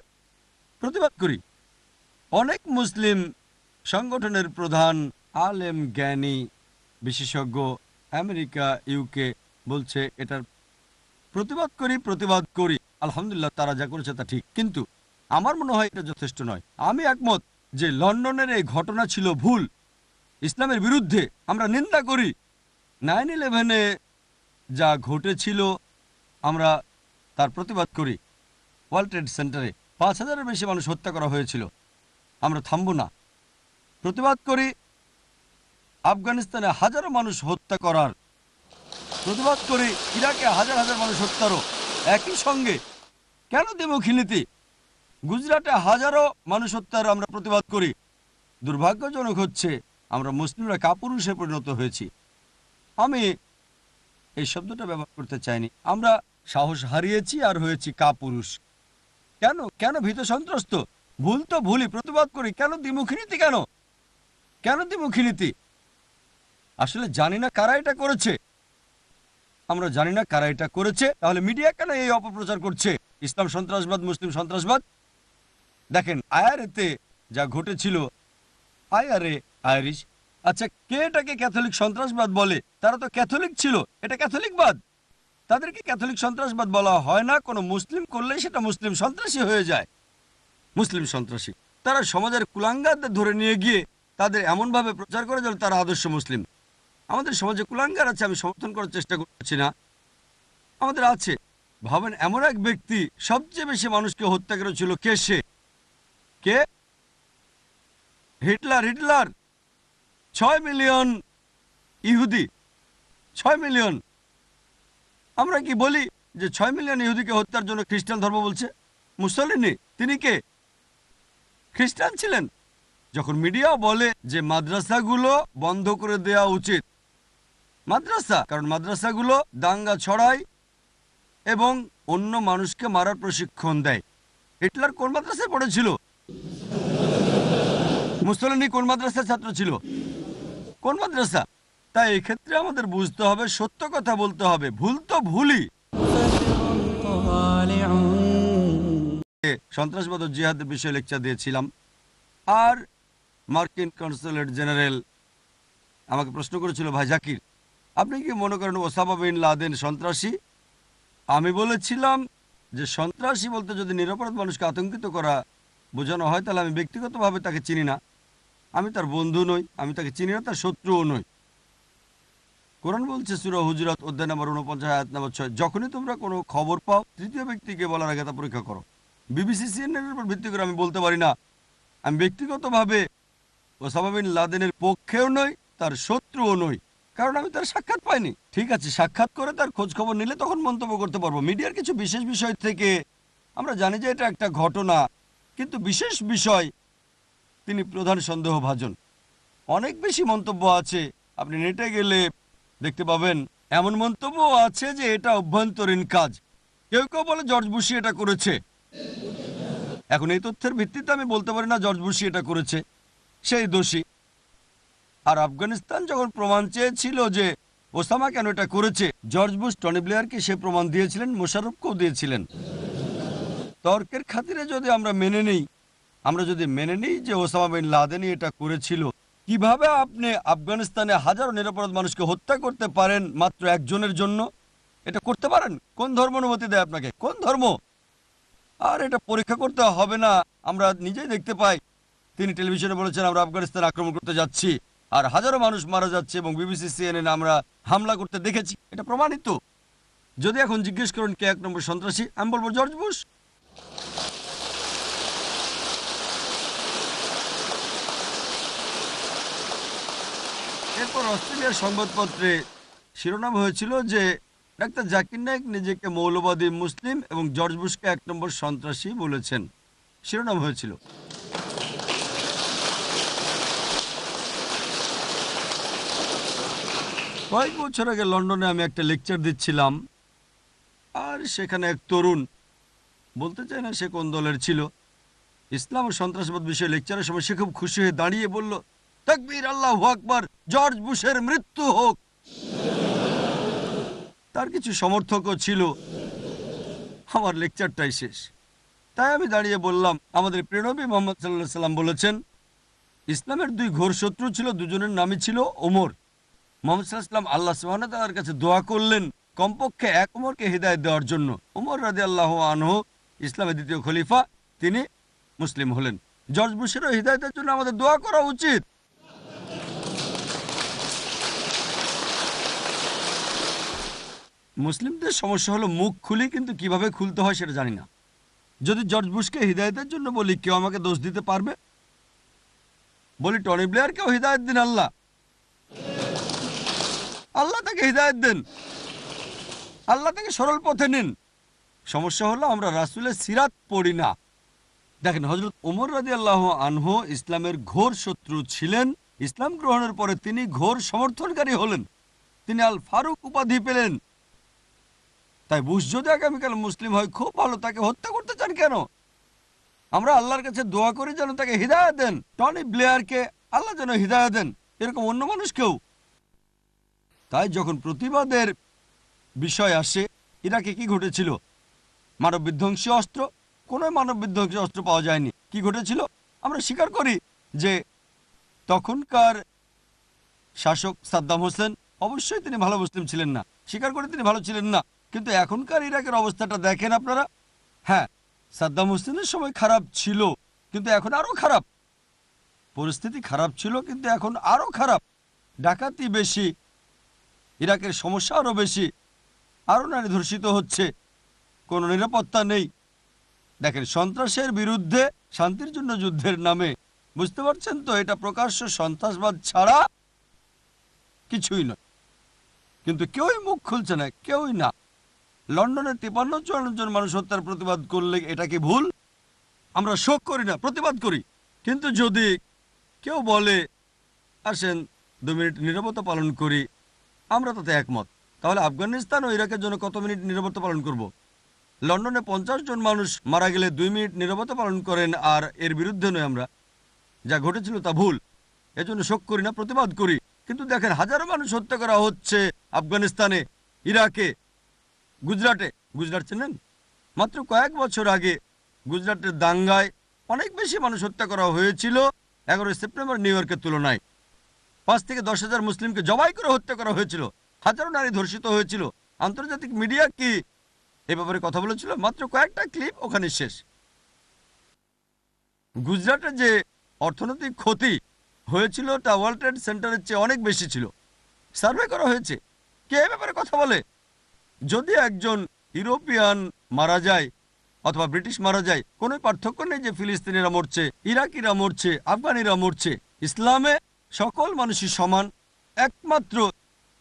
প্রতিবাদ করি। অনেক মুসলিম সংগঠনের প্রধান, আলেম, জ্ঞানী, বিশেষজ্ঞ আমেরিকা, ইউকে বলছে এটার প্রতিবাদ করি। আলহামদুলিল্লাহ, তারা যা করেছে তা ঠিক, কিন্তু আমার মনে হয় এটা যথেষ্ট নয়। আমি একমত যে লন্ডনের এই ঘটনা ছিল ভুল, ইসলামের বিরুদ্ধে। আমরা নিন্দা করি। 9/11-এ যা ঘটেছিল আমরা তার প্রতিবাদ করি। ওয়ার্ল্ড ট্রেড সেন্টারে 5,000-এর বেশি মানুষ হত্যা করা হয়েছিল। আমরা থামব না, প্রতিবাদ করি। আফগানিস্তানে হাজারো মানুষ হত্যা করার প্রতিবাদ করি। ইরাকে হাজার হাজার মানুষ হত্যারও। একই সঙ্গে কেন দ্বিমুখী নীতি? গুজরাটে হাজারো মানুষ হত্যার আমরা প্রতিবাদ করি। দুর্ভাগ্যজনক হচ্ছে আমরা মুসলিমরা কাপুরুষে পরিণত হয়েছি। আমি এই শব্দটা ব্যবহার করতে চাইনি। আমরা সাহস হারিয়েছি আর হয়েছি কাপুরুষ। কেন কেন ভীত সন্ত্রস্ত? ভুল তো ভুলই, প্রতিবাদ করি। কেন দ্বিমুখী নীতি? কেন দ্বিমুখী নীতি? আসলে জানি না কারা এটা করেছে। আমরা জানি না কারা এটা করেছে, তাহলে মিডিয়া কেন এই অপপ্রচার করছে? ইসলাম সন্ত্রাসবাদ, মুসলিম সন্ত্রাসবাদ। দেখেন আইআরএতে যা ঘটেছিল, আইআরএ আইরিশ, আচ্ছা কে এটাকে ক্যাথলিক সন্ত্রাসবাদ বলে? তারা তো ক্যাথলিক ছিল, এটা ক্যাথলিকবাদ। তাদেরকে ক্যাথলিক সন্ত্রাসবাদ বলা হয় না। কোনো মুসলিম করলেই সেটা মুসলিম সন্ত্রাসী হয়ে যায়। মুসলিম সন্ত্রাসী তারা সমাজের কুলাঙ্গারদের ধরে নিয়ে গিয়ে তাদের এমনভাবে প্রচার করে যেন তারা আদর্শ মুসলিম। আমাদের সমাজে কুলাঙ্গার আছে, আমি সমর্থন করার চেষ্টা করছি না, আমাদের আছে। ভাবেন এমন এক ব্যক্তি সবচেয়ে বেশি মানুষকে হত্যা করেছিল, কে সে? কে? হিটলার। 6 মিলিয়ন ইহুদি, 6 মিলিয়ন। আমরা কি বলি যে 6 মিলিয়ন ইহুদিকে হত্যার জন্য খ্রিস্টান ধর্ম বলছে? মুসলিনি তিনি কে? খ্রিস্টান ছিলেন। যখন মিডিয়া বলে যে মাদ্রাসাগুলো বন্ধ করে দেওয়া উচিত, কারণ মাদ্রাসাগুলো দাঙ্গা ছড়ায় এবং অন্য মানুষকে মারার প্রশিক্ষণ দেয়। হিটলার কোন মাদ্রাসায় পড়েছিল? মুসলিনি কোন মাদ্রাসার ছাত্র ছিল? কোন মাদ্রাসা? তাই এক্ষেত্রে আমাদের বুঝতে হবে, সত্য কথা বলতে হবে। ভুল তো ভুলই। সন্ত্রাসবাদ ও জিহাদের বিষয়ে লেকচার দিয়েছিলাম, আর মার্কিন কনসুলেট জেনারেল আমাকে প্রশ্ন করেছিল, ভাই জাকির, আপনি কি মনে করেন ওসামা বিন লাদেন সন্ত্রাসী? আমি বলেছিলাম যে সন্ত্রাসী বলতে যদি নিরপরাধ মানুষকে আতঙ্কিত করা বোঝানো হয়, তাহলে আমি ব্যক্তিগতভাবে তাকে চিনি না, আমি তার বন্ধু নই, আমি তাকে চিনি না, তার শত্রুও নই। কোরআন বলছে সূরা হুজুরাত অধ্যায় নম্বর 49 আয়াত নম্বর 6, যখনই তোমরা কোনো খবর পাও তৃতীয় ব্যক্তিকে বলার আগে তা পরীক্ষা করো। বিবিসি, CNN এর উপর ভিত্তি করে আমি বলতে পারি না। আমি ব্যক্তিগতভাবে ওসামা বিন লাদেনের পক্ষেও নই, তার শত্রুও নই, কারণ আমি তার সাক্ষাৎ পাইনি। ঠিক আছে, সাক্ষাৎ করে তার খোঁজ খবর নিলে তখন মন্তব্য করতে পারবো। মিডিয়ার কিছু বিশেষ বিষয় থেকে আমরা জানি যে এটা একটা ঘটনা, কিন্তু বিশেষ বিষয় তিনি প্রধান সন্দেহভাজন। অনেক বেশি মন্তব্য আছে, আপনি নেটে গেলে দেখতে পাবেন। এমন মন্তব্য আছে যে এটা অভ্যন্তরীণ কাজ। কেউ কেউ বলে জর্জ বুশই এটা করেছে। এখন এই তথ্যের ভিত্তিতে আমি বলতে পারি না জর্জ বুশই এটা করেছে, সেই দোষী। আর আফগানিস্তান যখন প্রমাণ চেয়েছিল যে ওসামা কেন এটা করেছে, জর্জ বুশ টনি ব্লেয়ারকে সে প্রমাণ দিয়েছিলেন, মোশাররফকেও দিয়েছিলেন। তর্কের খাতিরে যদি আমরা যদি মেনে নিই যে ওসামা বিন লাদেনই এটা করেছিল, কিভাবে আপনি আফগানিস্তানে হাজারো নিরপরাধ মানুষকে হত্যা করতে পারেন মাত্র একজনের জন্য? এটা করতে পারেন? কোন ধর্ম অনুমতি দেয় আপনাকে? কোন ধর্ম? আর এটা পরীক্ষা করতে হবে না, আমরা নিজেই দেখতে পাই। তিনি টেলিভিশনে বলেছেন আমরা আফগানিস্তান আক্রমণ করতে যাচ্ছি, আর হাজারো মানুষ মারা যাচ্ছে, এবং বিবিসি CNN আমরা হামলা করতে দেখেছি, এটা প্রমাণিত। যদি এখন জিজ্ঞেস করেন কে 1 নম্বর সন্ত্রাসী, আমি বলবো জর্জ বুশ। এরপর অস্ট্রেলিয়ার সংবাদপত্রে শিরোনাম হয়েছিল যে ডাক্তার জাকির নায়েক নিজেকে মৌলবাদী মুসলিম এবং জর্জ বুশকে 1 নম্বর সন্ত্রাসী বলেছেন, শিরোনাম হয়েছিল। কয়েক বছর আগে লন্ডনে আমি একটা লেকচার দিচ্ছিলাম, আর সেখানে এক তরুণ, বলতে চাই না সে কোন দলের ছিল, ইসলাম ও সন্ত্রাসবাদ বিষয়ে লেকচারের সময় সে খুব খুশি হয়ে দাঁড়িয়ে বলল, তাকবীর, আল্লাহু আকবার, জর্জ বুশের মৃত্যু হোক। তার কিছু সমর্থকও ছিল। আমার লেকচারটাই শেষ। তাই আমি দাঁড়িয়ে বললাম, আমাদের প্রিয় নবী মুহাম্মদ সাল্লাল্লাহু আলাইহি সাল্লাম বলেছেন ইসলামের 2 ঘোর শত্রু ছিল, দুজনের নামই ছিল ওমর। মুহাম্মদ সাল্লাল্লাহু আলাইহি সাল্লাম আল্লাহ সুবহানাহু ওয়া তাআলার কাছে দোয়া করলেন কমপক্ষে এক ওমরকে হিদায়াত দেওয়ার জন্য। ওমর রাদিয়াল্লাহু আনহু ইসলামের 2য় খলিফা, তিনি মুসলিম হলেন। জর্জ বুশেরও হিদায়াতের জন্য আমাদের দোয়া করা উচিত। মুসলিমদের সমস্যা হলো মুখ খুলি, কিন্তু কিভাবে খুলতে হয় সেটা জানি না। যদি জর্জ বুশকে হিদায়াতের জন্য বলি, কেউ আমাকে দোষ দিতে পারবে? বলি টনি ব্লেয়ারকেও হিদায়াত দিন, আল্লাহ তাকে হিদায়াত দেন, আল্লাহ তাকে সরল পথে নিন। সমস্যা হলো আমরা রাসূলের সিরাত পড়ি না। দেখেন, হযরত ওমর রাদিয়াল্লাহু আনহু ইসলামের ঘোর শত্রু ছিলেন। ইসলাম গ্রহণের পরে তিনি ঘোর সমর্থনকারী হলেন, তিনি আল ফারুক উপাধি পেলেন। তাই বুশ যদি আগামীকাল মুসলিম হয় খুব ভালো, তাকে হত্যা করতে চান কেন? আমরা আল্লাহর কাছে দোয়া করি যেন তাকে হিদায়াত দেন। টনি ব্লেয়ারকে আল্লাহ যেন হিদায়াত দেন, এরকম অন্য মানুষকেও। তাই যখন প্রতিবাদের বিষয় আসে, ইরাকে কি ঘটেছিল? মানব বিধ্বংসী অস্ত্র, কোনো মানব বিধ্বংসী অস্ত্র পাওয়া যায়নি। কি ঘটেছিল? আমরা স্বীকার করি যে তখনকার শাসক সাদ্দাম হোসেন, অবশ্যই তিনি ভালো মুসলিম ছিলেন না, স্বীকার করে তিনি ভালো ছিলেন না। কিন্তু এখনকার ইরাকের অবস্থাটা দেখেন আপনারা। হ্যাঁ, সাদ্দাম হোসেনের সময় খারাপ ছিল, কিন্তু এখন আরো খারাপ। পরিস্থিতি খারাপ ছিল, কিন্তু এখন আরো খারাপ। ডাকাতি বেশি, ইরাকের সমস্যা আরো বেশি, আরো নারী ধর্ষিত হচ্ছে, কোনো নিরাপত্তা নেই। দেখেন, সন্ত্রাসের বিরুদ্ধে শান্তির জন্য যুদ্ধের নামে, বুঝতে পারছেন তো, এটা প্রকাশ্য সন্ত্রাসবাদ ছাড়া কিছুই নয়। কিন্তু কেউই মুখ খুলছে না, কেউই না। লন্ডনে 53-54 জন মানুষ হত্যার প্রতিবাদ করলে এটা কি ভুল? আমরা শোক করি না, প্রতিবাদ করি। কিন্তু যদি কেউ বলে আসেন 2 মিনিট নীরবতা পালন করি, আমরা তাতে একমত। তাহলে আফগানিস্তান ও ইরাকের জন্য কত মিনিট নীরবতা পালন করব? লন্ডনে 50 জন মানুষ মারা গেলে 2 মিনিট নীরবতা পালন করেন, আর এর বিরুদ্ধে নয় আমরা। যা ঘটেছিল তা ভুল, এজন্য শোক করি না, প্রতিবাদ করি। কিন্তু দেখেন, হাজারো মানুষ হত্যা করা হচ্ছে আফগানিস্তানে, ইরাকে, গুজরাটে। গুজরাট চেনেন? মাত্র কয়েক বছর আগে গুজরাটের দাঙ্গায় অনেক বেশি মানুষ হত্যা করা হয়েছিল 11 সেপ্টেম্বর নিউ ইয়র্কের তুলনায়। 5 থেকে 10 হাজার মুসলিমকে জবাই করে হত্যা করা হয়েছিল, হাজারো নারী ধর্ষিত হয়েছিল। আন্তর্জাতিক মিডিয়া কি এ ব্যাপারে কথা বলেছিল? মাত্র কয়েকটা ক্লিপ, ওখানে শেষ। গুজরাটের যে অর্থনৈতিক ক্ষতি হয়েছিল তা ওয়ার্ল্ড ট্রেড সেন্টারের চেয়ে অনেক বেশি ছিল। সার্ভে করা হয়েছে। কে এ ব্যাপারে কথা বলে? যদি একজন ইউরোপিয়ান মারা যায় অথবা ব্রিটিশ মারা যায়, কোনো পার্থক্য নেই যে ফিলিস্তিনিরা মরছে, ইরাকিরা মরছে, আফগানিরা মরছে। ইসলামে সকল মানুষই সমান, একমাত্র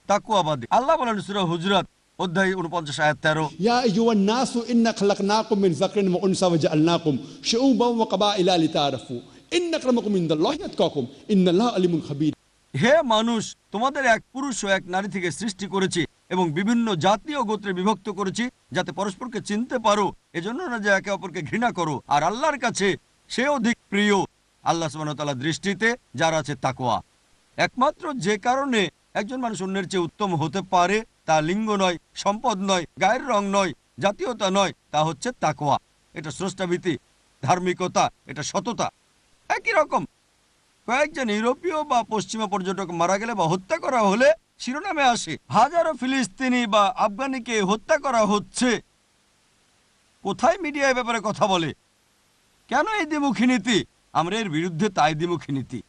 তাকওয়াবাদী। আল্লাহ বলেন সূরা হুজরাত অধ্যায় 49 আয়াত 13, ইয়া আইয়ুহান নাসু ইন্না খালাকনাকুম মিন যাকরিন ওয়া উনসা ওয়া জাআলনাকুম শুউবান ওয়া ক্বাবাইলা লিতাআরাফু ইন্না আক্রামাকুম ইনদাল্লাহি আতকাকুম ইন্নাল্লাহা আলিমুন খাবীর। হে মানুষ, তোমাদের এক পুরুষ ও এক নারী থেকে সৃষ্টি করেছি এবং বিভিন্ন জাতি ও গোত্রে বিভক্ত করেছি, যাতে পরস্পরকে চিনতে পারো, এজন্য না যে একে অপরকে ঘৃণা করো। আর আল্লাহর কাছে সে অধিক প্রিয় আল্লাহ সুবহানাহু ওয়া তাআলার দৃষ্টিতে যার আছে তাকওয়া। একমাত্র যে কারণে একজন মানুষ অন্যের চেয়ে উত্তম হতে পারে তা লিঙ্গ নয়, সম্পদ নয়, গায়ের রং নয়, জাতীয়তা নয়, তা হচ্ছে তাকওয়া। এটা স্রষ্টাভীতি, ধার্মিকতা, এটা সততা। একই রকম কয়েকজন ইউরোপীয় বা পশ্চিমা পর্যটক মারা গেলে বা হত্যা করা হলে শিরোনামে আসে হাজারো ফিলিস্তিনি বা আফগানিকে হত্যা করা হচ্ছে। কোথায় মিডিয়া এ ব্যাপারে কথা বলে? কেন এই দ্বিমুখী নীতি? আমরা এর বিরুদ্ধে তাই দ্বিমুখী নীতি।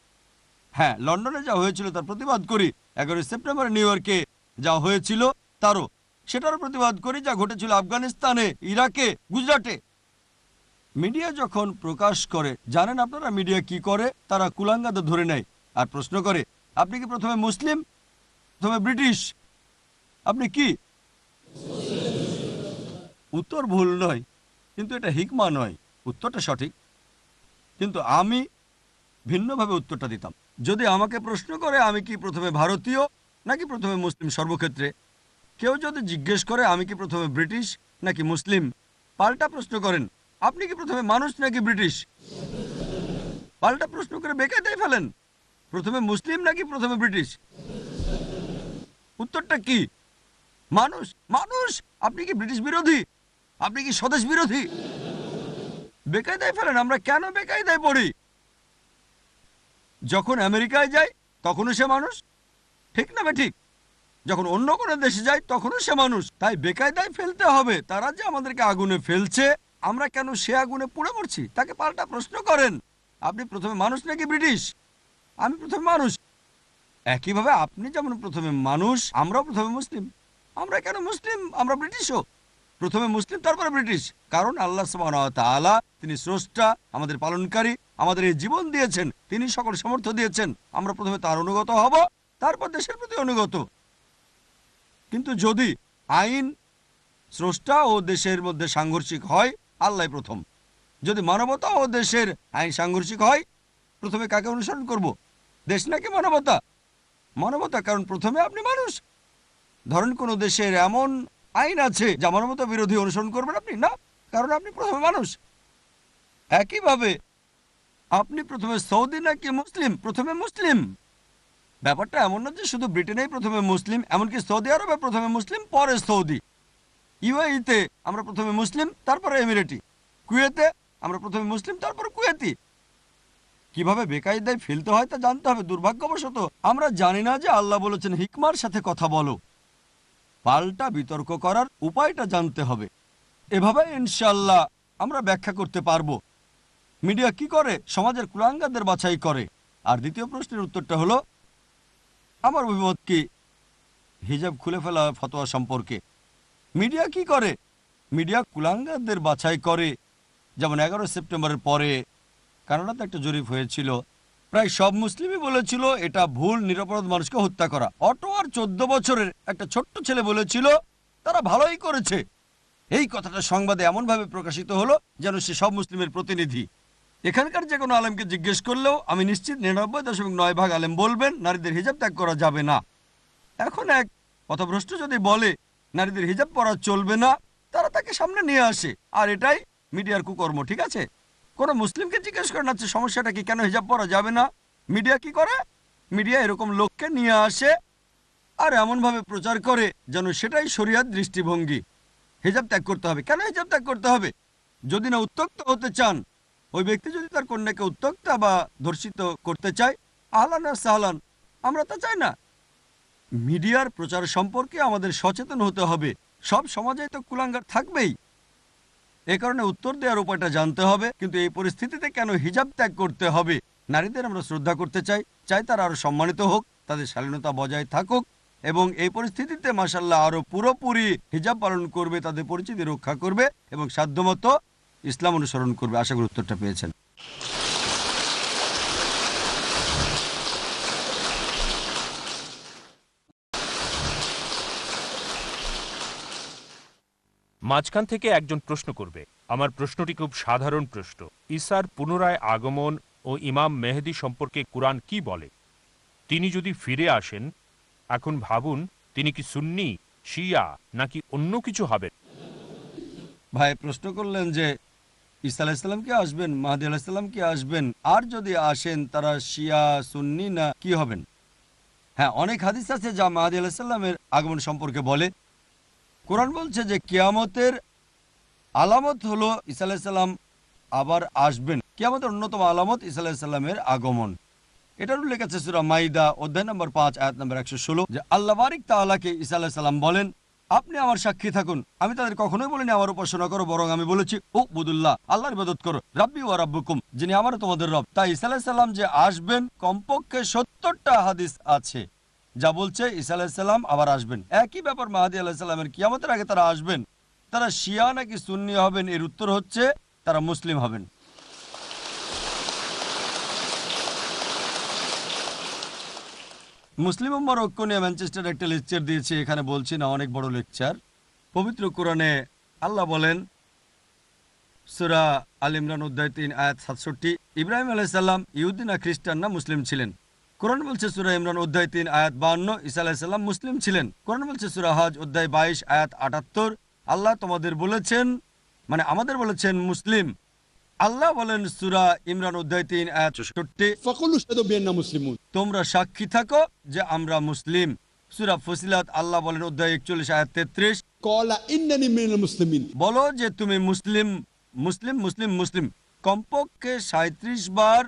হ্যাঁ, লন্ডনে যা হয়েছিল তার প্রতিবাদ করি। 11 সেপ্টেম্বর নিউ ইয়র্কে যা হয়েছিল তারও, সেটারও প্রতিবাদ করি। যা ঘটেছিল আফগানিস্তানে, ইরাকে, গুজরাটে। মিডিয়া যখন প্রকাশ করে, জানেন আপনারা মিডিয়া কি করে? তারা কুলাঙ্গাদের ধরে নেয় আর প্রশ্ন করে, আপনি কি প্রথমে মুসলিম, প্রথমে ব্রিটিশ, আপনি কি? উত্তর ভুল নয়, কিন্তু এটা হিকমা নয়, উত্তরটা সঠিক। কিন্তু আমি ভিন্নভাবে উত্তরটা দিতাম। যদি আমাকে প্রশ্ন করে আমি কি প্রথমে ভারতীয় নাকি প্রথমে মুসলিম, সর্বক্ষেত্রে কেউ যদি জিজ্ঞেস করে আমি কি প্রথমে ব্রিটিশ নাকি মুসলিম, পাল্টা প্রশ্ন করেন আপনি কি প্রথমে মানুষ নাকি ব্রিটিশ, পাল্টা প্রশ্ন করে বেকায়দায় ফেলেন প্রথমে মুসলিম নাকি প্রথমে ব্রিটিশ। উত্তরটা কি? মানুষ। মানুষ। আপনি কি ব্রিটিশ বিরোধী? আপনি কি স্বদেশ বিরোধী? বেকায়দায় ফেলেন। আমরা কেন বেকায়দায় পড়ি? যখন আমেরিকায় যাই তখনও সে মানুষ, ঠিক না ঠিক? যখন অন্য কোনো দেশে যাই তখনও সে মানুষ। তাই বেকায়দায় ফেলতে হবে। তারা যে আমাদেরকে আগুনে ফেলছে, আমরা কেন সে আগুনে পুড়ে মরছি? তাকে পাল্টা প্রশ্ন করেন, আপনি প্রথমে মানুষ নাকি ব্রিটিশ? আমি প্রথমে মানুষ। একইভাবে আপনি যেমন প্রথমে মানুষ, আমরাও প্রথমে মুসলিম। আমরা কেন মুসলিম? আমরা ব্রিটিশও। প্রথমে মুসলিম তারপরে ব্রিটিশ। কারণ আল্লাহ সুবহানাহু ওয়া তাআলা, তিনি স্রষ্টা, আমাদের পালনকারী, আমাদের এই জীবন দিয়েছেন, তিনি সকল সামর্থ্য দিয়েছেন। আমরা প্রথমে তার অনুগত হব, তারপর দেশের প্রতি অনুগত। কিন্তু যদি আইন স্রষ্টা ও দেশের মধ্যে সাংঘর্ষিক হয়, আল্লাহ প্রথম। যদি মানবতা ও দেশের আইন সাংঘর্ষিক হয়, প্রথমে কাকে অনুসরণ করব? দেশ নাকি মানবতা? মানবতা, কারণ প্রথমে আপনি মানুষ। ধরেন কোন দেশের এমন আইন আছে যা মানবতা বিরোধী, অনুসরণ করবেন আপনি না, কারণ আপনি প্রথমে মানুষ। একইভাবে আপনি প্রথমে সৌদি নাকি মুসলিম? প্রথমে মুসলিম। ব্যাপারটা এমন না যে শুধু ব্রিটেনেই প্রথমে মুসলিম, এমনকি সৌদি আরবে প্রথমে মুসলিম পরে সৌদি, ইউএইতে আমরা প্রথমে মুসলিম তারপরে এমিরেটি, কুয়েতে আমরা প্রথমে মুসলিম তারপর কুয়েতি। কিভাবে বেকায়দায় ফেলতে হয় তা জানতে হবে। দুর্ভাগ্যবশত আমরা জানি না যে আল্লাহ বলেছেন হিকমার সাথে কথা বলো। পাল্টা বিতর্ক করার উপায়টা জানতে হবে। এভাবে ইনশাআল্লাহ আমরা ব্যাখ্যা করতে পারবো। মিডিয়া কি করে? সমাজের কুলাঙ্গারদের বাছাই করে। আর দ্বিতীয় প্রশ্নের উত্তরটা হলো, আমার অভিমত কি হিজাব খুলে ফেলা ফতোয়া সম্পর্কে? মিডিয়া কি করে? মিডিয়া কুলাঙ্গারদের বাছাই করে। যেমন 11 সেপ্টেম্বরের পরে কানাডাতে একটা জরিপ হয়েছিল, প্রায় সব মুসলিমই বলেছিল এটা ভুল, নিরপরাধ মানুষকে হত্যা করা। অটোয়ার 14 বছরের একটা ছোট্ট ছেলে বলেছিল তারা ভালোই করেছে। এই কথাটা সংবাদে এমনভাবে প্রকাশিত হলো যেন সে সব মুসলিমের প্রতিনিধি। এখানকার যে কোনো আলেমকে জিজ্ঞেস করলেও আমি নিশ্চিত 99.9% আলেম বলবেন নারীদের হিজাব ত্যাগ করা যাবে না। এখন এক পথভ্রষ্ট যদি বলে নারীদের হিজাব পরা চলবে না, তারা তাকে সামনে নিয়ে আসে, আর এটাই মিডিয়ার কুকর্ম। ঠিক আছে, কোনো মুসলিমকে জিজ্ঞেস করে না সমস্যাটা কি, কেন হিজাব পরা যাবে না? মিডিয়া কি করে? মিডিয়া এরকম লোককে নিয়ে আসে আর এমনভাবে প্রচার করে যেন সেটাই শরিয়াত দৃষ্টিভঙ্গি। হিজাব ত্যাগ করতে হবে। কেন হিজাব ত্যাগ করতে হবে? যদি না উত্ত্যক্ত হতে চান, ওই ব্যক্তি যদি তার কন্যাকে উত্ত্যক্তা বা ধর্ষিত করতে চায়, আহলান আর সাহলান, আমরা তা চাই না। মিডিয়ার প্রচার সম্পর্কে আমাদের সচেতন হতে হবে। সব সমাজে তো কুলাঙ্গার থাকবেই, এ কারণে উত্তর দেওয়ার উপায়টা জানতে হবে। কিন্তু এই পরিস্থিতিতে কেন হিজাব ত্যাগ করতে হবে? নারীদের আমরা শ্রদ্ধা করতে চাই, চাই তারা আরো সম্মানিত হোক, তাদের শালীনতা বজায় থাকুক, এবং এই পরিস্থিতিতে মাশাআল্লাহ আরো পুরোপুরি হিজাব পালন করবে, তাদের পরিচিতি রক্ষা করবে এবং সাধ্যমতো ইসলাম অনুসরণ করবে। আশা করি উত্তরটা পেয়েছেন। মাঝখান থেকে একজন প্রশ্ন করবে। আমার প্রশ্নটি খুব সাধারণ প্রশ্ন। ঈসার পুনরায় আগমন ও ইমাম মেহেদী সম্পর্কে কুরআন কি বলে? তিনি যদি ফিরে আসেন, এখন ভাবুন তিনি কি সুন্নি, শিয়া নাকি অন্য কিছু হবেন। ভাই প্রশ্ন করলেন যে ঈসা আলাইহিসসালাম কি আসবেন, মাহদী আলাইহিসসালাম কি আসবেন, আর যদি আসেন তারা শিয়া সুন্নি না কি হবেন। হ্যাঁ, অনেক হাদিস আছে যা মাহদী আলাইহিসসালামের আগমন সম্পর্কে বলে। কোরআন বলছে যে কিয়ামতের আলামত হলো ঈসা আলাইহিসসালাম আবার আসবেন। কিয়ামতের অন্যতম আলামত ঈসা আলাইহিসসালামের আগমন। এটার উল্লেখ আছে সূরা মাইদা অধ্যায় নম্বর 5 আয়াত নম্বর 116, যে আল্লাহ বারিক তাআলাকে ঈসা আলাইহিস সালাম বলেন, আপনি আমার সাক্ষী থাকুন, আমি তাদের কখনোই বলিনি আমার উপাসনা করো, বরং আমি বলেছি উবুদুল্লাহ, আল্লাহর ইবাদত করো, রাব্বি ওয়া রাব্বুকুম, যিনি আমারও তোমাদের রব। তাই ঈসা আলাইহিস সালাম যে আসবেন, কমপক্ষে 70টা হাদিস আছে যা বলছে ঈসা আলাইহিস সালাম আবার আসবেন। একই ব্যাপার মাহদী আলাইহিস সালামের, কিয়ামতের আগে তারা আসবেন। তারা শিয়া নাকি সুন্নি হবেন, এর উত্তর হচ্ছে তারা মুসলিম হবেন। মুসলিম উম্মার ঐক্য নিয়ে ম্যানচেস্টার একটা লেকচার দিয়েছে, এখানে বলছি না, অনেক বড় লেকচার। পবিত্র কোরআনে আল্লাহ বলেন সূরা আল ইমরান অধ্যায় 3 আয়াত 67, ইব্রাহিম আলাইহিস সালাম ইহুদি না খ্রিস্টান না মুসলিম ছিলেন। কোরআন বলছে সূরা ইমরান অধ্যায় 3 আয়াত 52, ঈসা আলাইহিস সালাম মুসলিম ছিলেন। কোরআন বলছে সূরা হজ অধ্যায় 22 আয়াত 78, আল্লাহ তোমাদের বলেছেন, মানে আমাদের বলেছেন মুসলিম। আল্লাহ বলেন সূরা ইমরান অধ্যায় 3 আয়াত 64, ফাকুলু শাহাদু বিআন্না মুসলিমুন, তোমরা সাক্ষী থাকো যে আমরা মুসলিম। সূরা ফুসিলাত আল্লাহ বলেন অধ্যায় 41 আয়াত 33, ক্বালা ইন্নানি মিনাল মুসলিমিন, বলো যে তুমি মুসলিম। মুসলিম মুসলিম মুসলিম কমপক্ষে 37 বার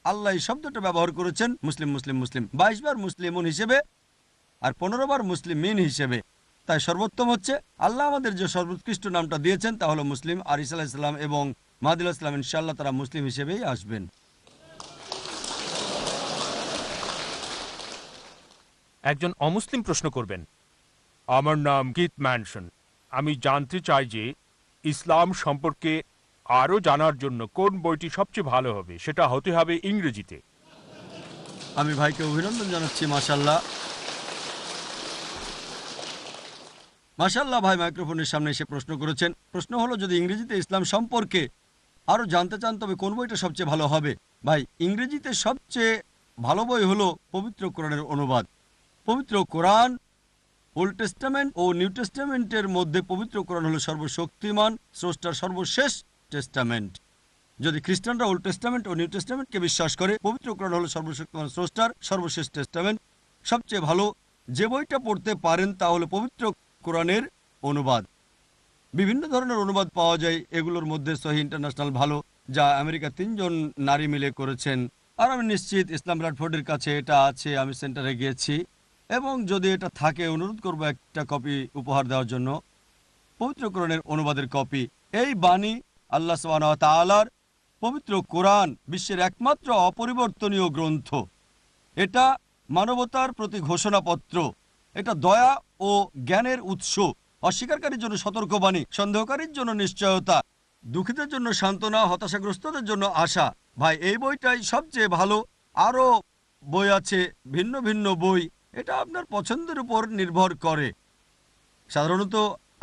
আল্লাহ এই শব্দটা ব্যবহার করেছেন, মুসলিম মুসলিম মুসলিম। 22 বার মুসলিমুন হিসেবে আর 15 বার মুসলিমিন হিসেবে। তাই সর্বোত্তম হচ্ছে আল্লাহ আমাদের যে সর্বোৎকৃষ্ট নামটা দিয়েছেন তা হলো মুসলিম। আর ঈসা আলাইহিস সালাম এবং মাহদী আলাইহিস সালাম ইনশাআল্লাহ তারা মুসলিম হিসেবেই আসবেন। একজন অমুসলিম প্রশ্ন করবেন, আমার নাম কিথ ম্যানসন, আমি জানতে চাই যে ইসলাম সম্পর্কে আরও জানার জন্য কোন বইটি সবচেয়ে ভালো হবে। সেটা হতে হবে ইংরেজিতে। আমি ভাইকে অভিনন্দন জানাচ্ছি। মাশাআল্লাহ মাশাআল্লাহ, ভাই মাইক্রোফোনের সামনে এসে প্রশ্ন করেছেন। প্রশ্ন হলো যদি ইংরেজিতে ইসলাম সম্পর্কে আরও জানতে চান তবে কোন বইটা সবচেয়ে ভালো হবে। ভাই ইংরেজিতে সবচেয়ে ভালো বই হলো পবিত্র কোরআনের অনুবাদ। পবিত্র কোরআন ওল্ড টেস্টামেন্ট ও নিউ টেস্টামেন্টের মধ্যে পবিত্র কোরআন হলো সর্বশক্তিমান স্রষ্টার সর্বশেষ টেস্টামেন্ট। যদি খ্রিস্টানরা ওল্ড টেস্টামেন্ট ও নিউ টেস্টামেন্টকে বিশ্বাস করে, পবিত্র কোরআন হলো সর্বশক্তিমান স্রষ্টার সর্বশেষ টেস্টামেন্ট। সবচেয়ে ভালো যে বইটা পড়তে পারেন তা হলো পবিত্র কোরআনের অনুবাদ। বিভিন্ন ধরনের অনুবাদ পাওয়া যায়, এগুলোর মধ্যে সহি ইন্টারন্যাশনাল ভালো, যা আমেরিকা 3 জন নারী মিলে করেছেন। আর আমি নিশ্চিত ইসলাম ব্র্যাডফোর্ডের কাছে এটা আছে, আমি সেন্টারে গিয়েছি, এবং যদি এটা থাকে অনুরোধ করব একটা কপি উপহার দেওয়ার জন্য, পবিত্র কোরআনের অনুবাদের কপি। এই বাণী আল্লাহ সুবহানাহু ওয়া তাআলার। পবিত্র কোরআন বিশ্বের একমাত্র অপরিবর্তনীয় গ্রন্থ। এটা মানবতার প্রতি ঘোষণাপত্র, এটা দয়া ও জ্ঞানের উৎস, অস্বীকারীর জন্য সতর্কবাণী, সন্দেহকারীর জন্য নিশ্চয়তা, দুঃখীদের জন্য সান্ত্বনা, হতাশাগ্রস্তদের জন্য আশা। ভাই এই বইটাই সবচেয়ে ভালো। আরও বই আছে, ভিন্ন ভিন্ন বই, এটা আপনার পছন্দের উপর নির্ভর করে। সাধারণত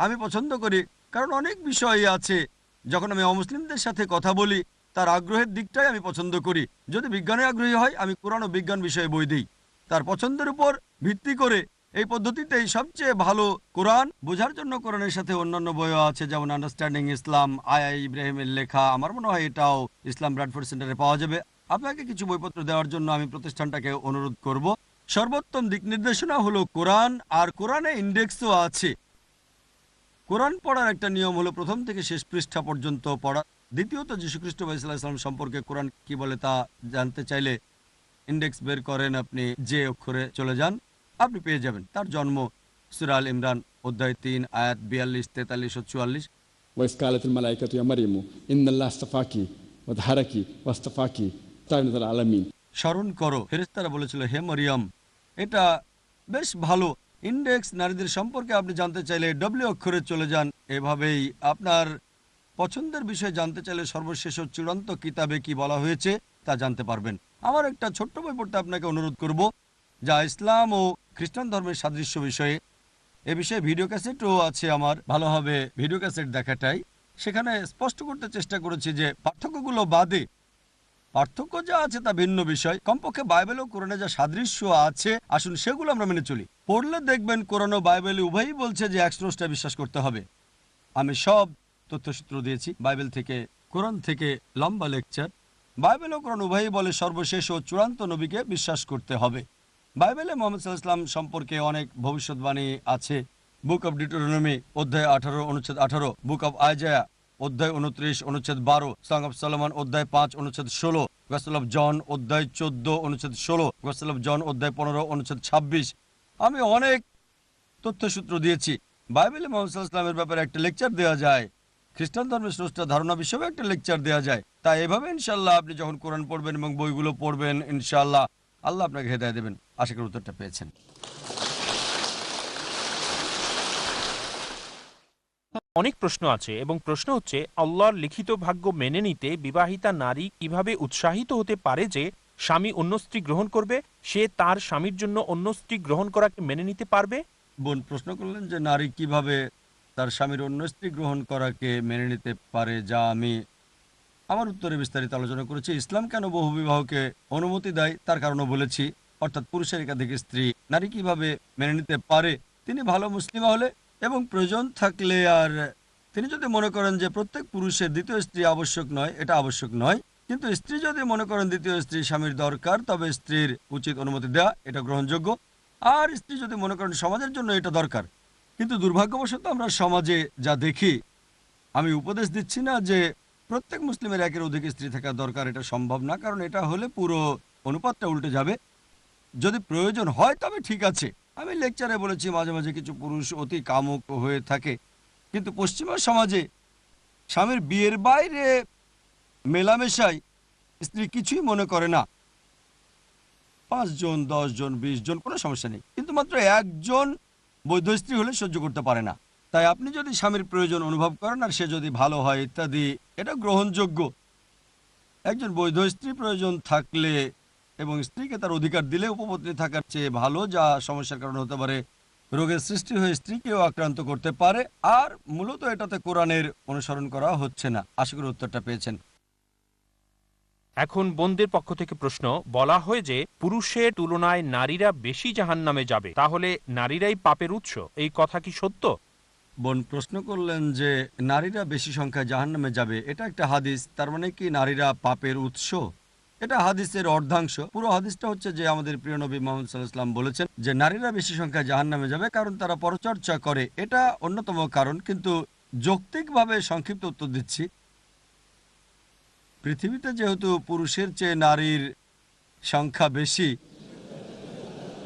আমি পছন্দ করি, কারণ অনেক বিষয় আছে যখন আমি অমুসলিমদের সাথে কথা বলি তার আগ্রহের দিকটাই আমি পছন্দ করি। যদি বিজ্ঞানে আগ্রহী হয় আমি কোরআন ও বিজ্ঞান বিষয়ে বই দিই, তার পছন্দের উপর ভিত্তি করে। এই পদ্ধতিতেই সবচেয়ে ভালো কোরআন বোঝার জন্য কোরআনের সাথে অন্যান্য বইও আছে, যেমন আন্ডারস্ট্যান্ডিং ইসলাম, আই ইব্রাহিমের লেখা। আমার মনে হয় এটাও ইসলাম ব্র্যাডফোর্ড সেন্টারে পাওয়া যাবে। আপনাকে কিছু বইপত্র দেওয়ার জন্য আমি প্রতিষ্ঠানটাকে অনুরোধ করব। সর্বোত্তম দিক নির্দেশনা হলো কোরআন, আর কোরআনে ইন্ডেক্সও আছে। কোরআন পড়ার একটা নিয়ম হলো প্রথম থেকে শেষ পৃষ্ঠা পর্যন্ত পড়া। দ্বিতীয়ত যীশুখ্রিস্ট সাল্লাল্লাহু আলাইহি ওয়াসাল্লাম সম্পর্কে কোরআন কি বলে তা জানতে চাইলে ইন্ডেক্স বের করেন, আপনি যে অক্ষরে চলে যান আপনি পেয়ে যাবেন। তার জন্ম সূরা আল ইমরান অধ্যায় 3 আয়াত 42, 43 ও 44। ওয়াইস কালাতুল মালাইকাতু ইয়া মারইয়ামু ইন্নাল্লাহ আস্তাফাকি ওয়া তাহারাকি ওয়াস্তাফাকি তাইনাতুল আলামিন। স্মরণ করো, ফেরেশতারা বলেছিল হে মরিয়ম। এটা বেশ ভালো ইন্ডেক্স। নারীদের সম্পর্কে আপনি জানতে চাইলে ডব্লিউ অক্ষরে চলে যান। এভাবেই আপনার পছন্দের বিষয় জানতে চাইলে সর্বশেষ ও চূড়ান্ত কিতাবে কি বলা হয়েছে তা জানতে পারবেন। আমার একটা ছোট্ট বই পড়তে আপনাকে অনুরোধ করব, যা ইসলাম ও খ্রিস্টান ধর্মের সাদৃশ্য বিষয়ে। এ বিষয়ে ভিডিও ক্যাসেটও আছে আমার। ভালো হবে ভিডিও ক্যাসেট দেখাটাই। সেখানে স্পষ্ট করতে চেষ্টা করেছি যে পার্থক্যগুলো বাদে পার্থক্য যা আছে তা ভিন্ন বিষয়। কমপক্ষে বাইবেল ও কোরআনে যা সাদৃশ্য আছে আসুন সেগুলো আমরা মেনে চলি। পড়লে দেখবেন কোরআন ও বাইবেলে উভয়ই বলছে যে এক স্রষ্টা বিশ্বাস করতে হবে। আমি সব তথ্যসূত্র দিয়েছি, বাইবেল থেকে, কোরআন থেকে, লম্বা লেকচার। বাইবেল ও কোরআন উভয়ই বলে সর্বশেষ ও চূড়ান্ত নবীকে বিশ্বাস করতে হবে। বাইবেলে মোহাম্মদ সাল্লাল্লাহু আলাইহি ওয়াসাল্লাম সম্পর্কে অনেক ভবিষ্যৎবাণী আছে। বুক অব ডিউটেরোনমি অধ্যায় 18 অনুচ্ছেদ 18, বুক অব আইজায়া অধ্যায় 29 অনুচ্ছেদ 12, সং অফ সলোমন অধ্যায় 5 অনুচ্ছেদ 16, গসপেল অফ জন অধ্যায় 14 অনুচ্ছেদ 16, গসপেল অফ জন অধ্যায় 15 অনুচ্ছেদ 26। আমি অনেক তথ্যসূত্র দিয়েছি। বাইবেলে মোহাম্মদ সাল্লাল্লাহু আলাইহি ওয়াসাল্লামের ব্যাপারে একটা লেকচার দেওয়া যায়, খ্রিস্টান ধর্মের স্রষ্টা ধারণা বিষয়ে একটা লেকচার দেওয়া যায়। তাই এভাবে ইনশাআল্লাহ আপনি যখন কোরআন পড়বেন এবং বইগুলো পড়বেন, ইনশাআল্লাহ আল্লাহ আপনাকে হেদায়েত দেবেন। আশা করি উত্তরটা পেয়েছেন। অনেক প্রশ্ন আছে এবং প্রশ্ন হচ্ছে, আল্লাহর লিখিত ভাগ্য মেনে নিতে বিবাহিতা নারী কিভাবে উৎসাহিত হতে পারে যে স্বামী অন্য স্ত্রী গ্রহণ করবে, সে তার স্বামীর জন্য অন্য স্ত্রী গ্রহণ করাকে মেনে নিতে পারবে? বোন প্রশ্ন করলেন যে নারী কিভাবে তার স্বামীর অন্য স্ত্রী গ্রহণ করাকে মেনে নিতে পারে, যা আমি আমার উত্তরে বিস্তারিত আলোচনা করেছি। ইসলাম কেন বহুবিবাহকে অনুমতি দেয় তার কারণও বলেছি, অর্থাৎ পুরুষের একাধিক স্ত্রী নারী কিভাবে মেনে নিতে পারে। তিনি ভালো মুসলিমা হলে এবং প্রয়োজন থাকলে, আর তিনি যদি মনে করেন যে প্রত্যেক পুরুষের দ্বিতীয় স্ত্রী আবশ্যক নয়, এটা আবশ্যক নয়, কিন্তু স্ত্রী যদি মনে করেন দ্বিতীয় স্ত্রী স্বামীর দরকার, তবে স্ত্রীর উচিত অনুমতি দেওয়া, এটা গ্রহণযোগ্য। আর স্ত্রী যদি মনে করেন সমাজের জন্য এটা দরকার। কিন্তু দুর্ভাগ্যবশত আমরা সমাজে যা দেখি, আমি উপদেশ দিচ্ছি না যে প্রত্যেক মুসলিমের একের অধিক স্ত্রী থাকা দরকার, এটা সম্ভব না, কারণ এটা হলে পুরো অনুপাতটা উল্টে যাবে। যদি প্রয়োজন হয় তবে ঠিক আছে। আমি লেকচারে বলেছি মাঝে মাঝে কিছু পুরুষ অতি কামুক হয়ে থাকে, কিন্তু পশ্চিমা সমাজে স্বামীর বিয়ের বাইরে মেলামেশায় স্ত্রী কিছুই মনে করে না। 5 জন, 10 জন, 20 জন কোনো সমস্যা নেই, কিন্তু মাত্র একজন বৈধ স্ত্রী হলে সহ্য করতে পারে না। তাই আপনি যদি স্বামীর প্রয়োজন অনুভব করেন আর সে যদি ভালো হয় ইত্যাদি, এটা গ্রহণযোগ্য। একজন বৈধ স্ত্রী প্রয়োজন থাকলে এবং স্ত্রীকে তার অধিকার দিলে উপপত্নী থাকার চেয়ে ভালো, যা সমস্যার কারণ হতে পারে, রোগের সৃষ্টি হয়ে স্ত্রীকেও আক্রান্ত করতে পারে। আর মূলত এটাতে কোরআনের অনুসরণ করা হচ্ছে না। আশা করি উত্তরটা পেয়েছেন। এখন বোনদের পক্ষ থেকে প্রশ্ন, বলা হয় যে পুরুষের তুলনায় নারীরা বেশি জাহান্নামে যাবে, তাহলে নারীরাই পাপের উৎস, এই কথা কি সত্য? বোন প্রশ্ন করলেন যে নারীরা বেশি সংখ্যায় জাহান্নামে যাবে, এটা একটা হাদিস, তার মানে কি নারীরা পাপের উৎস? এটা হাদিসের অর্ধাংশ। পুরো হাদিসটা হচ্ছে যে আমাদের প্রিয় নবী মুহাম্মদ সাল্লাল্লাহু আলাইহি ওয়াসাল্লাম বলেছেন যে নারীরা বেশি সংখ্যায় জাহান্নামে যাবে কারণ তারা পরচর্চা করে, এটা অন্যতম কারণ। কিন্তু যৌক্তিকভাবে সংক্ষিপ্ত উত্তর দিচ্ছি, পৃথিবীতে যেহেতু পুরুষের চেয়ে নারীর সংখ্যা বেশি,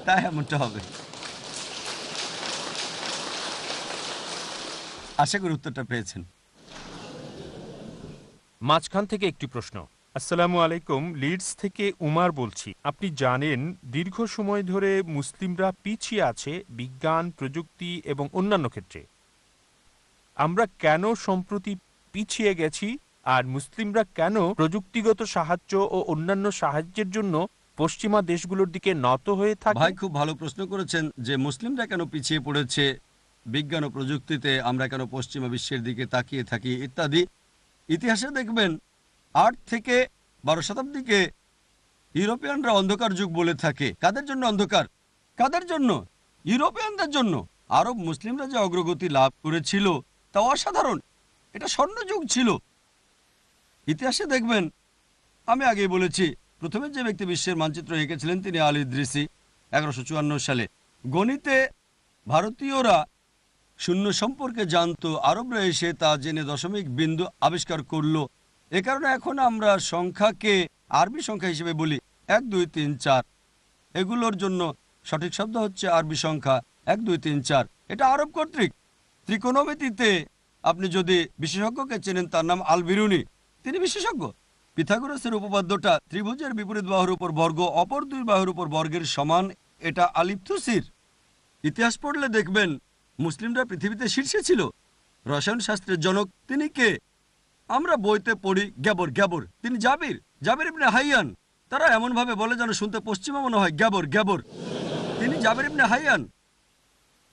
তাই এমনটা হবে। আশা করি উত্তরটা পেয়েছেন। মাঝখান থেকে একটি প্রশ্ন। আসসালামু আলাইকুম, লিডস থেকে উমার বলছি। আপনি জানেন দীর্ঘ সময় ধরে মুসলিমরা পিছিয়ে আছে বিজ্ঞান, প্রযুক্তি এবং অন্যান্য ক্ষেত্রে। আমরা কেন সম্প্রতি পিছিয়ে গেছি, আর মুসলিমরা কেন প্রযুক্তিগত সাহায্য ও অন্যান্য সাহায্যের জন্য পশ্চিমা দেশগুলোর দিকে নত হয়ে থাকে? ভাই খুব ভালো প্রশ্ন করেছেন যে মুসলিমরা কেন পিছিয়ে পড়েছে বিজ্ঞান ও প্রযুক্তিতে, আমরা কেন পশ্চিমা বিশ্বের দিকে তাকিয়ে থাকি ইত্যাদি। ইতিহাসে দেখবেন 8 থেকে 12 শতাব্দীকে ইউরোপিয়ানরা অন্ধকার যুগ বলে থাকে। কাদের জন্য অন্ধকার? কাদের জন্য? ইউরোপিয়ানদের জন্য। আরব মুসলিমরা যে অগ্রগতি লাভ করেছিল তা অসাধারণ, এটা স্বর্ণযুগ ছিল। ইতিহাসে দেখবেন, আমি আগেই বলেছি, প্রথমে যে ব্যক্তি বিশ্বের মানচিত্র এঁকেছিলেন তিনি আল ইদ্রিসি 1154 সালে। গণিতে ভারতীয়রা শূন্য সম্পর্কে জানতো, আরবরা এসে তা জেনে দশমিক বিন্দু আবিষ্কার করলো। এ কারণে এখন আমরা সংখ্যাকে আরবি সংখ্যা হিসেবে বলি 1 2 3 4। এগুলোর জন্য সঠিক শব্দ হচ্ছে আরবি সংখ্যা 1 2 3 4। এটা আরব কর্তৃক। ত্রিকোণমিতিতে আপনি যদি বিশেষজ্ঞকে চেনেন, তার নাম আল বিরুনি, তিনি বিশেষজ্ঞ। পিথাগোরাসের উপপাদ্যটা ত্রিভুজের বিপরীত বাহুর উপর বর্গ অপর 2 বাহুর উপর বর্গের সমান, এটা আলিপ্তুসির। ইতিহাস পড়লে দেখবেন মুসলিমরা পৃথিবীতে শীর্ষে ছিল। রসায়ন শাস্ত্রের জনক তিনি কে? আমরা বইতে পড়ি গ্যাবর, গ্যাবর, তিনি জাবির ইবনে হাইয়ান। তারা এমনভাবে বলে যেন শুনতে পশ্চিমা মনে হয়, গ্যাবর, গ্যাবর, তিনি জাবির ইবনে হাইয়ান,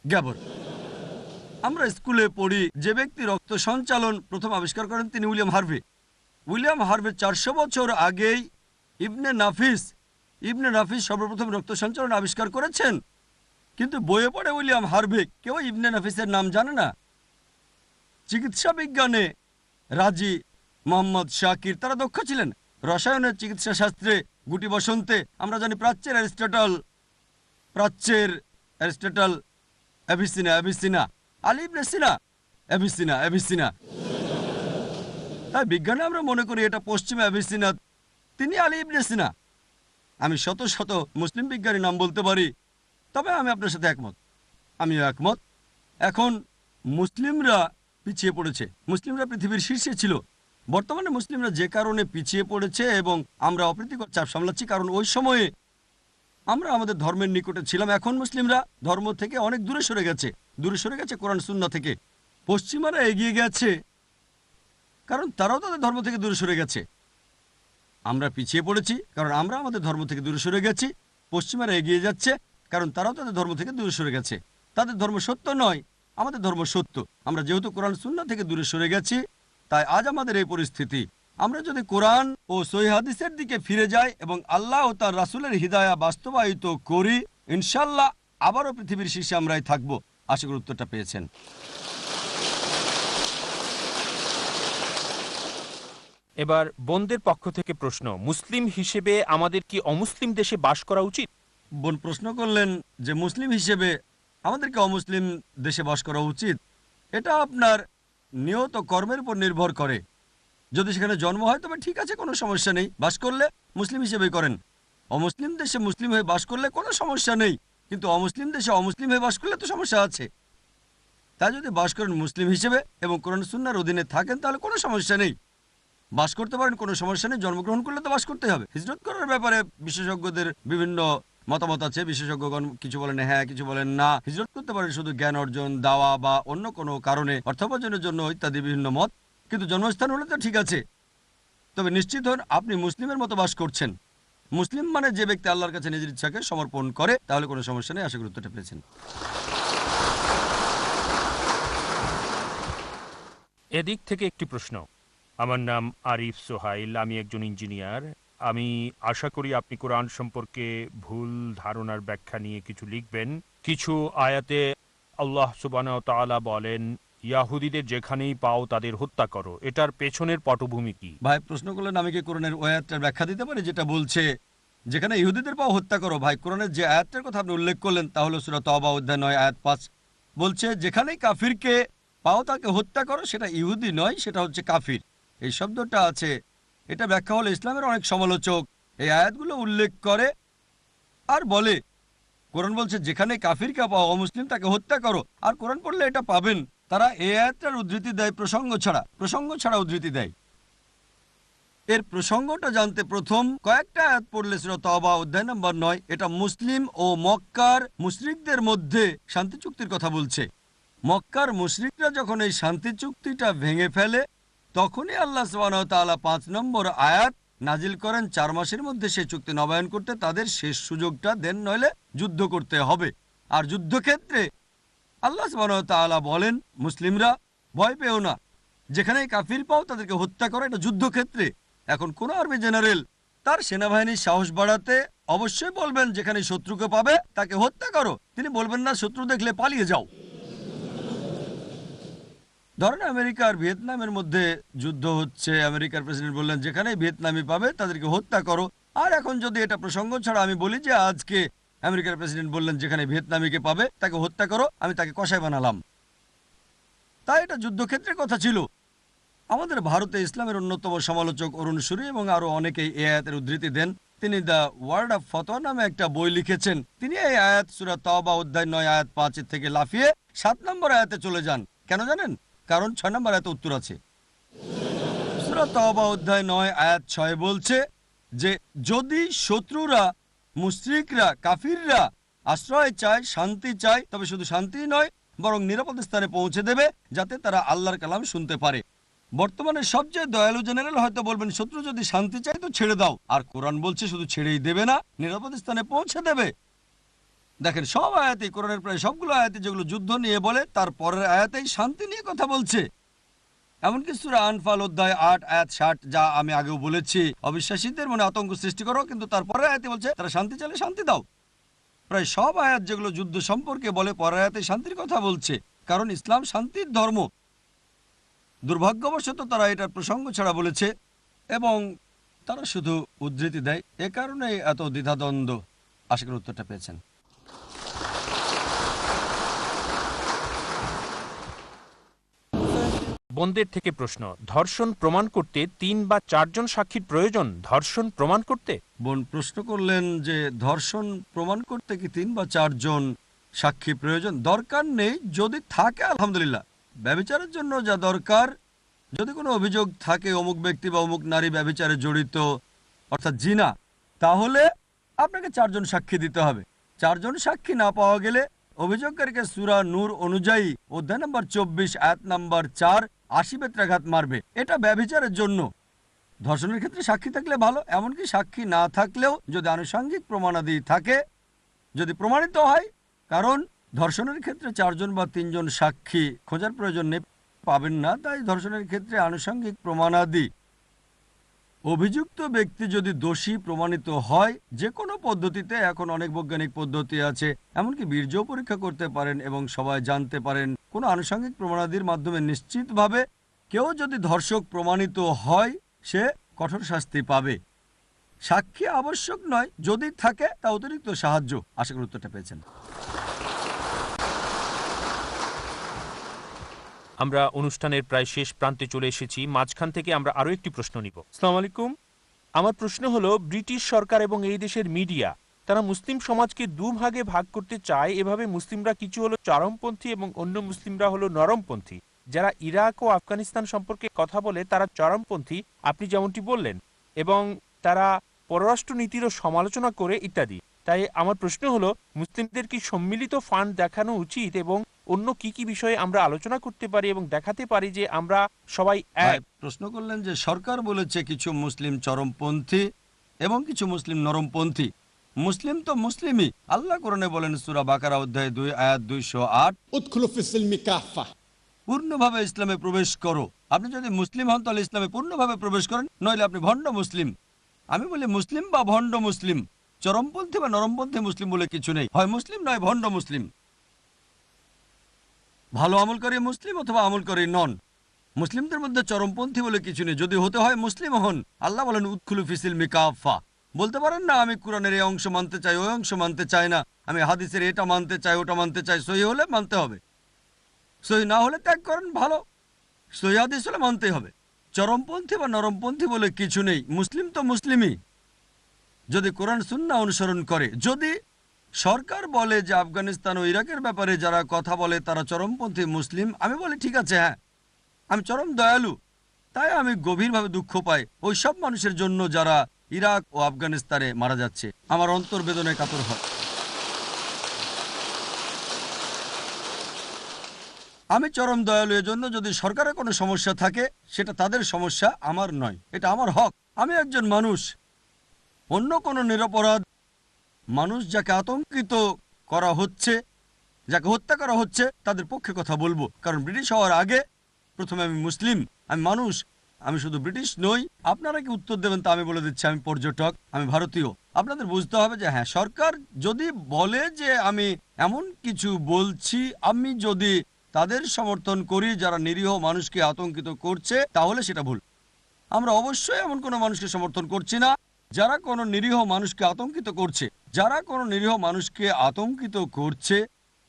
গ্যাবর। আমরা স্কুলে পড়ি যে ব্যক্তি রক্ত সঞ্চালন প্রথম আবিষ্কার করেন তিনি উইলিয়াম হার্ভে। উইলিয়াম হার্ভে 400 বছর আগেই ইবনে নাফিস সর্বপ্রথম রক্ত সঞ্চালন আবিষ্কার করেছেন, কিন্তু বইয়ে পড়ে উইলিয়াম হার্ভিক কেউ ইবনে নাফিসের নাম জানে না। চিকিৎসা বিজ্ঞানে রাজি, মোহাম্মদ শাকির তারা দক্ষ ছিলেন। রসায়নের চিকিৎসা শাস্ত্রে গুটি বসন্তে আমরা জানি প্রাচ্যের অ্যারিস্টটল অ্যাভিসিনা, আলী ইবনে সিনা অ্যাভিসিনা। তাই বিজ্ঞানে আমরা মনে করি এটা পশ্চিমে অ্যাভিসিনা, তিনি আলী ইবনে সিনা। আমি শত শত মুসলিম বিজ্ঞানী নাম বলতে পারি, তবে আমি আপনার সাথে আমিও একমত। এখন মুসলিমরা পিছিয়ে পড়েছে, মুসলিমরা পৃথিবীর শীর্ষে ছিল। বর্তমানে মুসলিমরা যে কারণে পিছিয়ে পড়েছে এবং আমরা অপ্রীতিকর চাপ সামলাচ্ছি, কারণ ওই সময়ে আমরা আমাদের ধর্মের নিকটে ছিলাম। এখন মুসলিমরা ধর্ম থেকে অনেক দূরে সরে গেছে কোরআন সুন্নাহ থেকে। পশ্চিমারা এগিয়ে গেছে কারণ তারাও তাদের ধর্ম থেকে দূরে সরে গেছে। আমরা পিছিয়ে পড়েছি কারণ আমরা আমাদের ধর্ম থেকে দূরে সরে গেছি। পশ্চিমারা এগিয়ে যাচ্ছে কারণ তারাও তাদের ধর্ম থেকে দূরে সরে গেছে। তাদের ধর্ম সত্য নয়, আমাদের ধর্ম সত্য। আমরা যেহেতু কোরআন সুন্নাহ থেকে দূরে সরে গেছি, তাই আজ আমাদের এই পরিস্থিতি। আমরা যদি কোরআন ও সহিহ হাদিসের দিকে ফিরে যাই এবং আল্লাহ ও তার রাসূলের হিদায়া বাস্তবায়িত করি, ইনশাল্লাহ আবারও পৃথিবীর শীর্ষে আমরাই থাকবো। আশা করি উত্তরটা পেয়েছেন। এবার বোনদের পক্ষ থেকে প্রশ্ন, মুসলিম হিসেবে আমাদের কি অমুসলিম দেশে বাস করা উচিত? বোন প্রশ্ন করলেন যে মুসলিম হিসেবে আমাদেরকে অমুসলিম দেশে বাস করা উচিত। এটা আপনার নিয়ত কর্মের উপর নির্ভর করে। যদি সেখানে জন্ম হয় তবে ঠিক আছে, কোনো সমস্যা নেই, বাস করলে মুসলিম হিসেবেই করেন। অমুসলিম দেশে মুসলিম হয়ে বাস করলে কোনো সমস্যা নেই, কিন্তু অমুসলিম দেশে অমুসলিম হয়ে বাস করলে তো সমস্যা আছে। তাই যদি বাস করেন মুসলিম হিসেবে এবং কোরআন সুন্নাহর অধীনে থাকেন তাহলে কোনো সমস্যা নেই, বাস করতে পারেন, কোনো সমস্যা নেই। জন্মগ্রহণ করলে তো বাস করতে হবে। হিজরত করার ব্যাপারে বিশেষজ্ঞদের বিভিন্ন মতামত আছে। বিশেষজ্ঞগণ কিছু বলেন হ্যাঁ, কিছু বলেন না। হিজরত করতে পারেন শুধু জ্ঞান অর্জন, দাওয়া বা অন্য কোনো কারণে, অর্থোপার্জনের জন্য ইত্যাদি বিভিন্ন মত। কিন্তু জন্মস্থান হলে তো ঠিক আছে। তবে নিশ্চিত হন আপনি মুসলিমের মতো বাস করছেন। মুসলিম মানে যে ব্যক্তি আল্লাহর কাছে নিজের ইচ্ছাকে সমর্পণ করে, তাহলে কোনো সমস্যা নেই। আশা করি উত্তরটা পেয়েছেন। এদিক থেকে একটি প্রশ্ন। আমার নাম আরিফ সোহাইল, আমি একজন ইঞ্জিনিয়ার। আমি আশা করি আপনি কোরআন সম্পর্কে ভুল ধারণার ব্যাখ্যা নিয়ে কিছু লিখবেন। কিছু আয়াতে আল্লাহ সুবহানাহু ওয়া তাআলা বলেন, ইয়াহুদীদের যেখানেই পাও তাদের হত্যা করো। এটার পেছনের পটভূমি কি? ভাই প্রশ্ন করলেন আমি কি কোরআনের ওই আয়াতটার ব্যাখ্যা দিতে পারি যেটা বলছে যেখানে ইহুদিদের পাও হত্যা করো। ভাই কোরআনের যে আয়াতটার কথা আপনি উল্লেখ করলেন তা হলো সূরা তওবা অধ্যায় 9 আয়াত 5। বলছে যেখানেই কাফিরকে পাও তাকে হত্যা করো। সেটা ইহুদি নয়, সেটা হচ্ছে কাফির। এই শব্দটা আছে, এটা ব্যাখ্যা হলো ইসলামের অনেক সমালোচক এই আয়াতগুলো উল্লেখ করে আর বলে কোরআন বলছে যেখানে কাফিরকে পাও অমুসলিম তাকে হত্যা করো, আর কোরআন পড়লে এটা পাবেন। তারা এই আয়াতটার উদ্ধৃতি দেয় প্রসঙ্গ ছাড়া উদ্ধৃতি দেয়। এর প্রসঙ্গটা জানতে প্রথম কয়েকটা আয়াত পড়লে সূরা তওবা অধ্যায় নম্বর 9। এটা মুসলিম ও মক্কার মুশরিকদের মধ্যে শান্তি চুক্তির কথা বলছে। মক্কার মুশরিকরা যখন এই শান্তি চুক্তিটা ভেঙে ফেলে তখনই আল্লাহ সুবহানাহু ওয়া তাআলা 5 নম্বর আয়াত নাজিল করেন 4 মাসের মধ্যে সেই চুক্তি নবায়ন করতে তাদের শেষ সুযোগটা দেন, নইলে যুদ্ধ করতে হবে। আর যুদ্ধক্ষেত্রে আল্লাহ সুবহানাহু ওয়া তাআলা বলেন মুসলিমরা ভয় পেও না, যেখানে কাফির পাও তাদেরকে হত্যা করো। এটা যুদ্ধক্ষেত্রে। এখন কোন আর্মি জেনারেল তার সেনাবাহিনীর সাহস বাড়াতে অবশ্যই বলবেন যেখানে শত্রুকে পাবে তাকে হত্যা করো। তিনি বলবেন না শত্রু দেখলে পালিয়ে যাও। ধরেন আমেরিকা আর ভিয়েতনামের মধ্যে যুদ্ধ হচ্ছে, আমেরিকার প্রেসিডেন্ট বললেন যেখানে ভিয়েতনামি পাবে তাদেরকে হত্যা করো। আর এখন যদি এটা প্রসঙ্গ ছাড়া আমি বলি যে আজকে আমেরিকার প্রেসিডেন্ট বললেন যেখানে ভিয়েতনামিকে পাবে তাকে হত্যা করো, আমি তাকে কসাই বানালাম। তাই এটা যুদ্ধক্ষেত্রের কথা ছিল। আমাদের ভারতে ইসলামের অন্যতম সমালোচক অরুণ সুরি এবং আরো অনেকেই এই আয়াতের উদ্ধৃতি দেন। তিনি দ্য ওয়ার্ড অফ ফতোয়া নামে একটা বই লিখেছেন। তিনি এই আয়াত সূরা তওবা অধ্যায় 9 আয়াত 5 থেকে লাফিয়ে 7 নম্বর আয়াতে চলে যান। কেন জানেন? কারণ 6 নম্বর আয়াতে উত্তর আছে। সূরা তওবা অধ্যায় 9 আয়াত 6 বলছে যে যদি শত্রুরা, মুশরিকরা, কাফিররা আশ্রয় চায়, শান্তি চায়, তবে শুধু শান্তি নয় বরং নিরাপদ স্থানে পৌঁছে দেবে যাতে তারা আল্লাহর কালাম শুনতে পারে। বর্তমানে সবচেয়ে দয়ালু জেনারেল হয়তো বলবেন শত্রু যদি শান্তি চায় তো ছেড়ে দাও, আর কোরআন বলছে শুধু ছেড়েই দেবে না, নিরাপদ স্থানে পৌঁছে দেবে। দেখেন সব আয়াতেই, কোরআনের প্রায় সবগুলো আয়াতে যেগুলো যুদ্ধ নিয়ে বলে তার পরের আয়াতেই শান্তি নিয়ে কথা বলছে। এমনকি সূরা আনফাল অধ্যায় ৮ আয়াত ৬০, যা আমি আগেও বলেছি, অবিশ্বাসীদের মনে আতঙ্ক সৃষ্টি করো, কিন্তু তারপরে আয়াতে বলছে তারা শান্তি চাইলে শান্তি দাও। প্রায় সব আয়াত যেগুলো যুদ্ধ সম্পর্কে বলে, পরের আয়াতে শান্তির কথা বলছে, কারণ ইসলাম শান্তির ধর্ম। দুর্ভাগ্যবশত তারা এটার প্রসঙ্গ ছাড়া বলেছে এবং তারা শুধু উদ্ধৃতি দেয়। এ কারণে এত দ্বিধাদ্বন্দ্ব। আশা করি উত্তরটা পেয়েছেন। বোনদের থেকে প্রশ্ন, ধর্ষণ প্রমাণ করতে ৩ বা ৪ জন সাক্ষীর প্রয়োজন ধর্ষণ প্রমাণ করতে? বোন প্রশ্ন করলেন যে ধর্ষণ প্রমাণ করতে কি ৩ বা ৪ জন সাক্ষী প্রয়োজন? দরকার নেই, যদি থাকে আলহামদুলিল্লাহ। ব্যভিচারের জন্য যা দরকার, যদি কোনো অভিযোগ থাকে অমুক ব্যক্তি বা অমুক নারী ব্যভিচারে জড়িত, অর্থাৎ জিনা, তাহলে আপনাকে ৪ জন সাক্ষী দিতে হবে। ৪ জন সাক্ষী না পাওয়া গেলে অভিযোগকারীকে সূরা নূর অনুযায়ী অধ্যায় নম্বর ২৪ আয়াত নম্বর ৪ ৮০ বেত্রাঘাত মারবে। এটা ব্যভিচারের জন্য। ধর্ষণের ক্ষেত্রে সাক্ষী থাকলে ভালো, এমনকি সাক্ষী না থাকলেও যদি আনুষঙ্গিক প্রমাণাদি থাকে, যদি প্রমাণিত হয়, কারণ ধর্ষণের ক্ষেত্রে ৪ জন বা ৩ জন সাক্ষী খোঁজার প্রয়োজন নেই, পাবেন না। তাই ধর্ষণের ক্ষেত্রে আনুষঙ্গিক প্রমাণাদি, অভিযুক্ত ব্যক্তি যদি দোষী প্রমাণিত হয় যে কোনো পদ্ধতিতে, এখন অনেক বৈজ্ঞানিক পদ্ধতি আছে, এমনকি বীর্য পরীক্ষা করতে পারেন এবং সবাই জানতে পারেন কোনো আনুষঙ্গিক প্রমাণাদির মাধ্যমে নিশ্চিতভাবে কেউ যদি ধর্ষক প্রমাণিত হয় সে কঠোর শাস্তি পাবে। সাক্ষী আবশ্যক নয়, যদি থাকে তা অতিরিক্ত সাহায্য। আশা করি উত্তরটা পেয়েছেন। আমরা অনুষ্ঠানের প্রায় শেষ প্রান্তে চলে এসেছি। মাঝখান থেকে আমরা আরো একটি প্রশ্ন নিব। আসসালামু আলাইকুম। আমার প্রশ্ন হলো, ব্রিটিশ সরকার এবং এই দেশের মিডিয়া তারা মুসলিম সমাজকে দুভাগে ভাগ করতে চায়। এভাবে মুসলিমরা কিছু হলো চরমপন্থী এবং অন্য মুসলিমরা হলো নরমপন্থী। যারা ইরাক ও আফগানিস্তান সম্পর্কে কথা বলে তারা চরমপন্থী, আপনি যেমনটি বললেন, এবং তারা পররাষ্ট্র নীতিরও সমালোচনা করে ইত্যাদি। তাই আমার প্রশ্ন হলো, মুসলিমদের কি সম্মিলিত ফান্ড দেখানো উচিত এবং অন্য কি কি বিষয়ে আমরা আলোচনা করতে পারি এবং দেখাতে পারি যে আমরা সবাই এক? প্রশ্ন করলেন যে সরকার বলেছে কিছু মুসলিম চরমপন্থী এবং কিছু মুসলিম নরমপন্থী। মুসলিম তো মুসলিমই। আল্লাহ কোরআনে বলেন সূরা বাকারা অধ্যায় ২ আয়াত ২০৮, উদখুলু ফিস-সিলমি কাফা, পূর্ণভাবে ইসলামে প্রবেশ করো। আপনি যদি মুসলিম হন তাহলে ইসলামে পূর্ণভাবে প্রবেশ করেন, নইলে আপনি ভণ্ড মুসলিম। আমি বলি মুসলিম বা ভণ্ড মুসলিম, চরমপন্থী বা নরমপন্থী মুসলিম বলে কিছু নেই। হয় মুসলিম নয় ভণ্ড মুসলিম। ভালো আমলকারী মুসলিম অথবা আমলকারী নন। মুসলিমদের মধ্যে চরমপন্থী বলে কিছু নেই। যদি হতে হয় মুসলিম হন। আল্লাহ বলেন উদখুলু ফিস-সিলমি কাফা। বলতে পারেন না আমি কোরআনের এই অংশ মানতে চাই, ওই অংশ মানতে চাই না, আমি হাদিসের এটা মানতে চাই, ওটা মানতে চাই। সহি হলে মানতে হবে, সহি না হলে ত্যাগ করেন। ভালো, সহি হাদিস হলে মানতেই হবে। চরমপন্থী বা নরমপন্থী বলে কিছু নেই। মুসলিম তো মুসলিমই, যদি কোরআন সুন্নাহ অনুসরণ করে। যদি সরকার বলে যে আফগানিস্তান ও ইরাকের ব্যাপারে যারা কথা বলে তারা চরমপন্থী মুসলিম, আমি বলি ঠিক আছে, হ্যাঁ, আমি চরম দয়ালু, তাই আমি গভীরভাবে দুঃখ পাই ওই সব মানুষের জন্য যারা ইরাক ও আফগানিস্তানে মারা যাচ্ছে। আমার অন্তর বেদনায় কাতর হয়। আমি চরম দয়ালু এজন্য, যদি সরকারের কোনো সমস্যা থাকে সেটা তাদের সমস্যা, আমার নয়। এটা আমার হক। আমি একজন মানুষ। অন্য কোনো নিরপরাধ মানুষ যাকে আতঙ্কিত করা হচ্ছে, যাকে হত্যা করা হচ্ছে, তাদের পক্ষে কথা বলবো। কারণ ব্রিটিশ হওয়ার আগে প্রথমে আমি মুসলিম, আমি মানুষ, আমি শুধু ব্রিটিশ নই। আপনারা কি উত্তর দেবেন তা আমি বলে দিচ্ছি, আমি পর্যটক, আমি ভারতীয়। আপনাদের বুঝতে হবে যে হ্যাঁ, সরকার যদি বলে যে আমি এমন কিছু বলছি, আমি যদি তাদের সমর্থন করি যারা নিরীহ মানুষকে আতঙ্কিত করছে, তাহলে সেটা ভুল। আমরা অবশ্যই এমন কোনো মানুষকে সমর্থন করছি না যারা কোনো নিরীহ মানুষকে আতঙ্কিত করছে। যারা কোনো নিরীহ মানুষকে আতঙ্কিত করছে,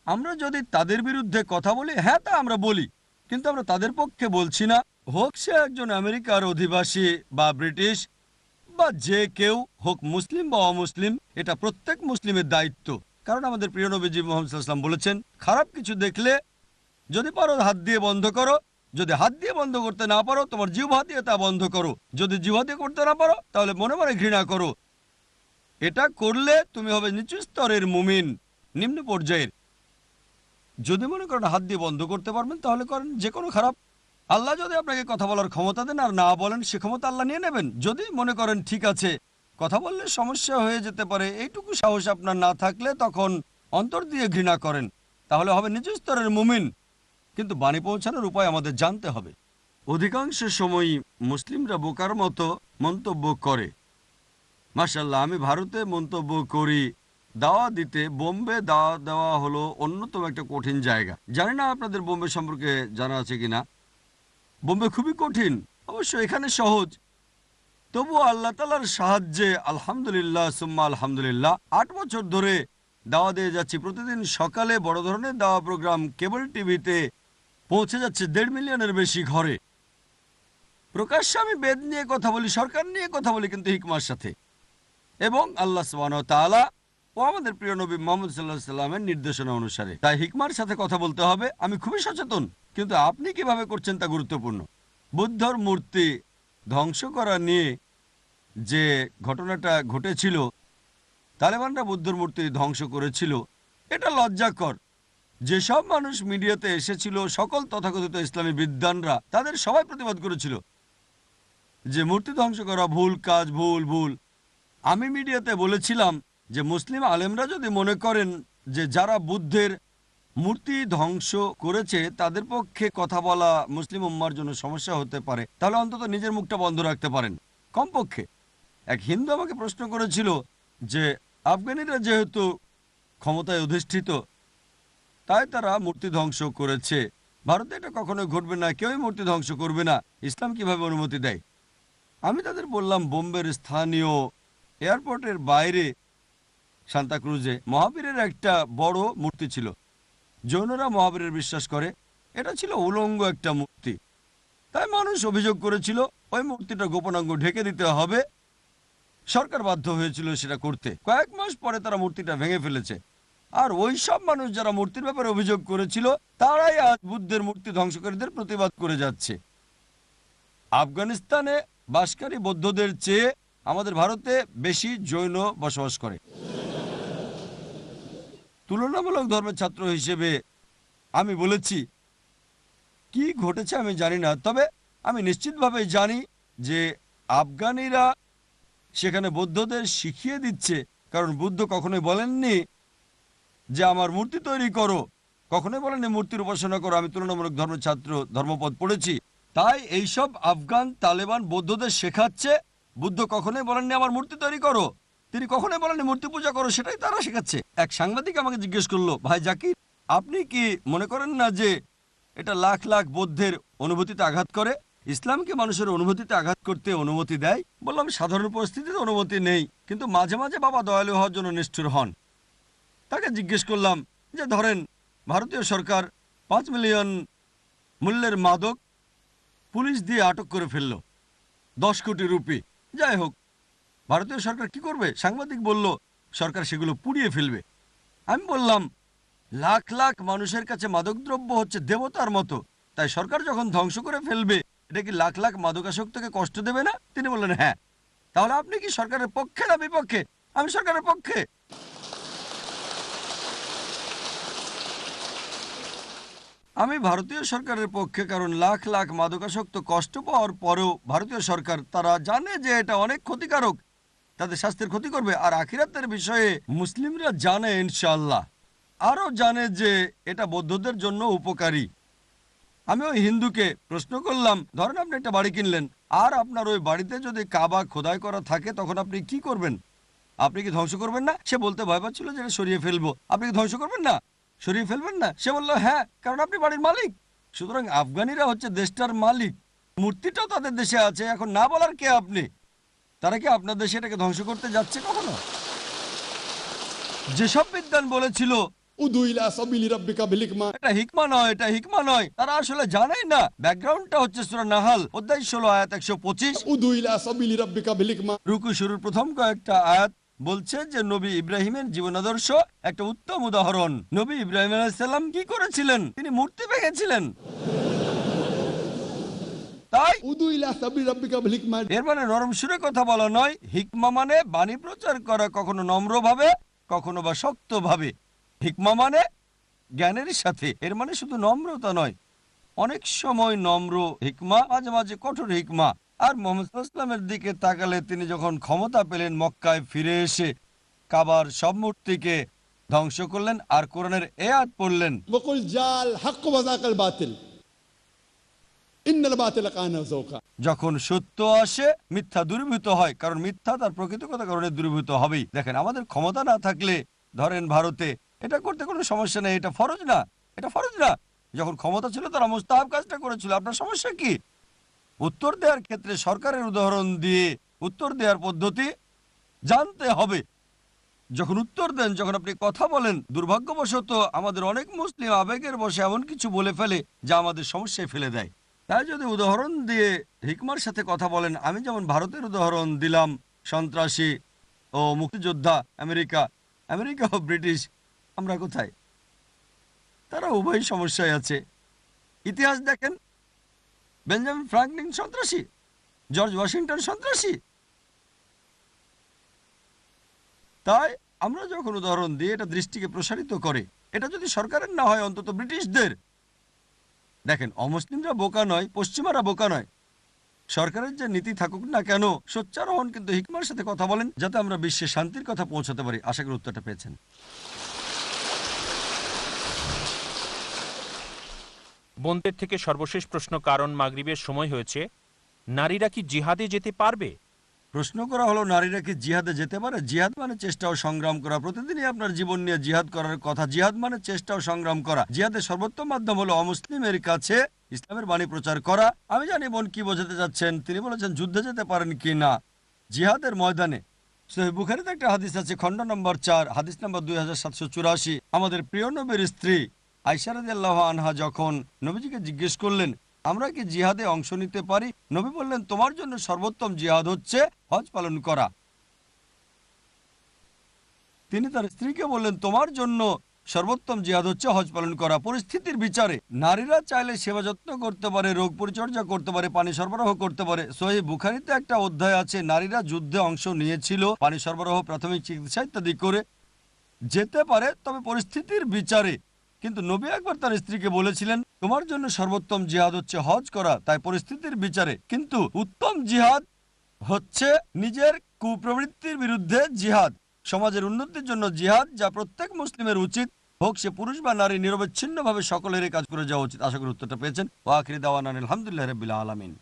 আমরা যদি তাদের বিরুদ্ধে কথা বলি, হ্যাঁ তা আমরা বলি, কিন্তু আমরা তাদের পক্ষে বলছি না। হোক সে একজন আমেরিকার অধিবাসী বা ব্রিটিশ বা যে কেউ হোক, মুসলিম বা অমুসলিম, এটা প্রত্যেক মুসলিমের দায়িত্ব। কারণ আমাদের প্রিয় নবীজি মুহাম্মদ সাল্লাল্লাহু আলাইহি ওয়াসাল্লাম বলেছেন, খারাপ কিছু দেখলে যদি পারো হাত দিয়ে বন্ধ করো, যদি হাত দিয়ে বন্ধ করতে না পারো তোমার জিহ্বা দিয়ে তা বন্ধ করো, যদি জিহ্বা দিয়ে করতে না পারো তাহলে মনে মনে ঘৃণা করো। এটা করলে তুমি হবে নিচু স্তরের মুমিন, নিম্ন পর্যায়ের। যদি মনে করেন হাত দিয়ে বন্ধ করতে পারবেন তাহলে করেন, যে কোনো খারাপ। আল্লাহ যদি আপনাকে কথা বলার ক্ষমতা দেন আর না বলেন, সে ক্ষমতা আল্লাহ নিয়ে নেবেন। যদি মনে করেন ঠিক আছে কথা বললে সমস্যা হয়ে যেতে পারে, এইটুকু সাহস আপনার না থাকলে তখন অন্তর দিয়ে ঘৃণা করেন, তাহলে হবে নিচু স্তরের মুমিন। কিন্তু বাণী পৌঁছানোর উপায় আমাদের জানতে হবে। অধিকাংশ সময়ই মুসলিমরা বোকার মতো মন্তব্য করে। মাশাআল্লাহ, আমি ভারতে মন্তব্য করি দাওয়া দিতে। বোম্বে দাওয়া দেওয়া হলো অন্যতম একটা কঠিন জায়গা। জানি না আপনাদের বোম্বে সম্পর্কে জানা আছে কিনা। বোম্বে খুবই কঠিন, অবশ্য এখানে সহজ। তবু আল্লাহ তাআলার সাহায্যে আলহামদুলিল্লাহ সুম্মা আলহামদুলিল্লাহ ৮ বছর ধরে দাওয়া দিয়ে যাচ্ছি। প্রতিদিন সকালে বড় ধরনের দাওয়া প্রোগ্রাম কেবল টিভিতে পৌঁছে যাচ্ছে ১.৫ মিলিয়নের বেশি ঘরে। প্রকাশ্যে আমি বেদ নিয়ে কথা বলি, সরকার নিয়ে কথা বলি, কিন্তু হিকমার সাথে, এবং আল্লাহ সুবহানাহু ওয়া তাআলা ও আমাদের প্রিয় নবী মুহাম্মদ সাল্লাল্লাহু আলাইহি সাল্লামের নির্দেশনা অনুসারে। তাই হিকমার সাথে কথা বলতে হবে। আমি খুবই সচেতন, কিন্তু আপনি কিভাবে করছেন তা গুরুত্বপূর্ণ। বুদ্ধর মূর্তি ধ্বংস করা নিয়ে যে ঘটনাটা ঘটেছিল, তালেবানরা বুদ্ধর মূর্তি ধ্বংস করেছিল, এটা লজ্জাকর। যেসব মানুষ মিডিয়াতে এসেছিল, সকল তথাকথিত ইসলামী বিদ্বানরা, তাদের সবাই প্রতিবাদ করেছিল যে মূর্তি ধ্বংস করা ভুল কাজ, ভুল ভুল। আমি মিডিয়াতে বলেছিলাম যে মুসলিম আলেমরা যদি মনে করেন যে যারা বুদ্ধের মূর্তি ধ্বংস করেছে তাদের পক্ষে কথা বলা মুসলিম উম্মার জন্য সমস্যা হতে পারে, তাহলে অন্তত নিজের মুখটা বন্ধ রাখতে পারেন কমপক্ষে। এক হিন্দু আমাকে প্রশ্ন করেছিল যে আফগানিরা যেহেতু ক্ষমতায় অধিষ্ঠিত, তাই তারা মূর্তি ধ্বংস করেছে। ভারতে এটা কখনোই ঘটবে না, কেউই মূর্তি ধ্বংস করবে না, ইসলাম কিভাবে অনুমতি দেয়? আমি তাদের বললাম, বোম্বের স্থানীয় এয়ারপোর্টের বাইরে সান্তাক্রুজে মহাবীরের একটা বড় মূর্তি ছিল। জৈনরা মহাবীরের বিশ্বাস করে, এটা ছিল উলঙ্গ একটা মূর্তি। তাই মানুষ অভিযোগ করেছিল ওই মূর্তিটা গোপনাঙ্গ ঢেকে দিতে হবে। সরকার বাধ্য হয়েছিল সেটা করতে। কয়েক মাস পরে তারা মূর্তিটা ভেঙে ফেলেছে। আর ওই সব মানুষ যারা মূর্তির ব্যাপারে অভিযোগ করেছিল, তারাই আজ বুদ্ধের মূর্তি ধ্বংসকারীদের প্রতিবাদ করে যাচ্ছে। আফগানিস্তানে বাসকারী বৌদ্ধদের চেয়ে আমাদের ভারতে বেশি জৈন বসবাস করে। তুলনামূলক ধর্মের ছাত্র হিসেবে আমি বলেছি, কি ঘটেছে আমি জানি না, তবে আমি নিশ্চিতভাবে জানি যে আফগানিরা সেখানে বৌদ্ধদের শিখিয়ে দিচ্ছে। কারণ বুদ্ধ কখনোই বলেননি যে আমার মূর্তি তৈরি করো, কখনোই বলেননি মূর্তির উপাসনা করো। আমি তুলনামূলক ধর্মের ছাত্র, ধর্মপদ পড়েছি। তাই এইসব আফগান তালেবান বৌদ্ধদের শেখাচ্ছে, বুদ্ধ কখনোই বলেননি আমার মূর্তি তৈরি করো, তিনি কখনোই বলেননি মূর্তি পূজা করো, সেটাই তারা শেখাচ্ছে। এক সাংবাদিক আমাকে জিজ্ঞেস করলো, ভাই জাকির, আপনি কি মনে করেন না যে এটা লাখ লাখ বৌদ্ধের অনুভূতিতে আঘাত করে? ইসলাম কি মানুষের অনুভূতিতে আঘাত করতে অনুমতি দেয়? বললাম, সাধারণ পরিস্থিতিতে অনুমতি নেই, কিন্তু মাঝে মাঝে বাবা দয়ালু হওয়ার জন্য নিষ্ঠুর হন। তাকে জিজ্ঞেস করলাম যে ধরেন ভারতীয় সরকার 5 মিলিয়ন মূল্যের মাদক পুলিশ দিয়ে আটক করে ফেলল, 10 কোটি রুপি, যাই হোক, ভারতীয় সরকার কি করবে? সাংবাদিক বলল, সরকার সেগুলো পুড়িয়ে ফেলবে। আমি বললাম, লাখ লাখ মানুষের কাছে মাদকদ্রব্য হচ্ছে দেবতার মতো, তাই সরকার যখন ধ্বংস করে ফেলবে, এটা কি লাখ লাখ মাদকাসক্তকে কষ্ট দেবে না? তিনি বললেন, হ্যাঁ। তাহলে আপনি কি সরকারের পক্ষে না বিপক্ষে? আমি সরকারের পক্ষে। আমি ভারতীয় সরকারের পক্ষে, কারণ লাখ লাখ মাদকাসক্ত কষ্ট পাওয়ার পরেও ভারতীয় সরকার, তারা জানে যে এটা অনেক ক্ষতিকারক, তাদের স্বাস্থ্যের ক্ষতি করবে। আর আখিরাতের বিষয়ে মুসলিমরা জানে, ইনশাআল্লাহ আরও জানে যে এটা বৌদ্ধদের জন্য উপকারী। আমি ওই হিন্দুকে প্রশ্ন করলাম, ধরেন আপনি একটা বাড়ি কিনলেন, আর আপনার ওই বাড়িতে যদি কাবা খোদাই করা থাকে, তখন আপনি কি করবেন? আপনি কি ধ্বংস করবেন না? সে বলতে ভয় পাচ্ছিল যে এটা সরিয়ে ফেলবো। আপনি কি ধ্বংস করবেন না, সরিয়ে ফেলবেন না? সে বলল, হ্যাঁ, কারণ আপনি বাড়ির মালিক। সুতরাং আফগানিরা হচ্ছে দেশটার মালিক, মূর্তিটাও তাদের দেশে আছে। এখন না বলার কে আপনি? তারা কি আপনার দেশে এটাকে ধ্বংস করতে যাচ্ছে কখনো? যেসব বিদ্বান বলেছিল উদু ইলা সাবিলি রাব্বিকা বিল হিকমা, এটা হিকমা নয়, এটা হিকমা নয়, তারা আসলে জানেই না। ব্যাকগ্রাউন্ডটা হচ্ছে সূরা নাহাল অধ্যায় 16 আয়াত 125। উদু ইলা সাবিলি রাব্বিকা বিল হিকমা। রুকু শুরুর প্রথম কয়েকটা আয়াত বলছে যে নবী ইব্রাহিমের জীবন আদর্শ একটা উত্তম উদাহরণ। নবী ইব্রাহিম আলাইহিস সালাম কি করেছিলেন? তিনি মূর্তি ভেঙেছিলেন। তাই উদু ইলা সাবিলি রাব্বিকা বিল হিকমা, এর মানে নরম সুরে কথা বলা নয়। হিকমা মানে বাণী প্রচার করা, কখনো নম্রভাবে, কখনো বা শক্তভাবে। হিকমা মানে জ্ঞানের সাথে, এর মানে শুধু নম্রতা নয়, অনেক সময় নম্র হিকমা, মাঝে মাঝে কঠোর হিকমা। আর মুহাম্মদ সাল্লাল্লাহু আলাইহি ওয়াসাল্লামের দিকে তাকালে, তিনি যখন ক্ষমতা পেলেন, মক্কায় ফিরে এসে কাবার সব মূর্তিকে ধ্বংস করলেন আর কোরআনের এই আয়াত পড়লেন, ওয়াকুল জাল হক ওয়া যাকাল বাতিল, ইন ইন্নাল বাতিলা কানা যাউকা। যখন সত্য আসে মিথ্যা দূরীভূত হয়, কারণ মিথ্যা তার প্রকৃতিগত কারণে দূরীভূত হবেই। দেখেন, আমাদের ক্ষমতা না থাকলে, ধরেন ভারতে এটা করতে কোনো সমস্যা নেই, এটা ফরজ না, এটা ফরজ না। যখন ক্ষমতা ছিল তারা মুস্তাহাব কাজটা করেছিল, আপনার সমস্যা কি? উত্তর দেওয়ার ক্ষেত্রে সরকারের উদাহরণ দিয়ে উত্তর দেওয়ার পদ্ধতি জানতে হবে। যখন উত্তর দেন, যখন আপনি কথা বলেন, দুর্ভাগ্যবশত আমাদের অনেক মুসলিম আবেগের বশে এমন কিছু বলে ফেলে যা আমাদের সমস্যায় ফেলে দেয়। তাই যদি উদাহরণ দিয়ে হিকমার সাথে কথা বলেন, আমি যেমন ভারতের উদাহরণ দিলাম, সন্ত্রাসী ও মুক্তিযোদ্ধা আমেরিকা ও ব্রিটিশ, আমরা কোথায়? তারা উভয় সমস্যায় আছে। ইতিহাস দেখেন, বেঞ্জামিন ফ্রাঙ্কলিন সন্ত্রাসী, জর্জ ওয়াশিংটন সন্ত্রাসী। তাই আমরা যখন উদাহরণ দিই, এটা দৃষ্টিকে প্রসারিত করে। এটা যদি সরকারের না হয়, অন্তত ব্রিটিশদের। দেখেন, অমুসলিমরা বোকা নয়, পশ্চিমারা বোকা নয়। সরকারের যে নীতি থাকুক না কেন, সোচ্চার হন, কিন্তু হিকমার সাথে কথা বলেন, যাতে আমরা বিশ্বে শান্তির কথা পৌঁছাতে পারি। আশা করি উত্তরটা পেয়েছেন। বোনদের থেকে সর্বশেষ প্রশ্ন, কারণ মাগরিবের সময় হয়েছে, নারীরা কি জিহাদে যেতে পারবে? প্রশ্ন করা হলো, নারীরা কি জিহাদে যেতে পারে? জিহাদ মানে চেষ্টা ও সংগ্রাম করা। প্রতিদিনই আপনার জীবন নিয়ে জিহাদ করার কথা। জিহাদ মানে চেষ্টা ও সংগ্রাম করা। জিহাদের সর্বোত্তম মাধ্যম হলো অমুসলিমের কাছে ইসলামের বাণী প্রচার করা। আমি জানি বোন কি বোঝাতে যাচ্ছেন। তিনি বলেছেন যুদ্ধে যেতে পারেন কি না। জিহাদের ময়দানে সহিহ বুখারীতে একটা হাদিস আছে, খণ্ড নম্বর 4, হাদিস নম্বর 2784। আমাদের প্রিয় নবীর স্ত্রী আয়েশা রাদিয়াল্লাহু আনহা যখন নবীজিকে জিজ্ঞেস করলেন, আমরা কি জিহাদে অংশ নিতে পারি? নবী বললেন, তোমার জন্য সর্বোত্তম জিহাদ হচ্ছে হজ পালন করা। তিনি তার স্ত্রীকে বললেন, তোমার জন্য সর্বোত্তম জিহাদ হচ্ছে হজ পালন করা। পরিস্থিতির বিচারে নারীরা চাইলে সেবা যত্ন করতে পারে, রোগ পরিচর্যা করতে পারে, পানি সরবরাহ করতে পারে। সহিহ বুখারীতে একটা অধ্যায় আছে, নারীরা যুদ্ধে অংশ নিয়েছিল, পানি সরবরাহ, প্রাথমিক চিকিৎসা ইত্যাদি করে যেতে পারে, তবে পরিস্থিতির বিচারে। কিন্তু নবী একবার তার স্ত্রীকে বলেছিলেন, তোমার জন্য সর্বোত্তম জিহাদ হচ্ছে হজ করা। তাই পরিস্থিতির বিচারে। কিন্তু উত্তম জিহাদ হচ্ছে নিজের কুপ্রবৃত্তির বিরুদ্ধে জিহাদ, সমাজের উন্নতির জন্য জিহাদ, যা প্রত্যেক মুসলিমের উচিত, হোক সে পুরুষ বা নারী, নিরবচ্ছিন্নভাবে সকলেরই কাজ করে যাওয়া উচিত। আশা করি উত্তরটা পেয়েছেন। ওয়া আখিরি দাওয়ানা আলহামদুলিল্লাহি রাব্বিল আলামিন।